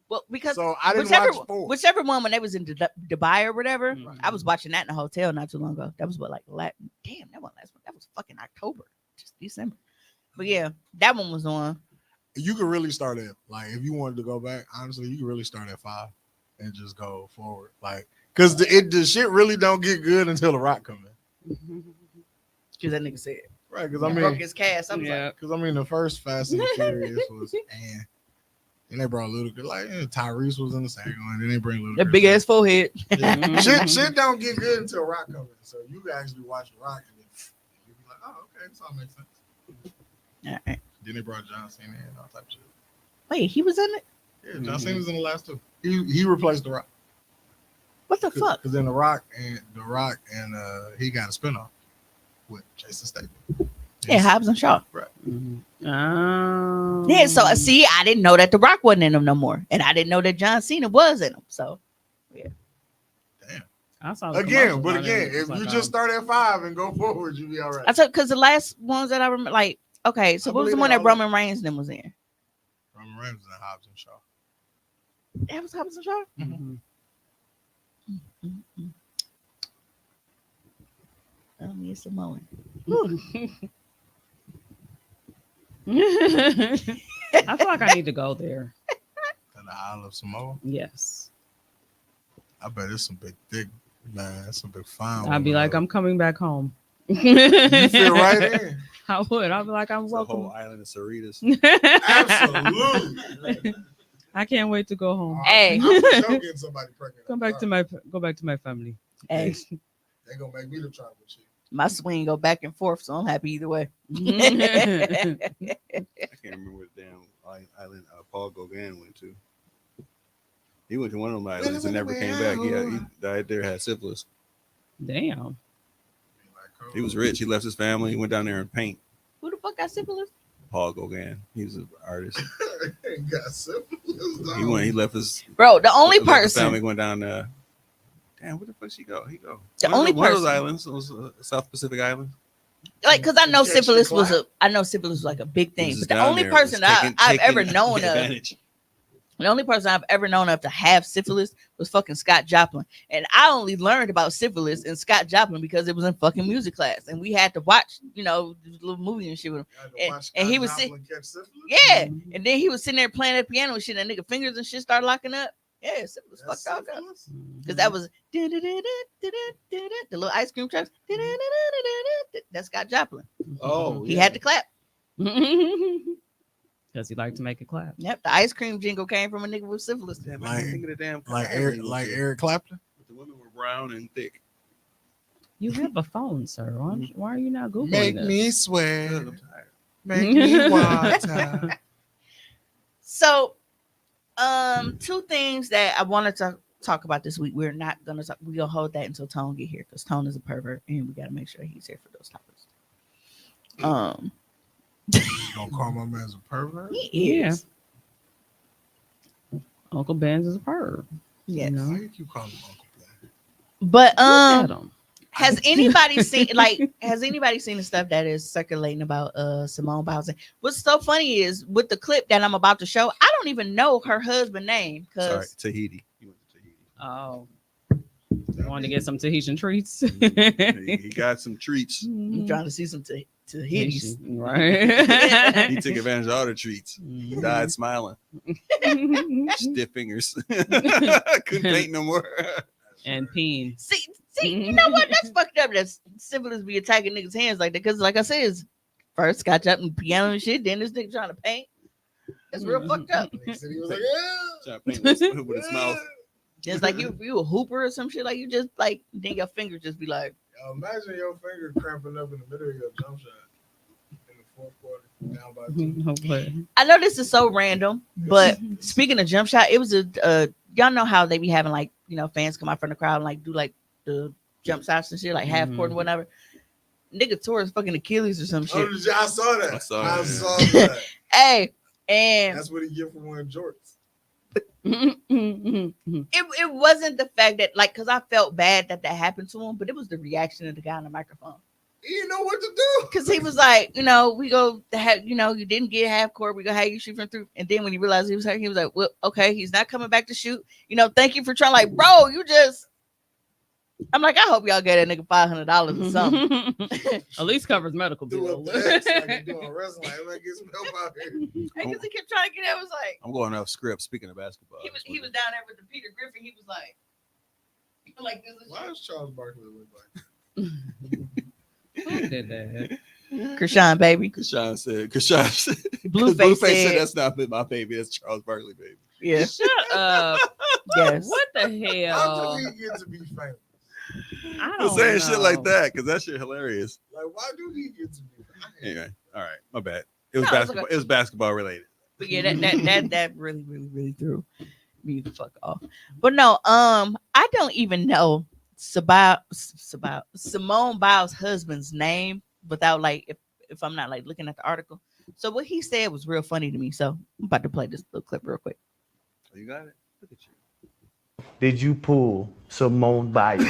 well, because So I didn't whichever, watch 4. whichever one when they was in Dubai or whatever, Mhm. I was watching that in a hotel not too long ago. That was what, like, damn, that one last one. That was fucking October, just December. But yeah, that one was on. You could really start at, like, if you wanted to go back, honestly, you could really start at 5 and just go forward. Like, because the shit really don't get good until The Rock come in. Because that nigga said Right, because he I broke mean, his cast. I was Yeah. like, because I mean, the first Fast and the Furious was, and then they brought Ludacris. Like Tyrese was in the second one. Then they bring Ludacris. that big ass forehead. Yeah. shit don't get good until Rock comes in. So you can actually watch Rock and then you be like, oh, okay, this all makes sense. All right. Then they brought John Cena and all type of shit. Wait, he was in it? Yeah, John Cena's in the last 2. He replaced The Rock. What the fuck? Because then The Rock and he got a spinoff with Jason Statham. Yeah, Hobbs and Shaw. Oh. Yeah, so see, I didn't know that The Rock wasn't in them no more. And I didn't know that John Cena was in them. So I saw the Again, commercials but on there. again, It's if like, you oh, just start at 5 and go forward, you'll be all right. I took because the last ones that I remember, like, okay, so I what was the believe one they that all- Roman Reigns then was in? Roman Reigns and Hobbs and Shaw. That was Hobbs and Shaw? mhm. Oh, me and Samoan. I feel like I need to go there. And the Isle of Samoa. Yes. I bet it's some big dick, man. It's some big fine. I'd be like, I'm coming back home. You fit right in. I would. I'd be like, I'm It's the whole welcome. island of Cerritos. Absolutely. I can't wait to go home. Hey. I'm for sure getting somebody pregnant. Go back to my family. Hey, They gonna make me the tribal chief. my swing go back and forth, so I'm happy either way. I can't remember what damn island Paul Gauguin went to. He went to one of them islands and never came back. Yeah, he died there, had syphilis. Damn. He was rich. He left his family. He went down there and paint. Who the fuck got syphilis? Paul Gauguin. He was an artist. Ain't got syphilis. He went. He left his Bro, the only left his person, family went down. Damn, where the fuck she go? He go. The One of only one of those person- islands. Those South Pacific islands. like, because I know Catch the syphilis was clap. like a big He thing, was but just the down only there, person was taking- I've ever taking known of, advantage. the only person I've ever known of to have syphilis was fucking Scott Joplin, and I only learned about syphilis in Scott Joplin because it was in fucking music class, and we had to watch, this little movie and shit with him. And he was Yeah, and then he was sitting there playing that piano and shit, and nigga fingers and shit started locking up. Yeah, syphilis fucked all up. Because that was the little ice cream trucks. That's Scott Joplin. Oh, He had to clap. Does he like to make it clap? Yep, the ice cream jingle came from a nigga with syphilis. Damn, Like- I can't think of the damn Like island. Eric Clapton. The women were brown and thick. You have a phone, sir. Why are you not Googling Make this? me Good, sweat. I'm tired. Make me water. So, two things that I wanted to talk about this week. We're not gonna talk. We're gonna hold that until Tone get here because Tone is a pervert, and we gotta make sure he's here for those topics. You gonna call my man a pervert? He is. Uncle Ben's is a perv. Yes. You know? Why you keep calling him Uncle Ben? But Look at him. has anybody seen the stuff that is circulating about Simone Biles? What's so funny is with the clip that I'm about to show, I don't even know her husband's name Sorry, because Tahiti. He went to Tahiti. Oh, wanted to get some Tahitian treats. He got some treats. I'm trying to see some Tahiti's. Right. He took advantage of all the treats. He died smiling. Stiff fingers. Couldn't paint no more. And peen. See, you know what? That's fucked up. That syphilis be attacking niggas' hands like that. Because, like I said, it's first Scott Joplin piano and shit, then this nigga trying to paint. That's real fucked up. He said he was like, Trying to paint with his mouth. It's like you a hooper or some shit. Like you just like then your fingers just be like. Imagine your finger cramping up in the middle of your jump shot in the fourth quarter, down by 2. Hopefully. I know this is so random, but speaking of jump shot, it was y'all know how they be having like fans come out from the crowd and like do like the jump shots and shit like half court and whatever. Nigga tore his fucking Achilles or some shit. Oh, I saw that. I saw I that. saw that. Hey, and That's what he get for wearing jorts. it wasn't the fact that like because I felt bad that happened to him, but it was the reaction of the guy on the microphone. He didn't know what to do. Because he was like, we go to have, you didn't get half court. We go have you shoot from through. And then when he realized he was hurt, he was like, well, okay, he's not coming back to shoot. Thank you for trying. Like, bro, you just. I'm like, I hope y'all get that nigga $500 or something. At least covers medical Do bills. a dance like he doing wrestling. Like, get some help out here. Because he kept trying to get it. I was like, I'm going off script. Speaking of basketball, he was down there with the Peter Griffin. He was like this. And Why shit. does Charles Barkley look like? Who did that? Krishan, baby. Krishan said, Blueface said said, that's not my baby. That's Charles Barkley, baby. yeah, Shut up. yes. What the How hell? do he get to be famous? I For don't saying shit like know. that because that shit hilarious. Like, why do he get to be famous? Anyway, all right, my bad. It was No, it's basketball. okay. It was basketball related. But yeah, that really threw me the fuck off. But no, I don't even know Simone Biles' husband's name without like if I'm not like looking at the article. So what he said was real funny to me. So I'm about to play this little clip real quick. Oh, you got it. Look at you. Did you pull Simone Biles?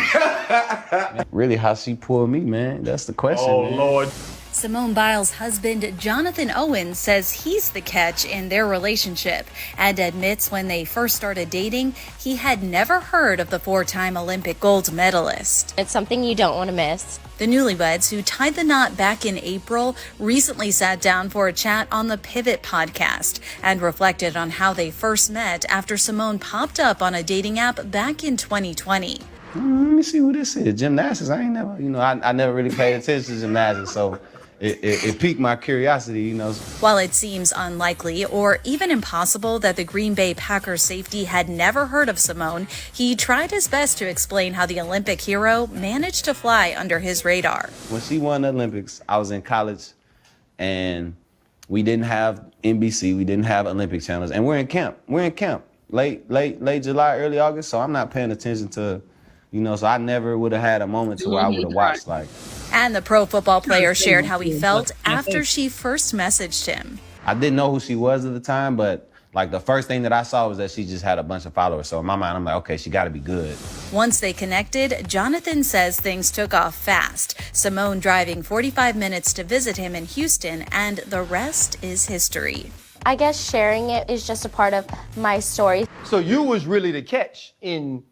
Really, how she pulled me, man? That's the question. Oh, man. Lord. Simone Biles' husband, Jonathan Owen, says he's the catch in their relationship and admits when they first started dating, he had never heard of the 4-time Olympic gold medalist. It's something you don't want to miss. The newlyweds, who tied the knot back in April, recently sat down for a chat on the Pivot podcast and reflected on how they first met after Simone popped up on a dating app back in 2020. Let me see who this is. Gymnastics. I ain't never, I never really paid attention to gymnastics, so it piqued my curiosity, While it seems unlikely or even impossible that the Green Bay Packers safety had never heard of Simone, he tried his best to explain how the Olympic hero managed to fly under his radar. When she won the Olympics, I was in college, and we didn't have NBC, we didn't have Olympic channels, and we're in camp. Late July, early August, so I'm not paying attention to, so I never would have had a moment to where I would have watched, And the pro football player shared how he felt after she first messaged him. I didn't know who she was at the time, but the first thing that I saw was that she just had a bunch of followers. So in my mind, I'm like, okay, she got to be good. Once they connected, Jonathan says things took off fast. Simone driving 45 minutes to visit him in Houston, and the rest is history. I guess sharing it is just a part of my story. So you was really the catch in...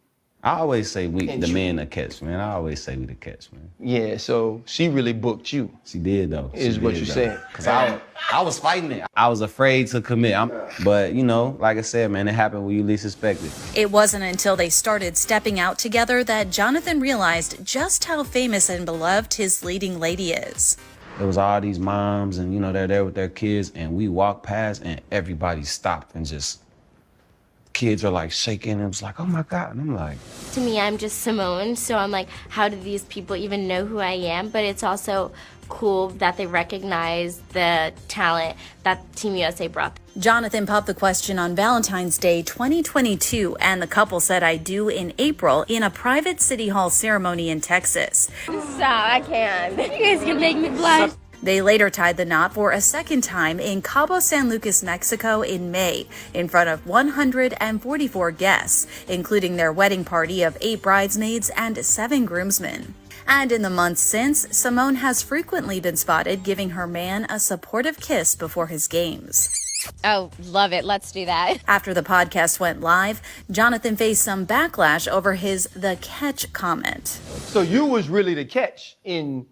I always say the men the catch, man. I always say we the catch, man. Yeah, so she really booked you. She did, though. Is what you saying. Because I was fighting it. I was afraid to commit. But, like I said, man, it happened when you least expect it. It wasn't until they started stepping out together that Jonathan realized just how famous and beloved his leading lady is. There was all these moms and, they're there with their kids, and we walked past and everybody stopped and just... Kids are shaking, and it was like, oh my God. And I'm like, to me, I'm just Simone, so I'm like, how do these people even know who I am? But it's also cool that they recognize the talent that Team USA brought. Jonathan popped the question on Valentine's Day 2022, and the couple said "I do" in April in a private City Hall ceremony in Texas. Stop, I can't. You guys can make me blush. They later tied the knot for a second time in Cabo San Lucas, Mexico in May, in front of 144 guests, including their wedding party of 8 bridesmaids and 7 groomsmen. And in the months since, Simone has frequently been spotted giving her man a supportive kiss before his games. Oh, love it. Let's do that. After the podcast went live, Jonathan faced some backlash over his "the catch" comment. So you was really the catch in...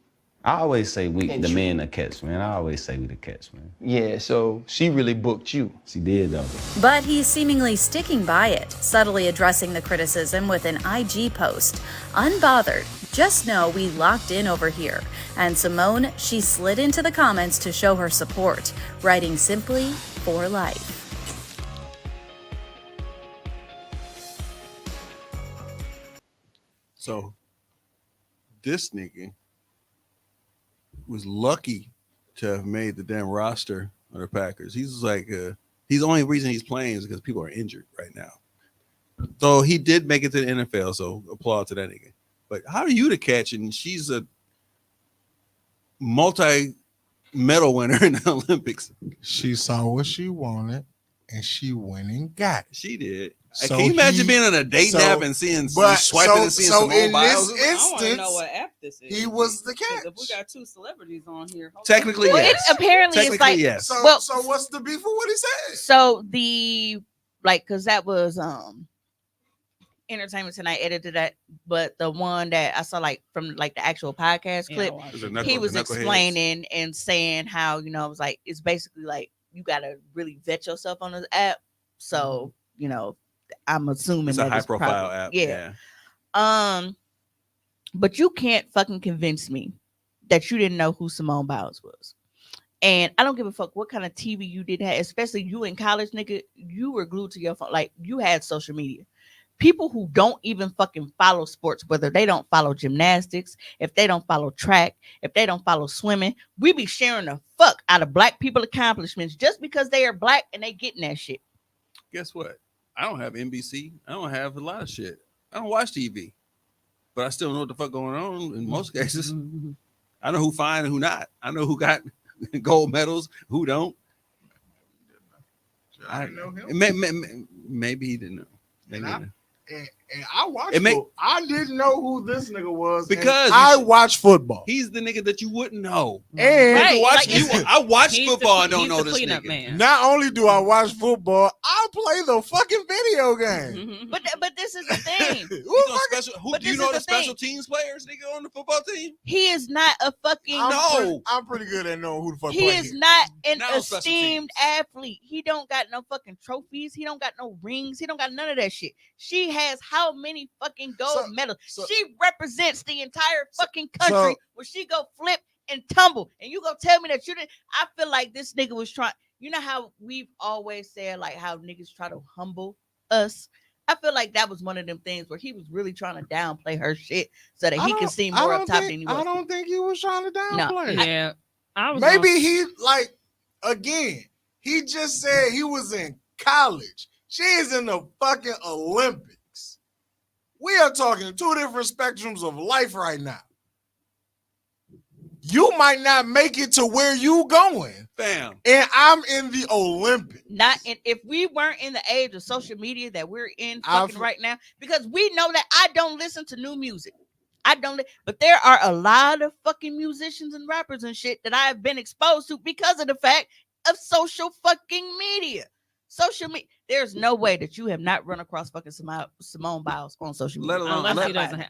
I always say the men the catch, man. I always say we the catch, man. Yeah, so she really booked you. She did, though. But he's seemingly sticking by it, subtly addressing the criticism with an IG post. Unbothered, just know we locked in over here. And Simone, she slid into the comments to show her support, writing simply, "for life." So this nigga was lucky to have made the damn roster of the Packers. He's he's the only reason he's playing is because people are injured right now. So he did make it to the NFL, so applaud to that nigga. But how are you to catch? And she's a multi-medal winner in the Olympics. She saw what she wanted, and she went and got it. She did. So can you imagine being on a date nap and seeing swiping and seeing some in bios? this I want to instance, know what app this is. he was the 'Cause catch. if we got 2 celebrities on here, hold Technically, on. Well, yes. apparently it's like, yes. So, Well- so what's the beef with what he said? So the because that was Entertainment Tonight edited that, but the one that I saw from the actual podcast clip, he was explaining and saying how it was it's basically you gotta really vet yourself on this app. So I'm assuming It's that a high profile probably, app. Yeah. But you can't fucking convince me that you didn't know who Simone Biles was. And I don't give a fuck what kind of TV you did have, especially you in college, nigga. You were glued to your phone. You had social media. People who don't even fucking follow sports, whether they don't follow gymnastics, if they don't follow track, if they don't follow swimming, we be sharing the fuck out of black people accomplishments just because they are black and they getting that shit. Guess what? I don't have NBC. I don't have a lot of shit. I don't watch TV, but I still know what the fuck going on in most cases. I know who fine and who not. I know who got gold medals, who don't. I didn't know him. Maybe he didn't know. Maybe he didn't. And I watched. It make- I didn't know who this nigga was Because and I you should- watch football. He's the nigga that you wouldn't know. And Right, You watch, like, you, I watch he's football the, and don't he's know the this cleanup nigga. man. not only do I watch football, I play the fucking video game. But this is the thing. Who He's on fucking- special, who, but do you this know is the the thing. special teams players nigga on the football team? He is not a fucking. I'm pretty good at knowing who the fuck He play is here. not an Not on special esteemed teams. athlete. He don't got no fucking trophies. He don't got no rings. He don't got none of that shit. She has how many fucking gold medals? She represents the entire fucking country where she go flip and tumble. And you go tell me that you didn't. I feel like this nigga was trying. You know how we've always said like how niggas try to humble us. I feel like that was one of them things where he was really trying to downplay her shit so that he could seem more up top than he was. I don't think he was trying to downplay. No, Yeah, I was Maybe gonna- he like again. He just said he was in college. She is in the fucking Olympics. We are talking two different spectrums of life right now. You might not make it to where you going, Bam. and I'm in the Olympics. Not in, if we weren't in the age of social media that we're in I've- fucking right now, because we know that I don't listen to new music. I don't, but there are a lot of fucking musicians and rappers and shit that I have been exposed to because of the fact of social fucking media. Social media. There's no way that you have not run across fucking Simone Biles on social media. Let alone-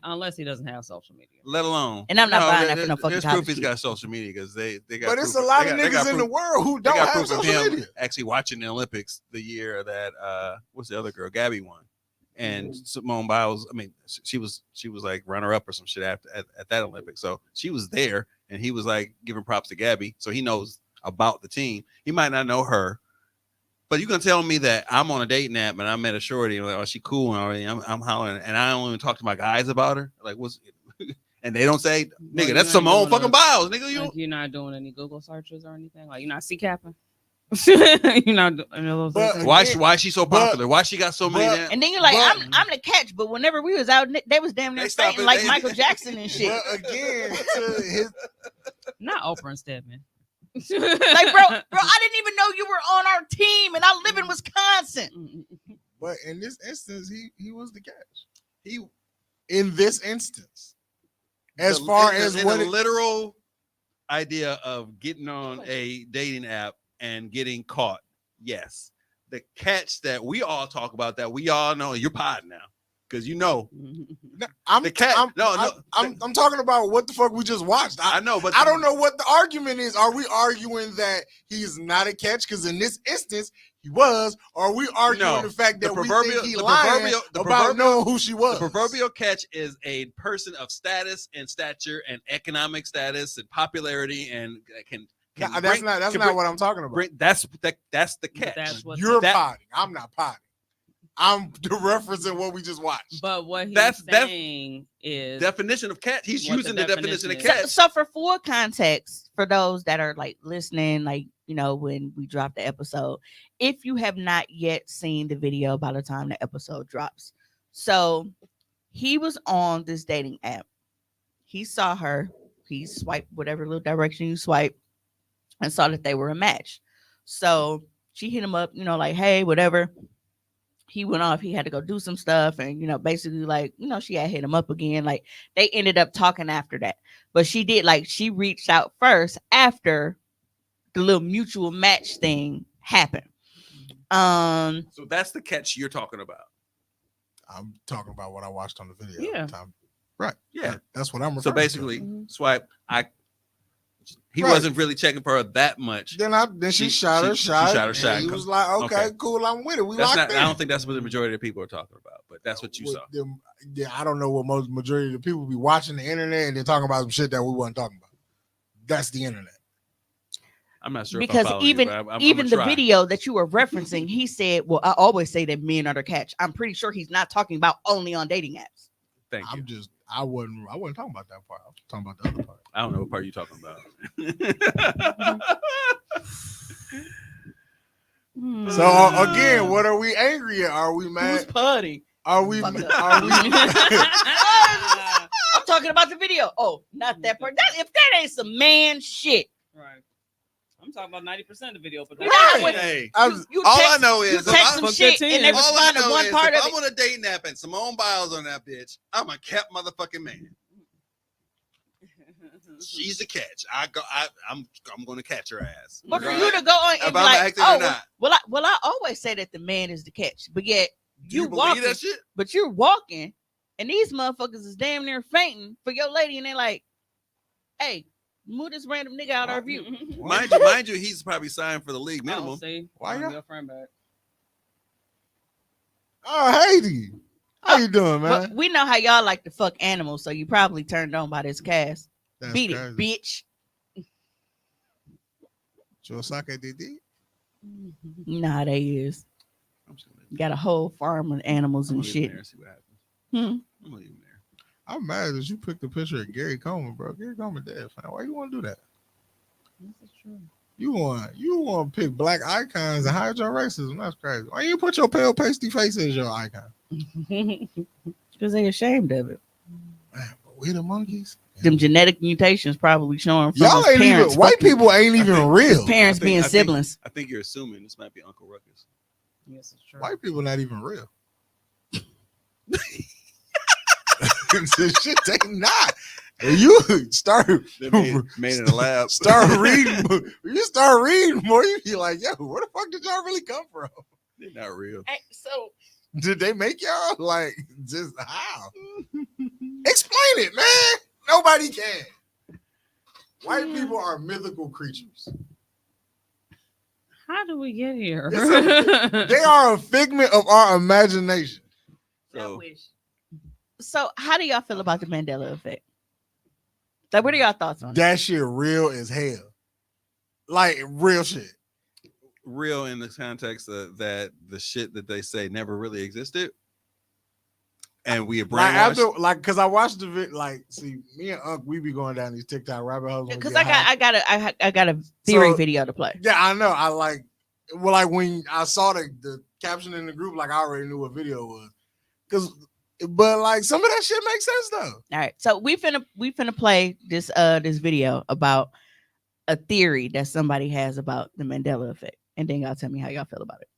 unless he doesn't have social media. Let alone. And I'm not buying that for there- no fucking There's college proof he's kid. got social media because they got. But it's proof a lot they of got- they got niggas in the proof- world who they don't got have proof of social him media. actually watching the Olympics the year that what's the other girl, Gabby won, and Simone Biles. I mean, she was like runner up or some shit at that Olympics. So she was there, and he was like giving props to Gabby. So he knows about the team. He might not know her. But you gonna tell me that I'm on a dating app and I met a shorty and like, oh, she cool and already I'm hollering and I don't even talk to my guys about her. Like, what's and they don't say, nigga, that's Simone fucking Biles, nigga. You Like you're not doing any Google searches or anything. Like you're not CCApping. You're not doing any of those things. why she so popular? Why she got so many? And then you're like, I'm the catch, but whenever we was out, they was damn near stopped fainting it, like they- Michael Jackson and shit. But again, to his Not Oprah and Stedman. Like, bro, I didn't even know you were on our team, and I live in Wisconsin. But in this instance, he was the catch. He in this instance, as far as in what the it, literal idea of getting on a dating app and getting caught, yes. The catch that we all talk about, that we all know, you're potting now because you know. I'm the catch. I'm talking about what the fuck we just watched. I know, but I don't know what the argument is. Are we arguing that he's not a catch? Because in this instance, he was. Or are we arguing No, the fact that the we proverbial- think he the lying proverbial- the about proverbial- knowing who she was? The proverbial catch is a person of status and stature and economic status and popularity and can. Nah, that's not what I'm talking about. That's the catch. That's what You're that- potting. I'm not potting. I'm referencing what we just watched. But what he's That's saying is definition of catch. He's what using the the definition of definition catch. is. So for full context, for those that are like listening, like, you know, when we drop the episode, if you have not yet seen the video by the time the episode drops. So he was on this dating app. He saw her. He swiped whatever little direction you swipe and saw that they were a match. So she hit him up, you know, like, hey, whatever. He went off. He had to go do some stuff. And, you know, basically, like, you know, she had hit him up again. Like, they ended up talking after that. But she did, like, she reached out first after the little mutual match thing happened. So that's the catch you're talking about. I'm talking about what I watched on the video. Yeah. Right. Yeah. That's what I'm referring So to. basically, swipe. He Right. wasn't really checking for her that much. Then she shot her she shot. shot her shot. And he was like, okay, cool, I'm with it. We That's locked not. in. I don't think that's what the majority of people are talking about, but that's what you saw. Yeah, I don't know what most majority of the people be watching the internet and they're talking about some shit that we wasn't talking about. That's the internet. I'm not sure Because if I'm following even you, but I'm even gonna the try. video that you were referencing, he said, well, I always say that men are the catch. I'm pretty sure he's not talking about only on dating apps. Thank you. I wasn't talking about that part. I was talking about the other part. I don't know what part you're talking about. So again, what are we angry at? Are we mad? Who's putty? Are we? Fuck up. Are we? I'm talking about the video. Oh, not that part. If that ain't some man shit. Right. I'm talking about 90% of the video, but You know how when Hey, you all text, I know you is text some fuck shit that and they 10. all I respond to know one is part if of I'm it. on a date nap and Simone Biles on that bitch, I'm a kept motherfucking man. She's the catch. I'm gonna catch her ass. But for you to go on and If be I'm like, acting or oh, not. well, I always say that the man is the catch, but yet Do you believe walking, that shit? but you're walking, and these motherfuckers is damn near fainting for your lady, and they're like, hey, move this random nigga out our view. Mind you, he's probably signed for the league Oh, minimum. see, Why I'm y'all- your friend back. Oh, Haiti. How you doing, man? But we know how y'all like to fuck animals, so you probably turned on by this cast. That's Beat crazy. it, bitch. Chosake DD? Nah, they is. Got a whole farm of animals and shit. There, see what happens. Hmm. I'm gonna leave him there. I'm mad that you picked the picture of Gary Coleman, bro. Gary Coleman dead, fam. Why you want to do that? This is true. You want to pick black icons and hide your racism. That's crazy. Why you put your pale pasty face as your icon? Because they ashamed of it. Man, but we the monkeys. Them genetic mutations probably showing from Y'all his ain't parents. even white people ain't even think- real. Parents being siblings. I think you're assuming this might be Uncle Ruckus. Yes, it's true. White people not even real. Shit, they not. And you start They made in a lab. start reading. You start reading more. You be like, yo, where the fuck did y'all really come from? They're not real. Hey, so Did they make y'all like just how? Explain it, man. Nobody can. White people are mythical creatures. How do we get here? They are a figment of our imagination. So how do y'all feel about the Mandela effect? Like, what are y'all thoughts on it? That shit real as hell. Like real shit. Real in the context of that the shit that they say never really existed. And we are Like brainwashed. because I watched the video. Like, see, me and Unc, we be going down these TikTok rabbit holes. when we Because get high. I got a theory So- video to play. Yeah, I know. I like, well, like when I saw the caption in the group, like I already knew what video it was. But like some of that shit makes sense though. All right, so we finna play this video about a theory that somebody has about the Mandela effect, and then y'all tell me how y'all feel about it.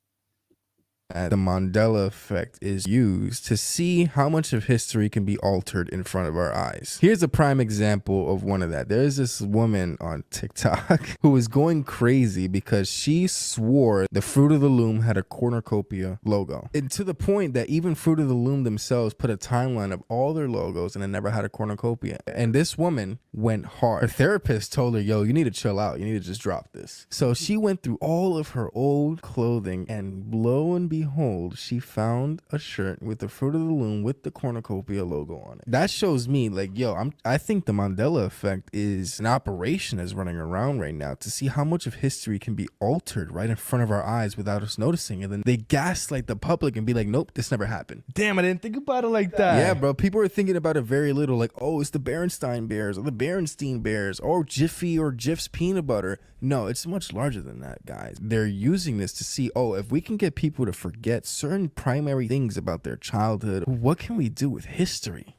The Mandela effect is used to see how much of history can be altered in front of our eyes. Here's a prime example of one of that. There's this woman on TikTok who was going crazy because she swore the Fruit of the Loom had a cornucopia logo. And to the point that even Fruit of the Loom themselves put a timeline of all their logos and it never had a cornucopia. And this woman went hard. Her therapist told her, yo, you need to chill out. You need to just drop this. So she went through all of her old clothing, and lo and behold, she found a shirt with the Fruit of the Loom with the cornucopia logo on it. That shows me like, yo, I think the Mandela effect is an operation that's running around right now to see how much of history can be altered right in front of our eyes without us noticing. And then they gaslight the public and be like, nope, this never happened. Damn, I didn't think about it like that. Yeah, bro. People are thinking about it very little. Like, oh, it's the Berenstain Bears or the Berenstein Bears or Jiffy or Jif's peanut butter. No, it's much larger than that, guys. They're using this to see, oh, if we can get people to forget certain primary things about their childhood, what can we do with history?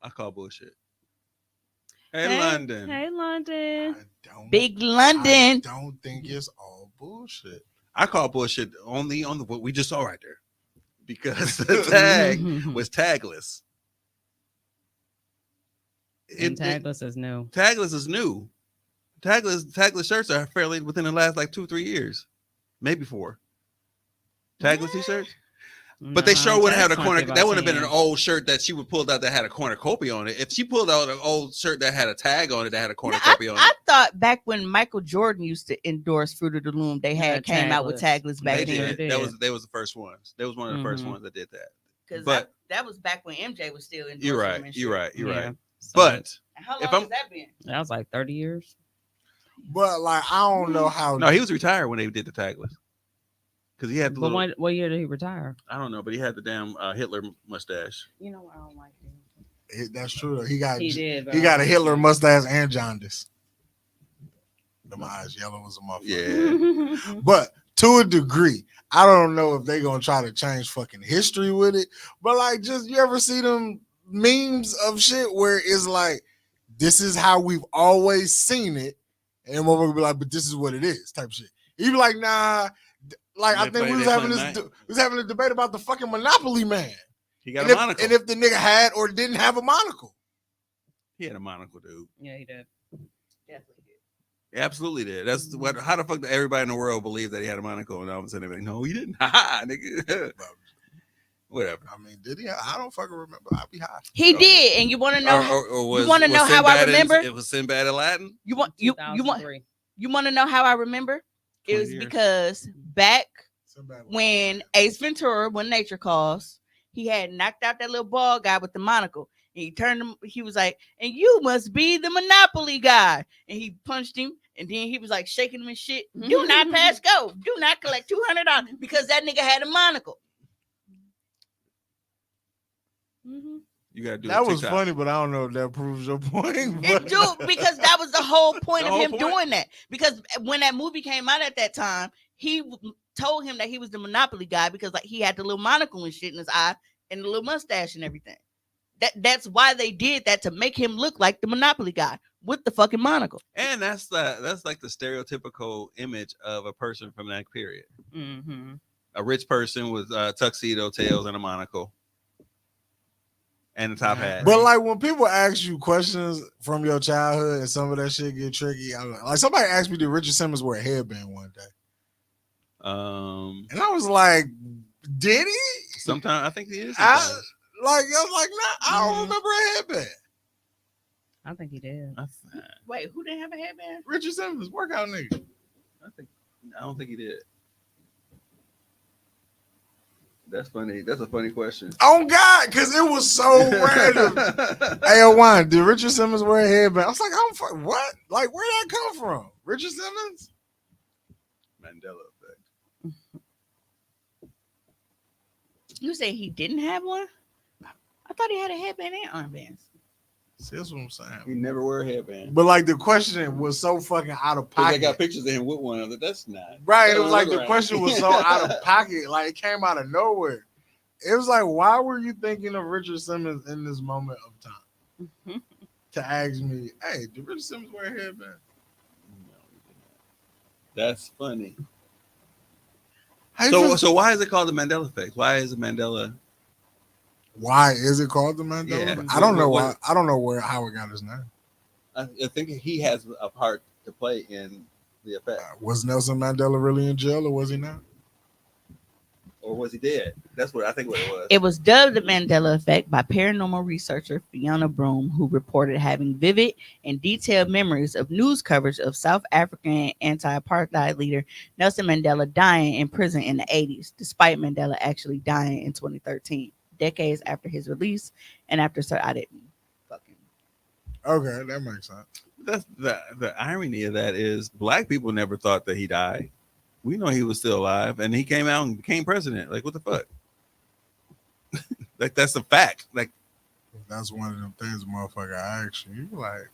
I call bullshit. Hey, London. Hey, London. Big London. I don't think it's all bullshit. I call bullshit only on what we just saw right there. Because the tag was tagless. And tagless is new. Tagless is new. Tagless shirts are fairly within the last like 2-3 years, maybe 4. Tagless t-shirts, but they sure wouldn't have a corner. That would have been an old shirt that she would pull out that had a cornucopia on it. If she pulled out an old shirt that had a tag on it that had a cornucopia on it, I thought back when Michael Jordan used to endorse Fruit of the Loom, they had came out with tagless back they then. did. They was the first ones. They was one of the first ones that did that. Because But that was back when MJ was still endorsing you're them right. and You're shit. right. You're Yeah. right. But How if long I'm, has that been? That was like 30 years. But like I don't know how. no, he was retired when they did the tagless. Because he had the But little, what year did he retire? I don't know, but he had the damn Hitler mustache. You know, I don't like him. That's true. Though. He got did, a Hitler mustache and jaundice. Them eyes yellow as a motherfucker. Yeah. But to a degree, I don't know if they gonna try to change fucking history with it. But like, just you ever see them memes of shit where it's like, this is how we've always seen it, and then motherfucker be like, but this is what it is, type shit. He be like, nah. Like I think we was having a debate about the fucking Monopoly man. He got a monocle. And if the nigga had or didn't have a monocle. He had a monocle, dude. Yeah, he did. Definitely did. He absolutely did. That's what. How the fuck did everybody in the world believe that he had a monocle, and all of a sudden everybody, no, he didn't. Ha ha, nigga. Whatever. I mean, did he? I don't fucking remember. I'll be high. He did, and you want to know? You want to know how I remember? It was Sinbad Aladdin. You want to know how I remember? It was because back when Ace Ventura, When Nature Calls, he had knocked out that little bald guy with the monocle. And he turned him, he was like, and you must be the Monopoly guy. And he punched him, and then he was like shaking him and shit. Do not pass go. Do not collect $200 because that nigga had a monocle. You gotta do that was funny, but I don't know if that proves your point. It do, because that was the whole point of him doing that. Because when that movie came out at that time, he told him that he was the Monopoly guy because like he had the little monocle and shit in his eye and the little mustache and everything. That's why they did that, to make him look like the Monopoly guy with the fucking monocle. And that's like the stereotypical image of a person from that period. Mm-hmm. A rich person with tuxedo tails and a monocle and a top hat. But like when people ask you questions from your childhood and some of that shit get tricky, like somebody asked me, did Richard Simmons wear a headband one day? And I was like, did he? Sometimes I think he is. I was like, nah, I don't remember a headband. I think he did. Wait, who didn't have a headband? Richard Simmons, workout nigga. I don't think he did. That's funny. That's a funny question. Oh God, because it was so random. Hey, Owan, did Richard Simmons wear a headband? I was like, I'm what? Like, where'd that come from? Richard Simmons? Mandela effect. You say he didn't have one? I thought he had a headband and armbands. See, that's what I'm saying. He never wear a headband. But like the question was so fucking out of pocket. They got pictures of him with one of it. That's not right. It was like the question was so out of pocket, like it came out of nowhere. It was like, why were you thinking of Richard Simmons in this moment of time? To ask me, hey, did Richard Simmons wear a headband? No, he did not. That's funny. So why is it called the Mandela effect? Why is it Mandela? Why is it called the Mandela? Yeah. I don't know why. I don't know how it got his name. I think he has a part to play in the effect. Was Nelson Mandela really in jail, or was he not? Or was he dead? That's what I think what it was. It was dubbed the Mandela effect by paranormal researcher Fiona Broom, who reported having vivid and detailed memories of news coverage of South African anti-apartheid leader Nelson Mandela dying in prison in the 80s, despite Mandela actually dying in 2013, decades after his release and after Sir I didn't fucking. Okay, that makes sense. That's the irony of that is black people never thought that he died. We know he was still alive, and he came out and became president. Like, what the fuck? Like, that's a fact. Like, that's one of them things, motherfucker. I actually like.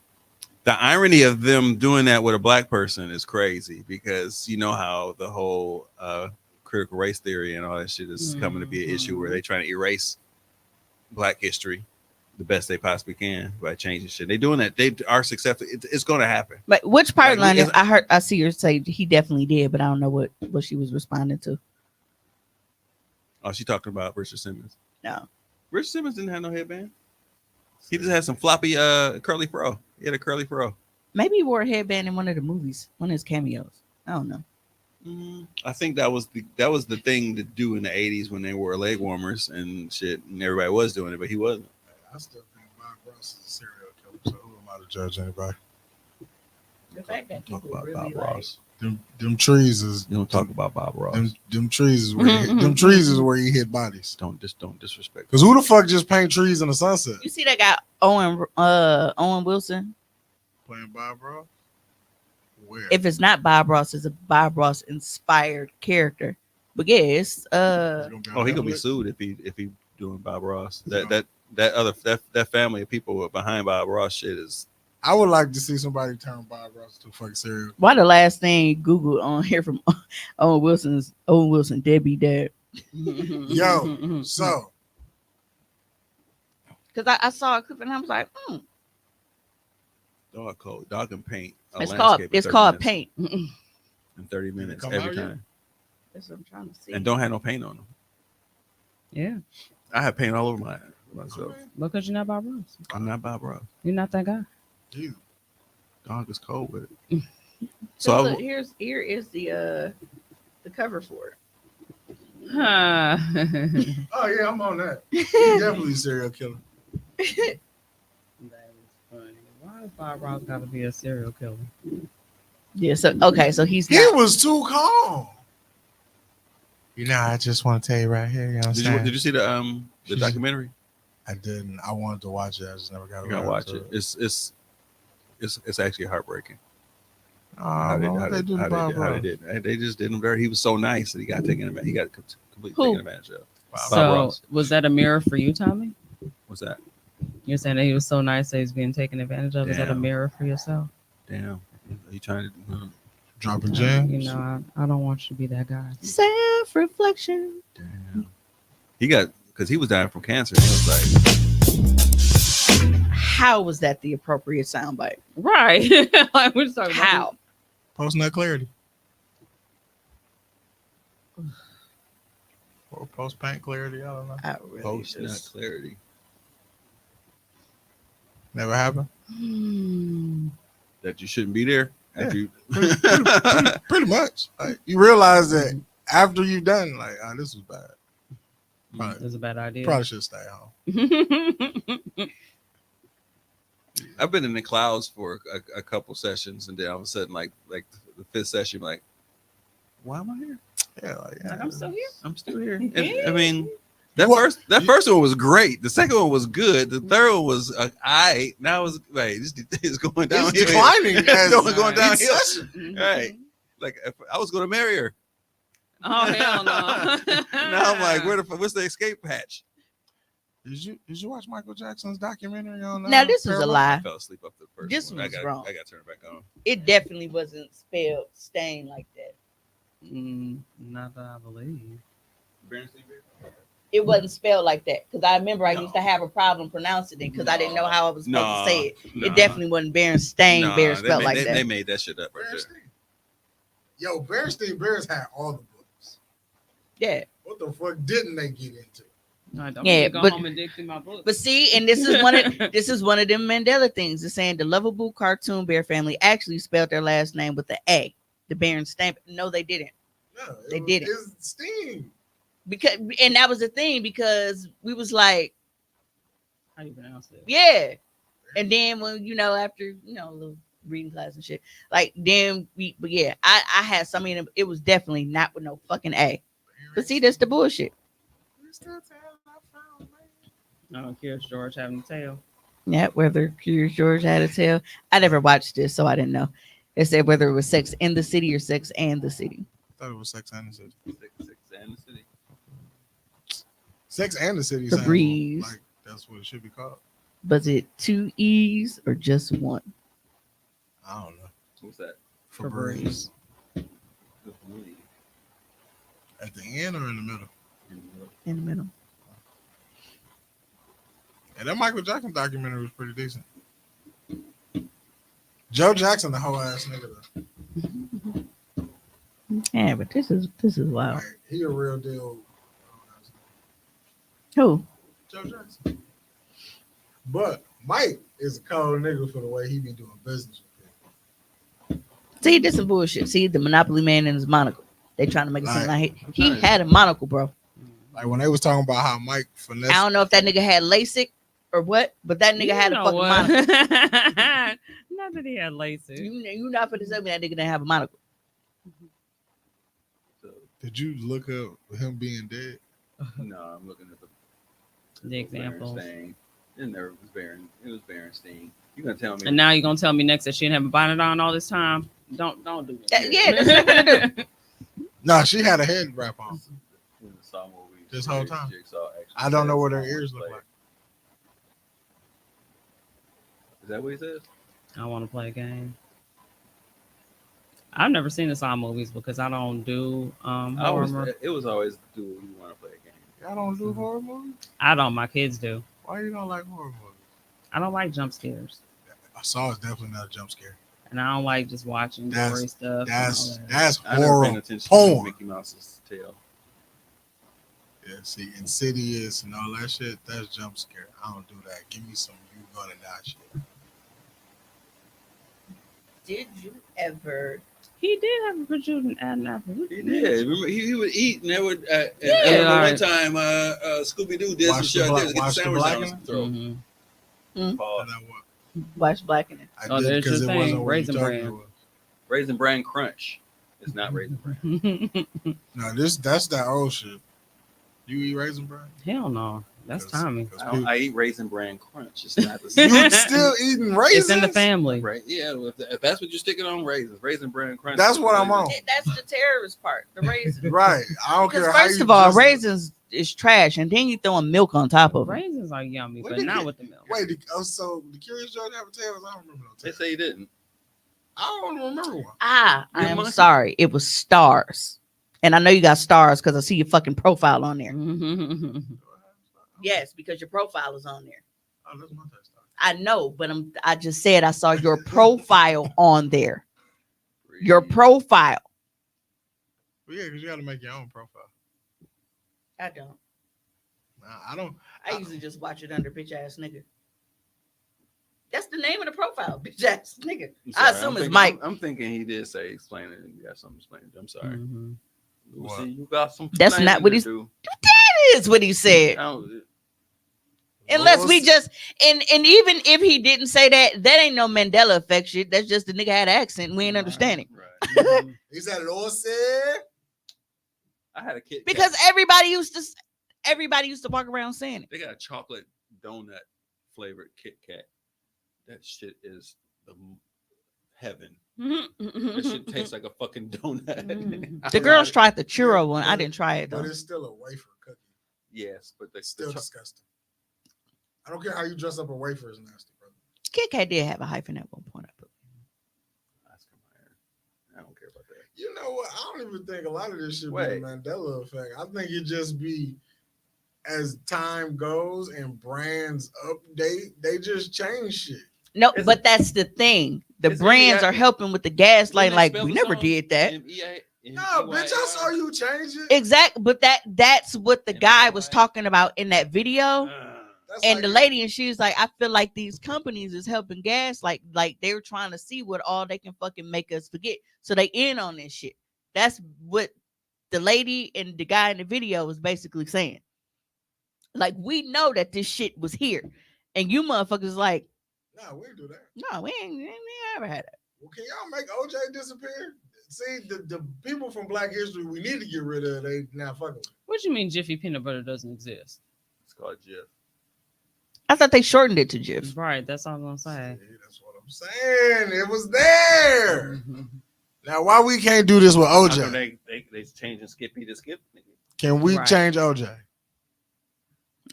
The irony of them doing that with a black person is crazy, because you know how the whole critical race theory and all that shit is coming to be an issue where they're trying to erase black history the best they possibly can by changing shit. They're doing that. They are successful. It's going to happen. But which part line is I see her say he definitely did, but I don't know what she was responding to. Oh, she talking about Richard Simmons. No. Richard Simmons didn't have no headband. He just had some floppy curly fro. He had a curly fro. Maybe he wore a headband in one of the movies, one of his cameos. I don't know. I think that was the thing to do in the 80s when they wore leg warmers and shit, and everybody was doing it, but he wasn't. I still think Bob Ross is a serial killer, so who am I to judge anybody? The fact that talk about really Bob Ross. Them trees is. You don't talk about Bob Ross. Them trees is where them trees is where you hit bodies. Don't disrespect. Because who the fuck just paint trees in the sunset? You see that guy Owen Wilson playing Bob Ross? Where? If it's not Bob Ross, it's a Bob Ross inspired character. But yes, he gonna be sued if he doing Bob Ross. That family of people behind Bob Ross shit is. I would like to see somebody turn Bob Ross to a fucking serial. Why the last thing Google on here from Owen Wilson deadbeat dad? Yo, so because I saw a clip and I was like, Dog cold. Dog can paint. It's called paint. In 30 minutes come every out yet? time, That's what I'm trying to see. and don't have no paint on them. Yeah, I have paint all over myself. because you're not Bob Ross. I'm not Bob Ross. You're not that guy. Dude. Dog is cold with it. So So look, here is the cover for it. Huh. Oh yeah, I'm on that. He's definitely a serial killer. That is funny. Why does Bob Ross got to be a serial killer? Yeah. So okay. So he's He not. was too calm. You know, I just want to tell you right here. You know what I'm did you see the documentary? I didn't. I wanted to watch it. I just never got You gotta around watch to it. It's actually heartbreaking. Oh, How bro, what they do to Bob how Ross? they did. They just did him very. He was so nice that he got taken advantage. He got completely Who? taken advantage of. Bob So Ross. was that a mirror for you, Tommy? What's that? You're saying that he was so nice that he's being taken advantage of. Is that a Damn. mirror for yourself? Damn. He trying to. Dropping gems. You know, I don't want you to be that guy. Self-reflection. Damn. He got because he was dying from cancer. And he was like, How was that the appropriate soundbite? Right. Like we're just talking about How? Post nut clarity. Or post paint clarity. I don't know. I really post not just- clarity. Never happened. That you shouldn't be there. After you. Pretty much. Like, you realize that after you've done, like, oh, this was bad. It was a bad idea. Probably should stay home. I've been in the clouds for a couple sessions, and then all of a sudden, like the fifth session, like, why am I here? Yeah, like, Like, I'm still here. I'm still here. And, I mean, that first one was great. The second one was good. The third one was I. Now it's wait, this is going downhill. It's declining. It's as going each downhill. session. Right. Like if I was going to marry her. Oh hell no. Now I'm like, what's the escape hatch? Did you watch Michael Jackson's documentary on? Now this is a Paramount? lie. I fell asleep up the first This one. was wrong. I got to turn it back on. It definitely wasn't spelled stain like that. Not that I believe. It wasn't spelled like that because I remember I used to have a problem pronouncing it because I didn't know how I was supposed to say it. No. It definitely wasn't Berenstain Bears they spelled made, like they, that. They made that shit up right there. Berenstain. Yo, Berenstain Bears had all the books. Yeah. What the fuck didn't they get into? No, don't Yeah, go but- home and dig through my book. But see, and this is one of them Mandela things. It's saying the lovable cartoon bear family actually spelled their last name with the A, the Berenstain. No, they didn't. No, They didn't. It's Sting. Because and that was the thing because we was like, How you pronounce it? yeah. And then when after a little reading class and shit, like then but yeah, I had some of them. It was definitely not with no fucking A. But see, that's the bullshit. Oh, Curious George having a tail. Yeah, whether Curious George had a tail. I never watched this, so I didn't know. It said whether it was Sex in the City or Sex and the City. I thought it was Sex and the City. Six and the City. Sex and the City. The sounds Breeze. Like that's what it should be called. Was it 2 E's or just one? I don't know. What's that? Febreze. At the end or in the middle? In the middle. And that Michael Jackson documentary was pretty decent. Joe Jackson, the whole ass nigga though. Yeah, but this is wild. Like, he a real deal. Who? Joe Jackson. But Mike is a cold nigga for the way he be doing business with people. See, this is bullshit. See, the Monopoly man and his monocle. They trying to make it seem like he had a monocle, bro. Like when they was talking about how Mike finesse. I don't know if that nigga had LASIK or what, but that nigga had a fucking monocle. Not that he had LASIK. You not for to tell me that nigga didn't have a monocle. Did you look up him being dead? No, I'm looking at The examples. Berenstain. It never was It was Berenstain. You gonna tell me? And now you're gonna tell me next that she didn't have a bonnet on all this time? Don't do that. Yeah, that's not gonna do. No, she had a head wrap on In the Saw movie, this whole time. Jigsaw actually I don't know says what her Saw ears wanna look play. like. Is that what he says? I want to play a game. I've never seen the Saw movies because I don't do horror. It was always do you want to play a game. Y'all don't do horror movies? I don't. My kids do. Why you don't like horror movies? I don't like jump scares. I saw it's definitely not a jump scare. And I don't like just watching gory stuff. That's and all that. that's I never paid horror attention to porn. Mickey Mouse's tail. Yeah, see, Insidious and all that shit, that's jump scare. I don't do that. Give me some you gonna die shit. Did you ever? He did have a protruding apple. He did. Remember, he would eat, and they would. I Yeah, remember all one right. time, Scooby Doo did some Watch shit. the Like Black- this, get watch the the sandwich Black down in his throat. Mhm. Pause. And I wa- Watch Blackening. I Oh, did there's because your it thing, wasn't what you Raisin thought Bran. it was. Raisin Bran Crunch. It's not Raisin Bran. No, that's that old shit. You eat Raisin Bran? Hell no. That's Tommy. I eat Raisin Bran Crunch. It's not the same. You still eating raisins? It's in the family. Right? Yeah. If that's what you're sticking on, raisins, Raisin Bran Crunch. That's what I'm on. That's the terrorist part. The raisins. Right. I don't Because care how first you of all, dress it. raisins is trash, and then you throwing milk on top of it. Raisins are yummy, What but did not you- with the milk. Wait, so the Curious George have a tails? I don't remember no They tails. say you didn't. I don't remember one. I Yeah, am monkey. sorry. It was stars, and I know you got stars because I see your fucking profile on there. Yes, because your profile is on there. Oh, that's my taste. I know, but I just said I saw your profile on there. Your profile. Well, yeah, because you got to make your own profile. I don't. Nah, I don't. I usually just watch it under bitch ass nigga. That's the name of the profile, bitch ass nigga. I assume it's Mike. I'm thinking he did say explain it. You got something to explain. I'm sorry. Mhm. What? See, you got some. That's not what he's. That is what he said. Unless we just and even if he didn't say that ain't no Mandela effect shit. That's just the nigga had an accent. We ain't understanding. Right. He said it all said. I had a kid Because everybody used to walk around saying it. they got a chocolate donut flavored Kit Kat. That shit is the heaven. That shit tastes like a fucking donut. The girls tried the churro one. I didn't try it But though. it's still a wafer cookie. Yes, but It's still disgusting. I don't care how you dress up a wafer is nasty, brother. Kit Kat did have a hyphen at one point. I don't care about that. You know what? I don't even think a lot of this shit be Wait. the Mandela effect. I think it just be as time goes and brands update, they just change shit. No, but that's the thing. The It's brands MEI are helping with the gaslighting. Didn't they Like spell we the never song? did that. No, bitch, I saw you change it. Exactly, but that's what the guy was talking about in that video. That's And like the lady, and she was like, I feel like these companies is helping gas, like they're trying to see what all they can fucking make us forget. So they in on this shit. That's what the lady and the guy in the video was basically saying. Like, we know that this shit was here. And you motherfuckers like, Nah, we didn't do that. no, we ain't ever had that. Well, can y'all make OJ disappear? See, the people from Black History we need to get rid of, they not fucking with. What you mean Jiffy peanut butter doesn't exist? It's called Jif. I thought they shortened it to Jif. Right, that's all I'm gonna say. See, that's what I'm saying. It was there. Now, why we can't do this with I know OJ? they changing Skippy to Skip. Can we Right. change OJ?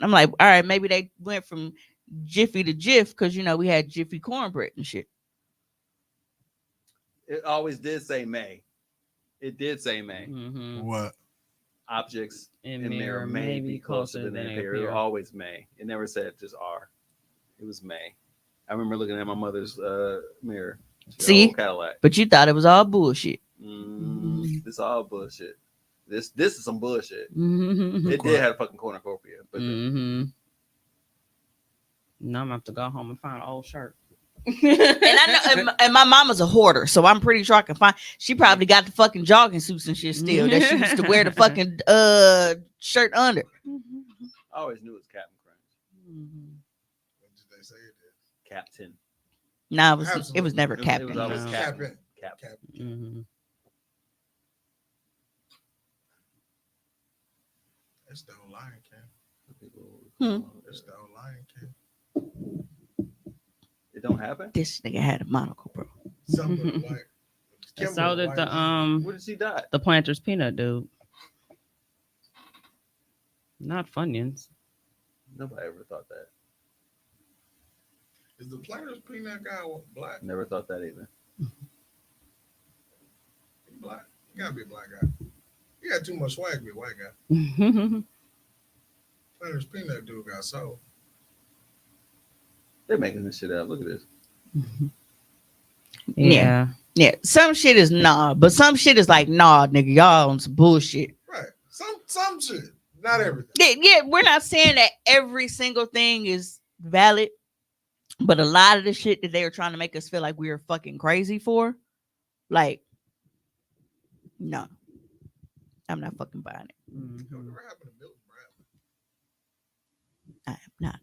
I'm like, all right, maybe they went from Jiffy to Jif because, we had Jiffy cornbread and shit. It always did say May. It did say May. Mm-hmm. What? Objects In in mirror may be closer than they appear. appear. Always May. It never said just R. It was May. I remember looking at my mother's mirror. She had an See? old Cadillac. But you thought it was all bullshit. This all bullshit. This is some bullshit. Mm-hmm. It did have a fucking cornucopia, but Mm-hmm. Now I'm gonna have to go home and find an old shirt. And I know, and my mama's a hoarder, so I'm pretty sure I can find. She probably got the fucking jogging suits and shit still that she used to wear the fucking shirt under. I always knew it was Captain Crunch. What did they say it is? Captain. Nah, it was Absolutely. never It was Captain. always No. Captain. Captain. Captain. Mm-hmm. It's the old Lion King. Hmm. It's the old Lion King. It don't happen. This nigga had a monocle, bro. Something like. And so did the Where did she die? the Planters peanut dude. Not Funyuns. Nobody ever thought that. Is the Planters peanut guy black? Never thought that either. He black? He gotta be a black guy. He got too much swag to be a white guy. Planters peanut dude got sold. They're making this shit up. Look at this. Yeah. Yeah, some shit is nah, but some shit is like nah, nigga, y'all on some bullshit. Right. Some shit, not everything. Yeah, we're not saying that every single thing is valid, but a lot of the shit that they were trying to make us feel like we were fucking crazy for, like, no, I'm not fucking buying it. Whatever happened to Milton Bradley? I am not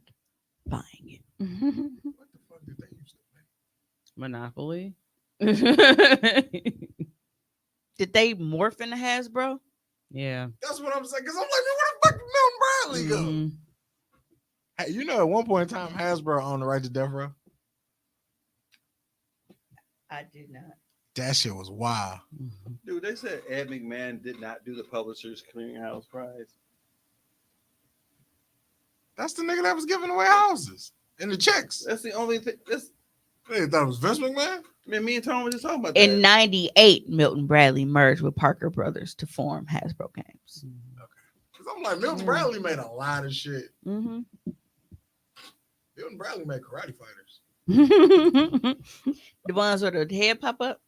buying it. What the fuck did they used to make? Monopoly. Did they morph into Hasbro? Yeah. That's what I'm saying. Because I'm like, man, where the fuck did Milton Bradley go? Hey, you know, at one point in time, Hasbro owned the right to Death Row. I did not. That shit was wild. Dude, they said Ed McMahon did not do the Publishers Clearinghouse Prize. That's the nigga that was giving away houses and the checks. That's the only thing. They thought it was Vince McMahon? Man, me and Tom were just talking about that. In '98, Milton Bradley merged with Parker Brothers to form Hasbro Games. Because I'm like, Milton Bradley made a lot of shit. Mm-hmm. Milton Bradley made Karate Fighters. The ones where the head pop up?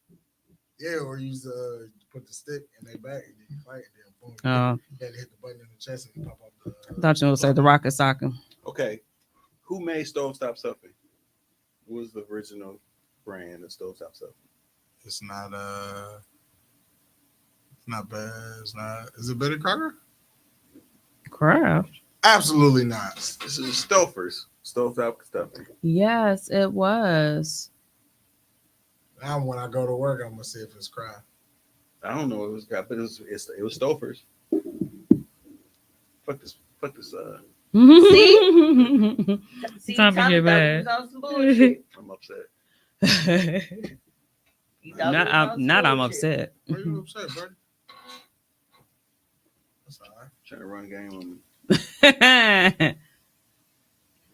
Yeah, or you put the stick in their back and then you fight and then boom. Oh. You had to hit the button in the chest and pop up the. I thought you would say the Rocket Socker. Okay. Who made Stove Stop Stuffing? What was the original brand of Stove Stop Stuffing? It's not bad. It's not. Is it Betty Crocker? Kraft. Absolutely not. This is Stouffer's. Stove Stop Stuffing. Yes, it was. Now when I go to work, I'm gonna see if it's Kraft. I don't know what it was, but it was Stouffer's. Fuck this. See, Time to Tommy get thought he mad. was on some bullshit. I'm upset. He thought he was on some I'm bullshit. upset. Why you upset, buddy? That's all right. Trying to run game on me.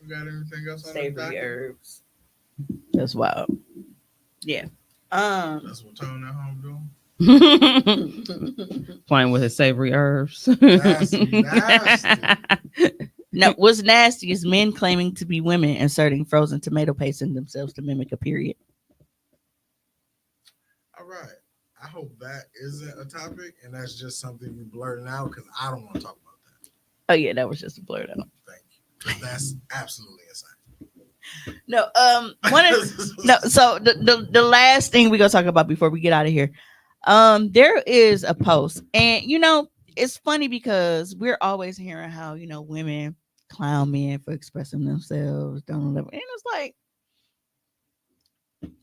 You got anything else on the Savory docket? herbs. That's wild. Yeah. That's what Tone at home doing. Playing with his savory herbs. Nasty. No, what's nasty is men claiming to be women inserting frozen tomato paste in themselves to mimic a period. All right. I hope that isn't a topic and that's just something you blurting out because I don't want to talk about that. Oh yeah, that was just a blurt out. Thank you. That's absolutely insane. No, so the last thing we're gonna talk about before we get out of here. There is a post, and it's funny because we're always hearing how women clown men for expressing themselves, and it's like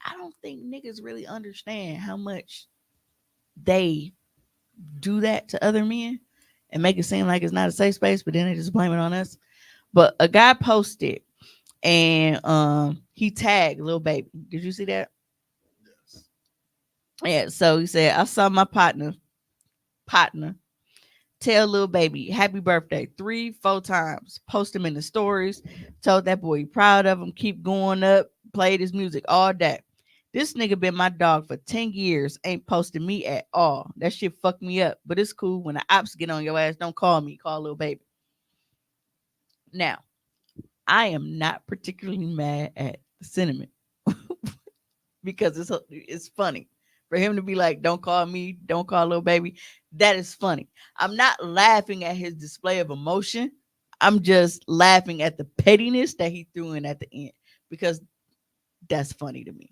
I don't think niggas really understand how much they do that to other men and make it seem like it's not a safe space, but then they just blame it on us. But a guy posted and he tagged Lil Baby. Did you see that? Yes. Yeah, so he said, I saw my partner tell Lil Baby happy birthday 3-4 times, post him in the stories, told that boy he proud of him, keep going up, played his music all day. This nigga been my dog for 10 years, ain't posted me at all. That shit fucked me up, but it's cool. When the ops get on your ass, don't call me, call Lil Baby. Now, I am not particularly mad at the sentiment because it's funny for him to be like, don't call me, don't call Lil Baby. That is funny. I'm not laughing at his display of emotion. I'm just laughing at the pettiness that he threw in at the end because that's funny to me.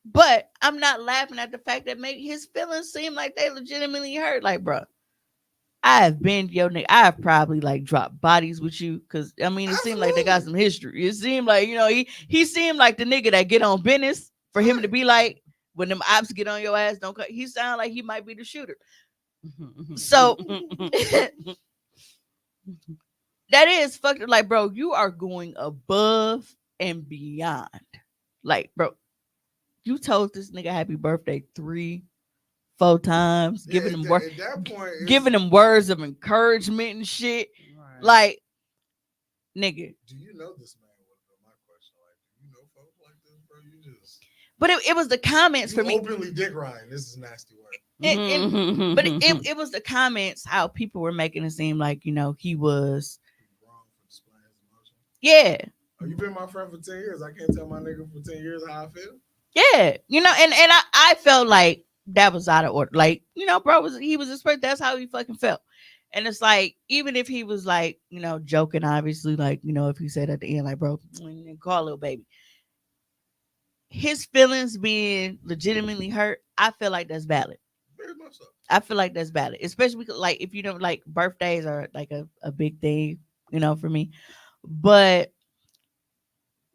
But I'm not laughing at the fact that maybe his feelings seem like they legitimately hurt. Like, bro, I have been your nigga. I have probably like dropped bodies with you because it seemed like they got some history. It seemed like he seemed like the nigga that get on business for him to be like when them ops get on your ass. Don't he sound like he might be the shooter? So that is fucked. Like, bro, you are going above and beyond. Like, bro, you told this nigga happy birthday 3-4 times, giving him giving him words of encouragement and shit. Right. Like, nigga. Do you know this man? My question, like, do you know folks like this, bro? You just. But it was the comments for me. Openly dick riding. This is nasty word. But it was the comments how people were making it seem like he was. Wrong for displaying his emotion. Yeah. Oh, you been my friend for 10 years. I can't tell my nigga for 10 years how I feel. Yeah, you know, and I felt like that was out of order. Like, you know, bro he was expressed. That's how he fucking felt. And it's like, even if he was like, you know, joking, obviously, like, you know, if he said at the end, like, bro, call little baby, his feelings being legitimately hurt, I feel like that's valid. Very much so. I feel like that's valid, especially because, like, if you don't, like, birthdays are like a big thing, you know, for me. But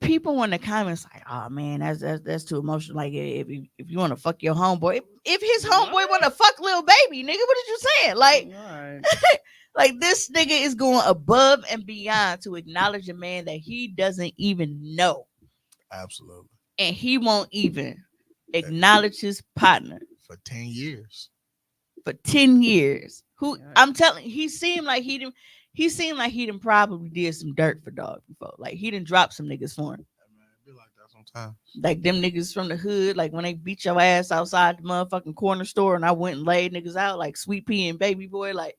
people in the comments like, oh man, that's too emotional. Like, if you want to fuck your homeboy, if his homeboy want to fuck little baby, nigga, what did you saying? Like, Right. like, this nigga is going above and beyond to acknowledge a man that he doesn't even know, Absolutely. and he won't even acknowledge his partner For 10 years. for 10 years. Who Yeah. I'm telling, he seemed like he done probably did some dirt for dog before. Like, he done dropped some niggas for him. Man, it be like that sometimes. Like, them niggas from the hood, like when they beat your ass outside the motherfucking corner store and I went and laid niggas out like Sweet Pea and Baby Boy. Like,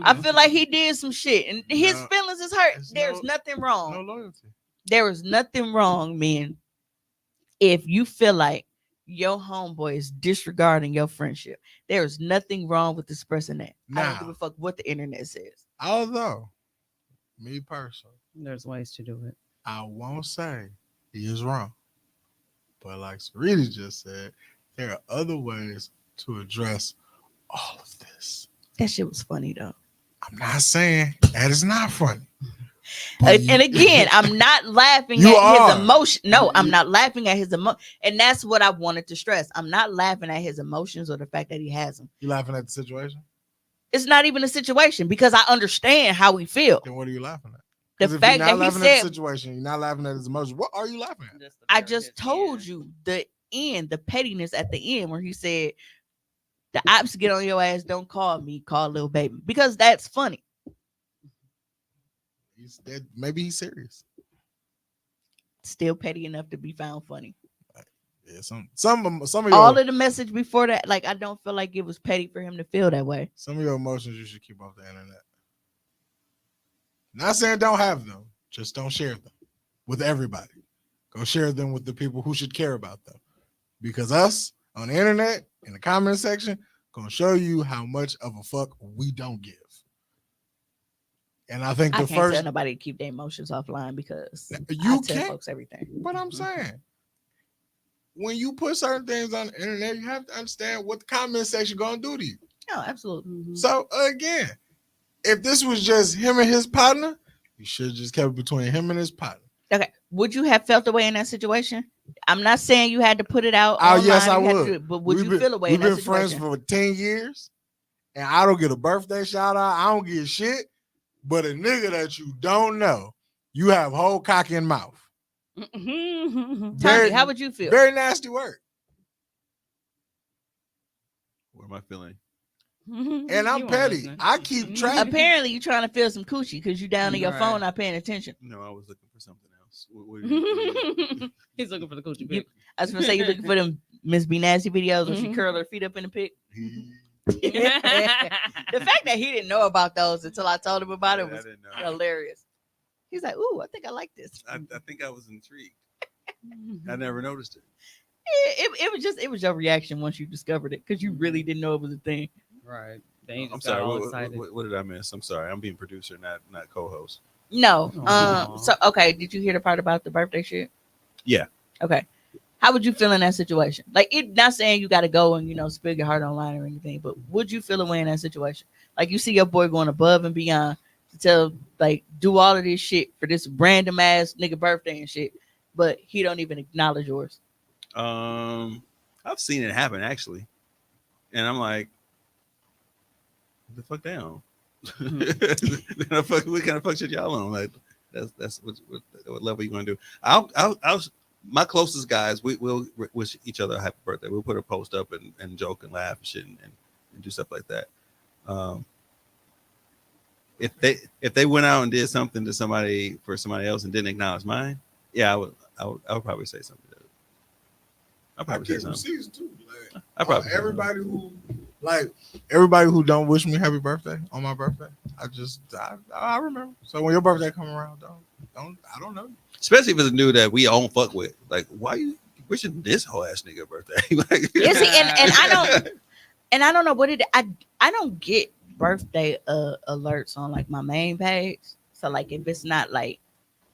I feel like he did some shit and his No, feelings is hurt. it's There's nothing wrong. No loyalty. There is nothing wrong, man, if you feel like your homeboy is disregarding your friendship. There is nothing wrong with expressing that. I don't give a fuck what the internet says. Although, me personally, There's ways to do it. I won't say he is wrong. But like Sarita just said, there are other ways to address all of this. That shit was funny though. I'm not saying that is not funny. And again, I'm not laughing at his emotion. No, I'm not laughing at his emotion. And that's what I wanted to stress. I'm not laughing at his emotions or the fact that he has them. You laughing at the situation? It's not even a situation because I understand how we feel. Then what are you laughing at? The If fact you're that not he laughing at the said, situation, you're not laughing at his emotions. What are you laughing at? I just told you the end, the pettiness at the end where he said, the ops get on your ass, don't call me, call little baby. Because that's funny. Maybe he's serious. Still petty enough to be found funny. Yeah, some of your, all of the message before that, like, I don't feel like it was petty for him to feel that way. Some of your emotions you should keep off the internet. Not saying don't have them, just don't share them with everybody. Go share them with the people who should care about them. Because us on the internet, in the comment section, gonna show you how much of a fuck we don't give. And I think I the can't first tell nobody to keep their emotions offline because you I tell can't, folks everything. But I'm saying, when you put certain things on the internet, you have to understand what the comment section gonna do to you. No, absolutely. So again, if this was just him and his partner, you should have just kept it between him and his partner. Okay. Would you have felt the way in that situation? I'm not saying you had to put it out. Oh, online, yes, I you had to would. do it, but would you feel the way in that We've been friends situation? for 10 years, and I don't get a birthday shout out. I don't get shit. But a nigga that you don't know, you have whole cock in mouth. Tommy, how would you feel? Very nasty work. What am I feeling? And I'm petty. I keep track. Apparently, you trying to feel some coochie because you down to your Right. phone not paying attention. No, I was looking for something else. What He's looking for the coochie You, pic. I was gonna say you looking for them Miss B Nasty videos where she curl her feet up in the pic. The fact that he didn't know about those until I told him about it was hilarious. He's like, "Ooh, I think I like this." I think I was intrigued. I never noticed it. It was your reaction once you discovered it because you really didn't know it was a thing. Right. Then you I'm just got all sorry. excited. What did I miss? I'm sorry. I'm being producer, not co-host. No. Aw. So okay, did you hear the part about the birthday shit? Yeah. Okay. How would you feel in that situation? Like, it not saying you got to go and spill your heart online or anything, but would you feel away in that situation? Like, you see your boy going above and beyond to do all of this shit for this random ass nigga birthday and shit, but he don't even acknowledge yours. I've seen it happen actually, and I'm like, the fuck down. What kind of fuck shit y'all on? Like, that's what level you gonna do? I'll my closest guys, we'll wish each other a happy birthday. We'll put a post up and joke and laugh and shit and do stuff like that. If they went out and did something to somebody for somebody else and didn't acknowledge mine, yeah, I would probably say something. I'll probably say something. Receipts too. Like, I probably everybody who don't wish me happy birthday on my birthday, I remember. So when your birthday come around, dog, I don't know. Especially if it's a dude that we all fuck with. Like, why you wishing this whole ass nigga birthday? Like, Yeah, see, and I don't know what it. I don't get birthday alerts on like my main page. So like if it's not like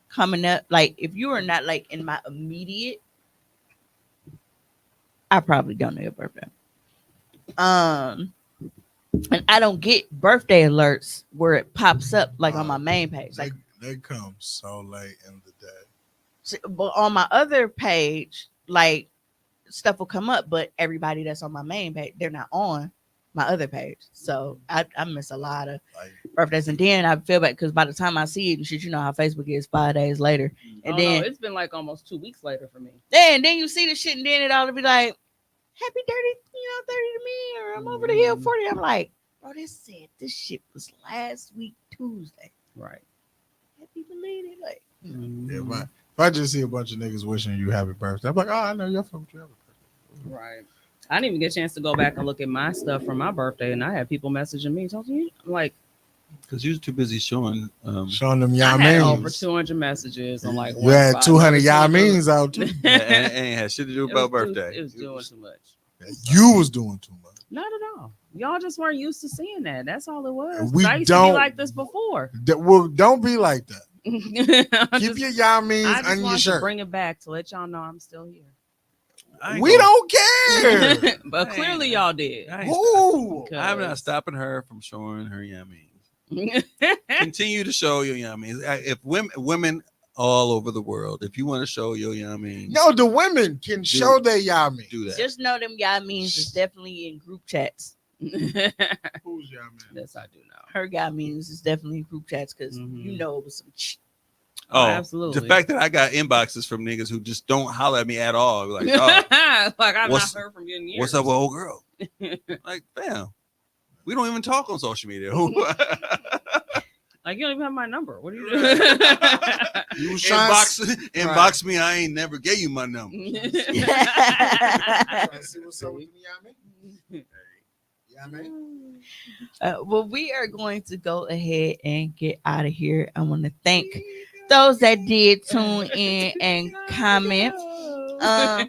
coming up, like if you are not like in my immediate, I probably don't know your birthday. And I don't get birthday alerts where it pops up like on my main page. Like They come so late in the day. but on my other page, like stuff will come up, but everybody that's on my main page, they're not on my other page. So I miss a lot of birthdays. And then I feel bad because by the time I see it and shit, you know how Facebook is 5 days later. And then it's been like almost 2 weeks later for me. then you see the shit and then it all be like, happy 30, 30 to me, or I'm over the hill 40. I'm like, bro, this shit was last week Tuesday. Right. Happy belated. Like Yeah, if I just see a bunch of niggas wishing you happy birthday, I'm like, oh, I know you're from Trevor. Right. I didn't even get a chance to go back and look at my stuff from my birthday, and I had people messaging me, talking to me. I'm like, because you was too busy showing them I had memes. over 200 messages. I'm like, You had 200 y'all memes out too. and ain't had shit to do about birthday. It was doing too much. You was doing too much. Not at all. Y'all just weren't used to seeing that. That's all it was. We I used to don't- be like this before. Well, don't be like that. Keep your y'all memes I just on your want to shirt. bring it back to let y'all know I'm still here. We don't care. But clearly y'all did. Who? I'm not stopping her from showing her yummies. Continue to show your yummies. If women all over the world, if you want to show your yummies, No, the women can show their y'all memes. do that. just know them y'all means is definitely in group chats. Who's y'all memes? Yes, I do know. Her y'all means is definitely in group chats because you know it was some Oh, absolutely. The fact that I got inboxes from niggas who just don't holler at me at all. Like, oh, like I've not what's- heard from you in years. what's up with old girl? Like, damn, we don't even talk on social media. Like you don't even have my number. What are you doing? You was trying Inbox me. I ain't never gave you my number. to see what's up with the y'all memes? well, we are going to go ahead and get out of here. I want to thank those that did tune in and comment. I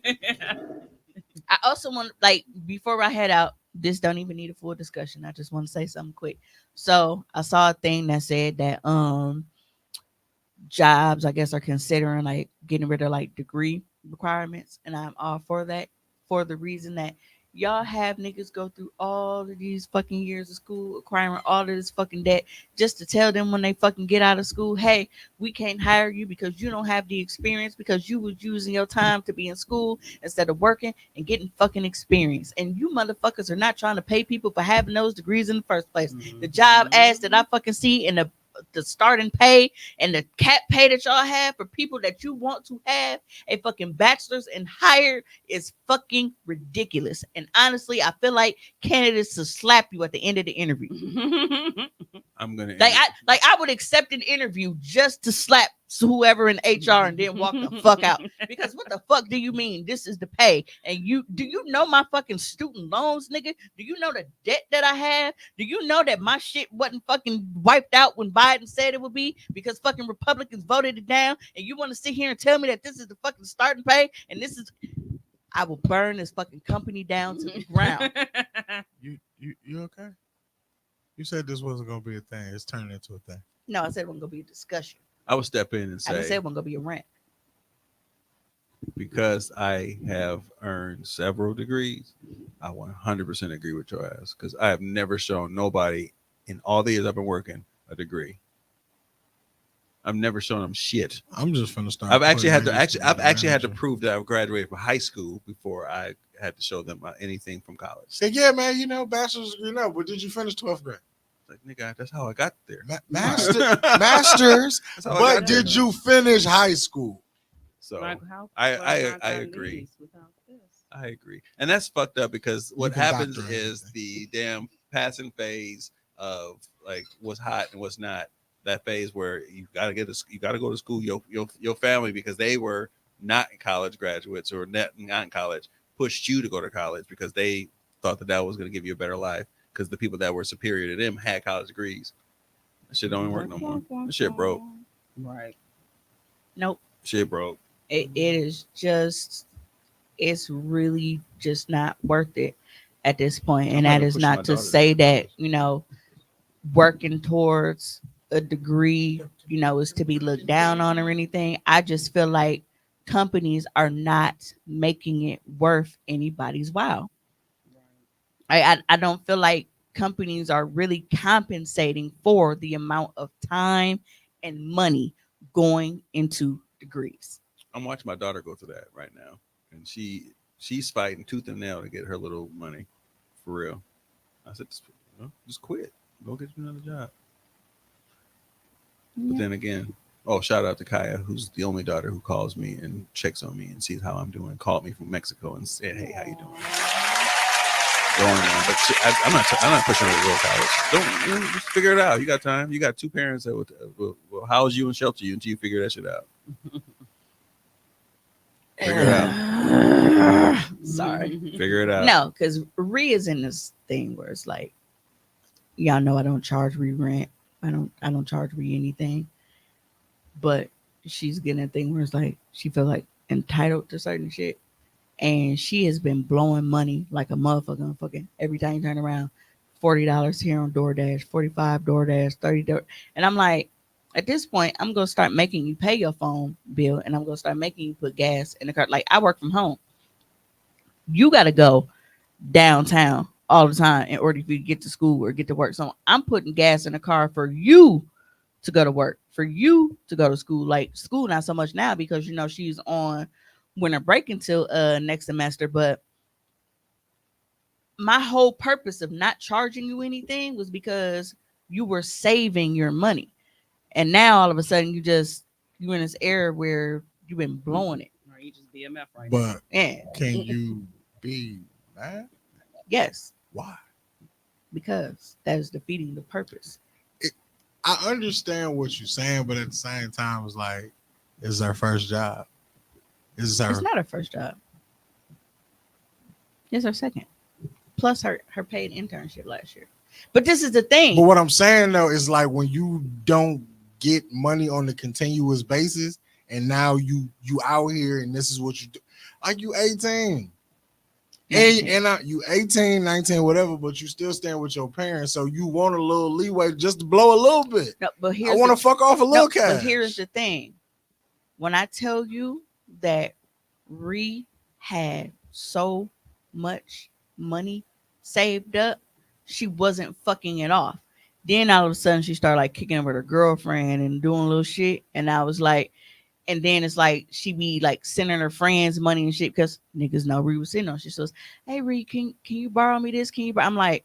also want, like, before I head out, this don't even need a full discussion. I just want to say something quick. So I saw a thing that said that jobs, I guess, are considering like getting rid of like degree requirements, and I'm all for that for the reason that y'all have niggas go through all of these fucking years of school, acquiring all of this fucking debt, just to tell them when they fucking get out of school, hey, we can't hire you because you don't have the experience, because you was using your time to be in school instead of working and getting fucking experience. And you motherfuckers are not trying to pay people for having those degrees in the first place. The job ads that I fucking see in the starting pay and the cap pay that y'all have for people that you want to have a fucking bachelor's and higher is fucking ridiculous. And honestly, I feel like candidates to slap you at the end of the interview. I'm gonna I would accept an interview just to slap whoever in HR and then walk the fuck out. Because what the fuck do you mean this is the pay? And do you know my fucking student loans, nigga? Do you know the debt that I have? Do you know that my shit wasn't fucking wiped out when Biden said it would be because fucking Republicans voted it down? And you want to sit here and tell me that this is the fucking starting pay and this is, I will burn this fucking company down to the ground. You okay? You said this wasn't gonna be a thing. It's turning into a thing. No, I said it wasn't gonna be a discussion. I would step in and I didn't say say, it wasn't gonna be a rant. because I have earned several degrees, I 100% agree with your ass. Because I have never shown nobody in all the years I've been working a degree. I've never shown them shit. I'm just finna start. I've actually had putting to my I've actually had to manager. prove that I've graduated from high school before I had to show them anything from college. Say, yeah, man, you know, bachelor's degree, no, but did you finish 12th grade? Like, nigga, that's how I got there. Masters, That's how I but got there. did you finish high school? So Like, how I far agree. these without this? I agree. And that's fucked up because what can happens doctor is the damn passing phase of like what's hot and what's not. That phase where you gotta go to school, your family, because they were not college graduates or not in college, pushed you to go to college because they thought that was gonna give you a better life because the people that were superior to them had college degrees. That shit don't even work no more. That shit broke. Right. Nope. Shit broke. It is just, it's really just not worth it at this point. I'm And not that even is pushing my not to daughter to say do that, this. you know, working towards a degree, you know, is to be looked down on or anything. I just feel like companies are not making it worth anybody's while. I don't feel like companies are really compensating for the amount of time and money going into degrees. I'm watching my daughter go through that right now, and she's fighting tooth and nail to get her little money, for real. I said, just quit, go get you another job. But then again, oh, shout out to Kaya, who's the only daughter who calls me and checks on me and sees how I'm doing. Called me from Mexico and said, "Hey, how you doing?" Going on, but I'm not pushing her to go to college. Don't just figure it out. You got time. You got two parents that will house you and shelter you until you figure that shit out. Figure it out. Sorry. Figure it out. No, because Rhea is in this thing where it's like, y'all know I don't charge Rhea rent. I don't charge Rhea anything. But she's getting a thing where it's like she feels like entitled to certain shit. And she has been blowing money like a motherfucker on fucking every time you turn around. $40 here on DoorDash, 45 DoorDash, 30 Door. And I'm like, at this point, I'm gonna start making you pay your phone bill and I'm gonna start making you put gas in the car. Like I work from home. You gotta go downtown all the time in order for you to get to school or get to work. So I'm putting gas in the car for you to go to work, for you to go to school. Like school, not so much now because you know she's on winter break until next semester. But my whole purpose of not charging you anything was because you were saving your money. And now all of a sudden you're in this era where you've been blowing it. Or you just BMF right But now. Yeah. can you be mad? Yes. Why? Because that is defeating the purpose. I understand what you're saying, but at the same time, it's like, it's her first job. It's not her first job. It's her second. Plus her paid internship last year. But this is the thing. But what I'm saying though is like when you don't get money on a continuous basis, and now you out here and this is what you do. Like you 18. And you 18, 19, whatever, but you still stand with your parents, so you want a little leeway just to blow a little bit. No, but I want to fuck off a little cash. But here's the thing. When I tell you that Ree had so much money saved up, she wasn't fucking it off. Then all of a sudden she started like kicking it with her girlfriend and doing little shit. And I was like, and then it's like she be like sending her friends money and shit because niggas know Ree was sitting on. She says, "Hey Ree, can you borrow me this? Can you?" I'm like,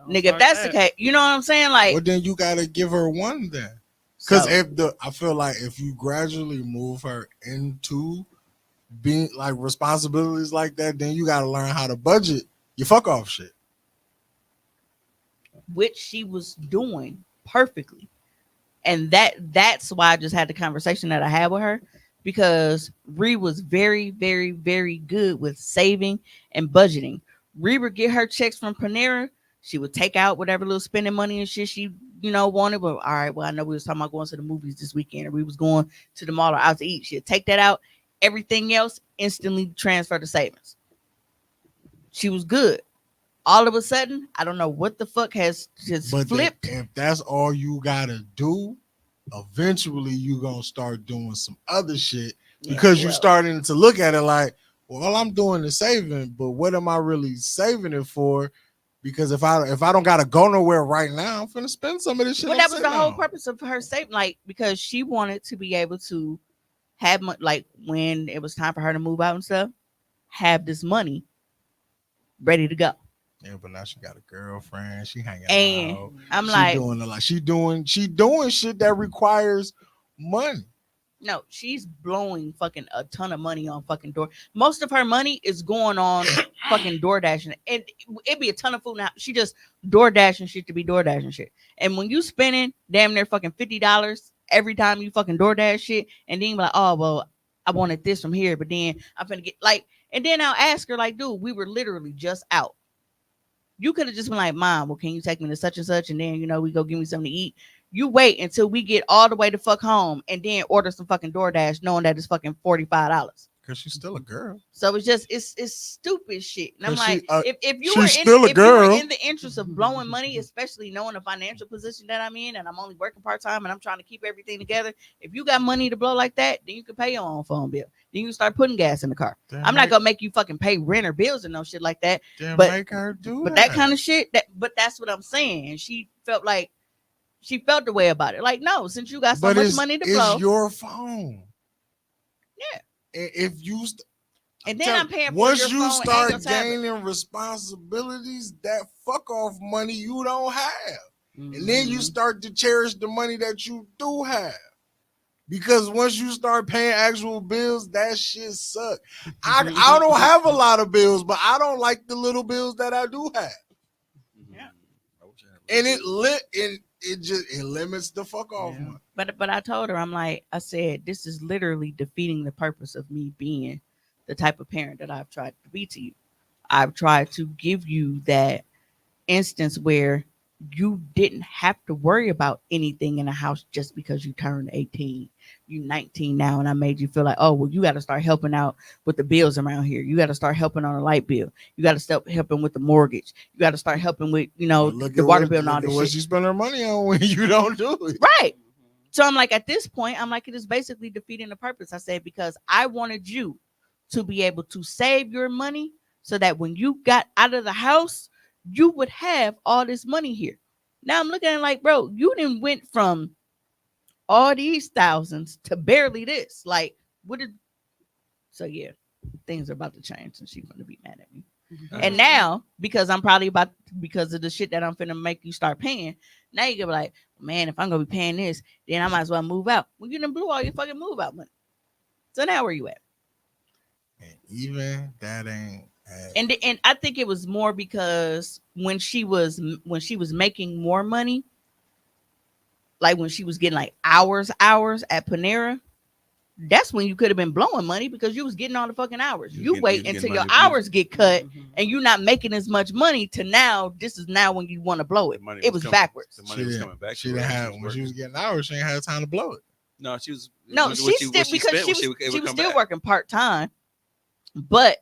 nigga, if that's the case, you know what I'm saying? Like, well, then you gotta give her one then. Because I feel like if you gradually move her into being like responsibilities like that, then you gotta learn how to budget your fuck off shit. Which she was doing perfectly. And that's why I just had the conversation that I had with her, because Ree was very, very, very good with saving and budgeting. Ree would get her checks from Panera. She would take out whatever little spending money and shit she, wanted. But all right, well, I know we was talking about going to the movies this weekend, or we was going to the mall or out to eat. She'd take that out. Everything else instantly transfer to savings. She was good. All of a sudden, I don't know what the fuck has just flipped. If that's all you gotta do, eventually you're gonna start doing some other shit because you're starting to look at it like, well, all I'm doing is saving, but what am I really saving it for? Because if I don't gotta go nowhere right now, I'm gonna spend some of this shit. Well, that was the whole purpose of her saving, like because she wanted to be able to have like when it was time for her to move out and stuff, have this money ready to go. Yeah, but now she got a girlfriend. She hanging and out. I'm she like, doing a lot. She doing shit that requires money. No, she's blowing fucking a ton of money on fucking door. Most of her money is going on fucking DoorDash, and it'd be a ton of food now. She just DoorDashing shit to be DoorDashing shit. And when you spending damn near fucking $50 every time you fucking DoorDash shit, and then you be like, oh well, I wanted this from here, but then I'm gonna get like, and then I'll ask her like, dude, we were literally just out. You could have just been like, Mom, well, can you take me to such and such? And then, we go give me something to eat. You wait until we get all the way to fuck home and then order some fucking DoorDash knowing that it's fucking $45. Because she's still a girl. So it's just it's stupid shit. And I'm 'Cause she, like, if you she's were in still a if you were girl. in the interest of blowing money, especially knowing the financial position that I'm in, and I'm only working part-time and I'm trying to keep everything together, if you got money to blow like that, then you can pay your own phone bill. Then you can start putting gas in the car. I'm not gonna make you fucking pay rent or bills and no shit like that. But make her do but that kind of shit, but that's what I'm saying. And she felt the way about it. Like, no, since you got so much money to blow, it's your phone. Yeah. And if you and then I'm paying for once your you phone start and your tablet. gaining responsibilities, that fuck off money you don't have. And then you start to cherish the money that you do have. Because once you start paying actual bills, that shit suck. I don't have a lot of bills, but I don't like the little bills that I do have. Yeah. And it limits the fuck off money. But I told her, I said, this is literally defeating the purpose of me being the type of parent that I've tried to be to you. I've tried to give you that instance where you didn't have to worry about anything in the house just because you turned 18. You 19 now, and I made you feel like, oh, well, you got to start helping out with the bills around here. You got to start helping on a light bill. You got to start helping with the mortgage. You got to start helping with, the water bill and all this shit. What you spend her money on when you don't do it. Right. So I'm like, at this point, it is basically defeating the purpose. I said, because I wanted you to be able to save your money so that when you got out of the house, you would have all this money here. Now I'm looking at it like, bro, you didn't went from all these thousands to barely this. Like, so yeah, things are about to change and she's gonna be mad at me. And now, because of the shit that I'm finna make you start paying, now you're gonna be like, man, if I'm gonna be paying this, then I might as well move out. Well, you done blew all your fucking move out money. So now where you at? And even that ain't. And I think it was more because when she was making more money, like when she was getting like hours at Panera, that's when you could have been blowing money because you was getting all the fucking hours. You wait until your hours get cut and you're not making as much money to now. This is now when you want to blow it. It was backwards. The money was coming back. She didn't have when she was getting hours. She didn't have time to blow it. No, she was. No, she was still working part-time, but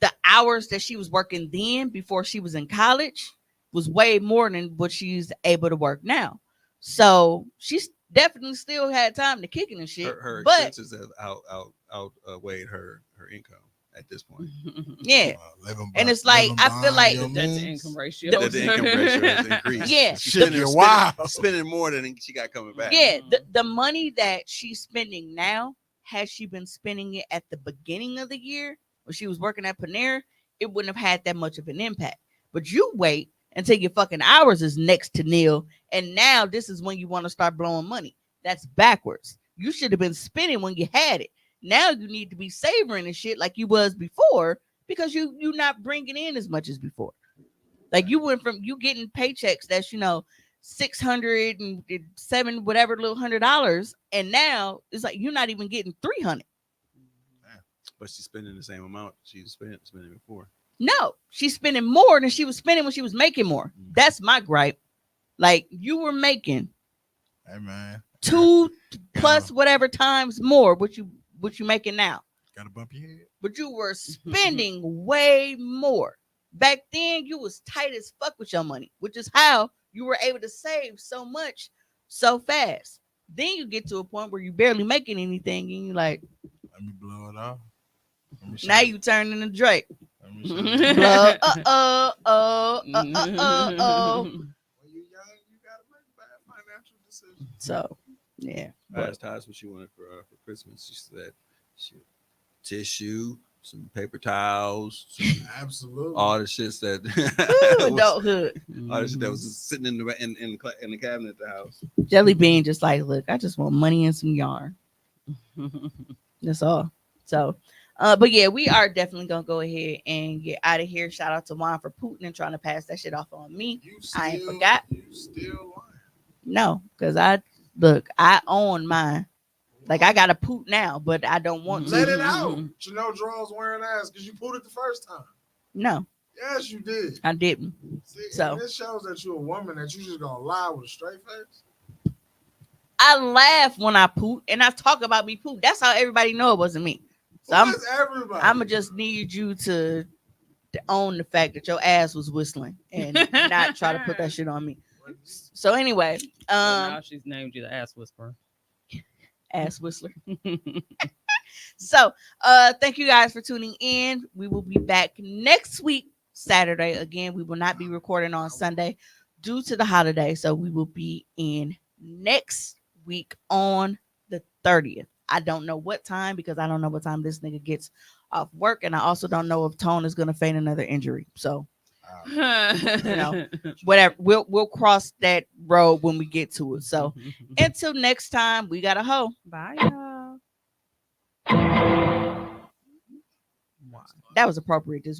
the hours that she was working then before she was in college was way more than what she's able to work now. So she's definitely still had time to kick it and shit. Her but expenses have outweighed her income at this point. Yeah. And it's like, I feel like the income ratio. The income ratio has increased. Yeah. She's spending more than she got coming back. Yeah. The money that she's spending now, had she been spending it at the beginning of the year when she was working at Panera, it wouldn't have had that much of an impact. But you wait until your fucking hours is next to nil, and now this is when you want to start blowing money. That's backwards. You should have been spending when you had it. Now you need to be savoring and shit like you was before because you're not bringing in as much as before. Like you went from you getting paychecks that's $607 whatever little $100, and now it's like you're not even getting $300. But she's spending the same amount she was spending before. No, she's spending more than she was spending when she was making more. That's my gripe. Like you were making, hey man, 2 plus whatever times more what you making now. Gotta bump your head. But you were spending way more. Back then, you was tight as fuck with your money, which is how you were able to save so much so fast. Then you get to a point where you're barely making anything, and you're like, let me blow it off. Now you turn into Drake. When you're Blow, young, you gotta make bad financial decisions. So, yeah. I asked Tosh what she wanted for Christmas. She said tissue, some paper towels, absolutely all the shits that adulthood. All the shit that was just sitting in the cabinet at the house. Jelly Bean just like, look, I just want money and some yarn. That's all. So, but yeah, we are definitely gonna go ahead and get out of here. Shout out to Juan for Putin and trying to pass that shit off on me. I ain't forgot. You still lying? No, because I own mine. Like I got a poot now, but I don't want to. Let it out. Draws wearing ass because you put it the first time. No. Yes, you did. I didn't. See, so this shows that you're a woman that you just gonna lie with a straight face. I laugh when I poop, and I talk about me poop. That's how everybody know it wasn't me. So I'm gonna just need you to own the fact that your ass was whistling and not try to put that shit on me. So anyway, Now she's named you the ass whisperer. Ass whistler. So thank you guys for tuning in. We will be back next week, Saturday. Again, we will not be recording on Sunday due to the holiday. So we will be in next week on the 30th. I don't know what time because I don't know what time this nigga gets off work. And I also don't know if Tone is gonna feign another injury. So you know, whatever. We'll cross that road when we get to it. So until next time, we got a hoe. Bye, y'all. That was appropriate this